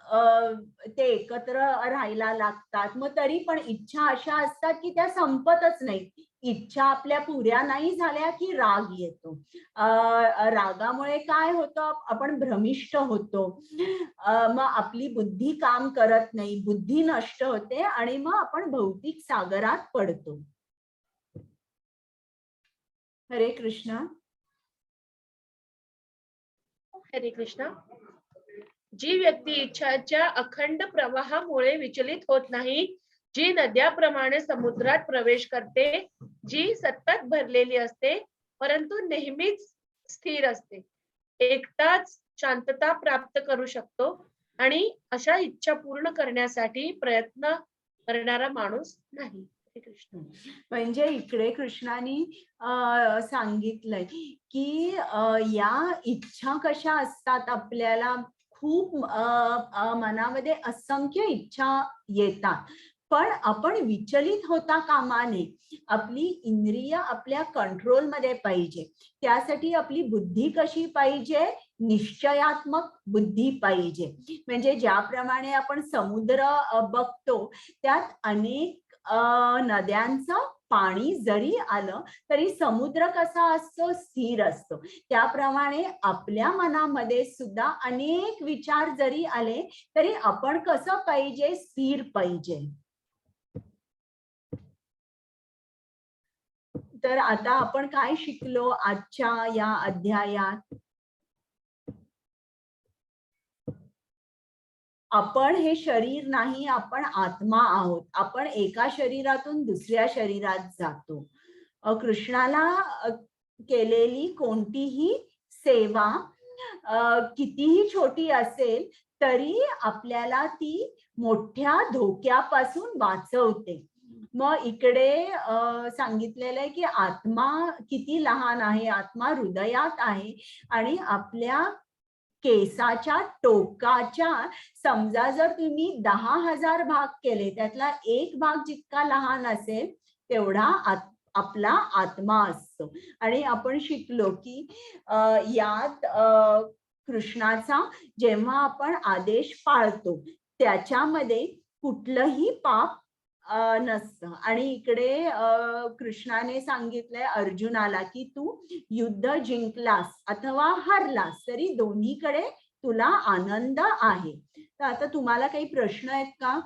ते एकत्र राहायला लागतात. मग तरी पण इच्छा अशा असतात की त्या संपतच नाही. इच्छा आपल्या पुऱ्या नाही झाल्या की राग येतो. रागामुळे काय होतं, आपण भ्रमिष्ट होतो. मग आपली बुद्धी काम करत नाही, बुद्धी नष्ट होते आणि मग आपण भौतिक सागरात पडतो. हरे कृष्ण. हरे कृष्णा. जी व्यक्ती इच्छाच्या अखंड प्रवाहामुळे विचलित होत नाही, जी नद्याप्रमाणे समुद्रात प्रवेश करते, जी सतत भरलेली असते परंतु नेहमीच स्थिर असते, एकटाच शांतता प्राप्त करू शकतो आणि अशा इच्छा पूर्ण करण्यासाठी प्रयत्न करणारा माणूस नाही. हरे कृष्ण. म्हणजे इकडे कृष्णाने सांगितलंय की या इच्छा कशा असतात, आपल्याला खूप मनामध्ये असंख्य इच्छा येतात, पण आपण विचलित होता कामा नये. आपली इंद्रिय आपल्या कंट्रोलमध्ये पाहिजे. त्यासाठी आपली बुद्धी कशी पाहिजे, निश्चयात्मक बुद्धी पाहिजे. म्हणजे ज्याप्रमाणे आपण समुद्र बघतो त्यात अनेक नद्यांचं पाणी जरी आलं तरी समुद्र कसा असतो, स्थिर असतो. त्याप्रमाणे आपल्या मनामध्ये सुद्धा अनेक विचार जरी आले तरी आपण कसं पाहिजे, स्थिर पाहिजे. तर आता आपण काय शिकलो आजच्या या अध्यायात, आपण हे शरीर नाही, आपण आत्मा आहोत. आपण एका शरीरातून दुसऱ्या शरीरात जातो. कृष्णाला केलेली कोणतीही सेवा कितीही छोटी असेल तरी आपल्याला ती मोठ्या धोक्यापासून वाचवते. मग इकडे सांगितलेलं आहे की आत्मा किती लहान आहे, आत्मा हृदयात आहे आणि आपल्या केसाच्या टोकाच्या, समजा जर तुम्ही 10,000 भाग केले त्यातला एक भाग जितका लहान असेल तेवढा आपला आत्मा असतो. आणि आपण शिकलो की यात कृष्णाचा जेव्हा आपण आदेश पाळतो त्याच्यामध्ये कुठलंही पाप नसतं. आणि इकडे कृष्णाने सांगितलंय अर्जुनाला की तू युद्ध जिंकलास अथवा हारलास तरी दोन्हीकडे तुला आनंद आहे. तर आता तुम्हाला काही प्रश्न आहेत का?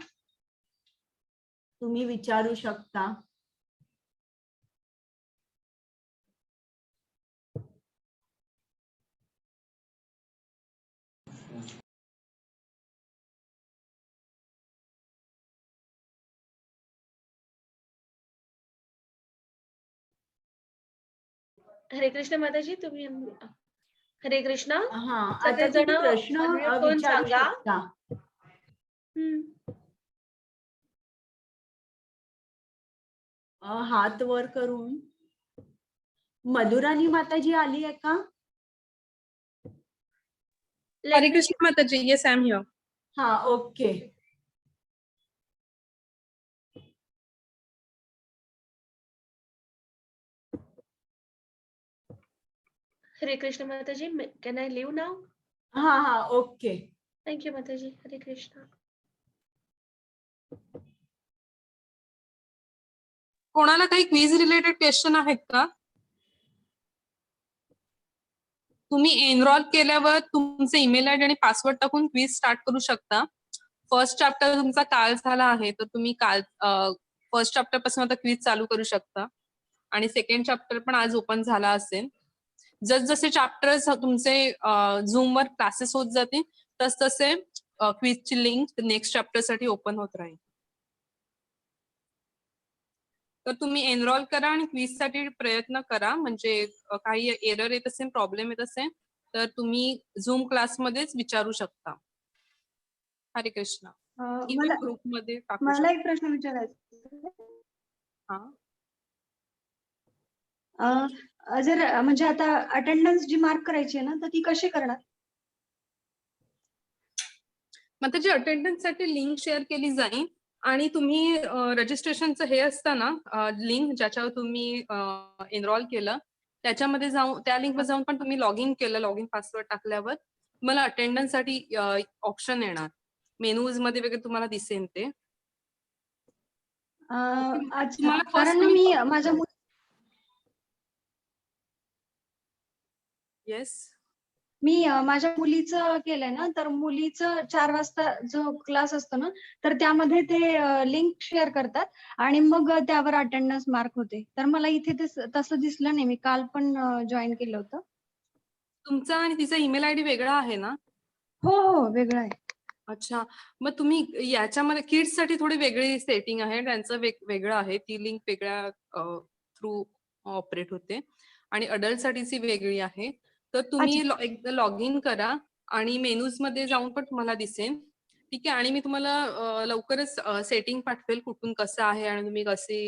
तुम्ही विचारू शकता. हरे कृष्ण माताजी, तुम्ही हरे कृष्ण. हा, आता सगळेजण तुम्ही प्रश्न unmute होऊन विचारू सांगा. शकता. हात वर करून. मधुराणी माताजी आली आहे का? हरे कृष्ण माताजी. Yes, I am here. हा, ओके. हरे कृष्ण माताजी, can I leave now? हा हा, ओके. Thank you माताजी. हरे कृष्ण. कोणाला काही क्विज रिलेटेड क्वेश्चन आहेत का? तुम्ही एनरोल केल्यावर तुमचे ईमेल आयडी आणि पासवर्ड टाकून क्विज स्टार्ट करू शकता. फर्स्ट चॅप्टर तुमचा काल झाला आहे, तर तुम्ही काल फर्स्ट चॅप्टर पासून आता क्विज चालू करू शकता. आणि सेकंड चॅप्टर पण आज ओपन झाला असेल. जसजसे चॅप्टर्स तुमचे झूम वर क्लासेस होत जातील तस तसे क्विजची लिंक नेक्स्ट चॅप्टर साठी ओपन होत राहील. तर तुम्ही एनरोल करा आणि क्विज साठी प्रयत्न करा. म्हणजे काही एरर येत असेल, प्रॉब्लेम येत असेल तर तुम्ही झूम क्लासमध्येच विचारू शकता. हरे कृष्ण. मला ग्रुपमध्ये टाकू मला शकता. एक प्रश्न विचारायचा जर म्हणजे आता अटेंडन्स जी मार्क करायची आहे ना, तर ती कशी करणार? मग त्याची अटेंडन्स साठी लिंक शेअर केली जाईल आणि तुम्ही रजिस्ट्रेशनचं हे असतं ना लिंक ज्याच्यावर तुम्ही एनरोल केलं त्याच्यामध्ये जाऊन त्या लिंकवर जाऊन पण तुम्ही लॉग इन केलं, लॉग इन पासवर्ड टाकल्यावर तुम्हाला अटेंडन्स साठी ऑप्शन येणार. मेनूज मध्ये वगैरे तुम्हाला दिसेल ते. अच्छा, कारण मी माझ्या येस, मी माझ्या मुलीचं केलंय ना, तर मुलीचं 4 वाजता जो क्लास असतो ना, तर त्यामध्ये ते लिंक शेअर करतात आणि मग त्यावर अटेंडन्स मार्क होते. तर मला इथे तसं दिसलं नाही. मी काल पण जॉईन केलं होतं. तुमचा आणि तिचा ईमेल आयडी वेगळा आहे ना? हो हो, वेगळं आहे. अच्छा, मग तुम्ही याच्यामध्ये किड्स साठी थोडी वेगळी सेटिंग आहे, त्यांचं वेगळं आहे. ती लिंक वेगळ्या थ्रू ऑपरेट होते आणि अडल्ट साठीची वेगळी आहे. तर तुम्ही एकदा लॉग इन करा आणि मेनूज मध्ये जाऊन पण तुम्हाला दिसेल. ठीक आहे, आणि मी तुम्हाला लवकरच सेटिंग पाठवेल कुठून कसं आहे आणि तुम्ही कसे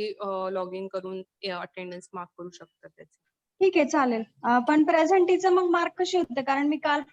लॉग इन करून अटेंडन्स मार्क करू शकता त्याचे. ठीक आहे, चालेल. पण प्रेझेंटीचं मग मार्क कसे होते? कारण मी काल पण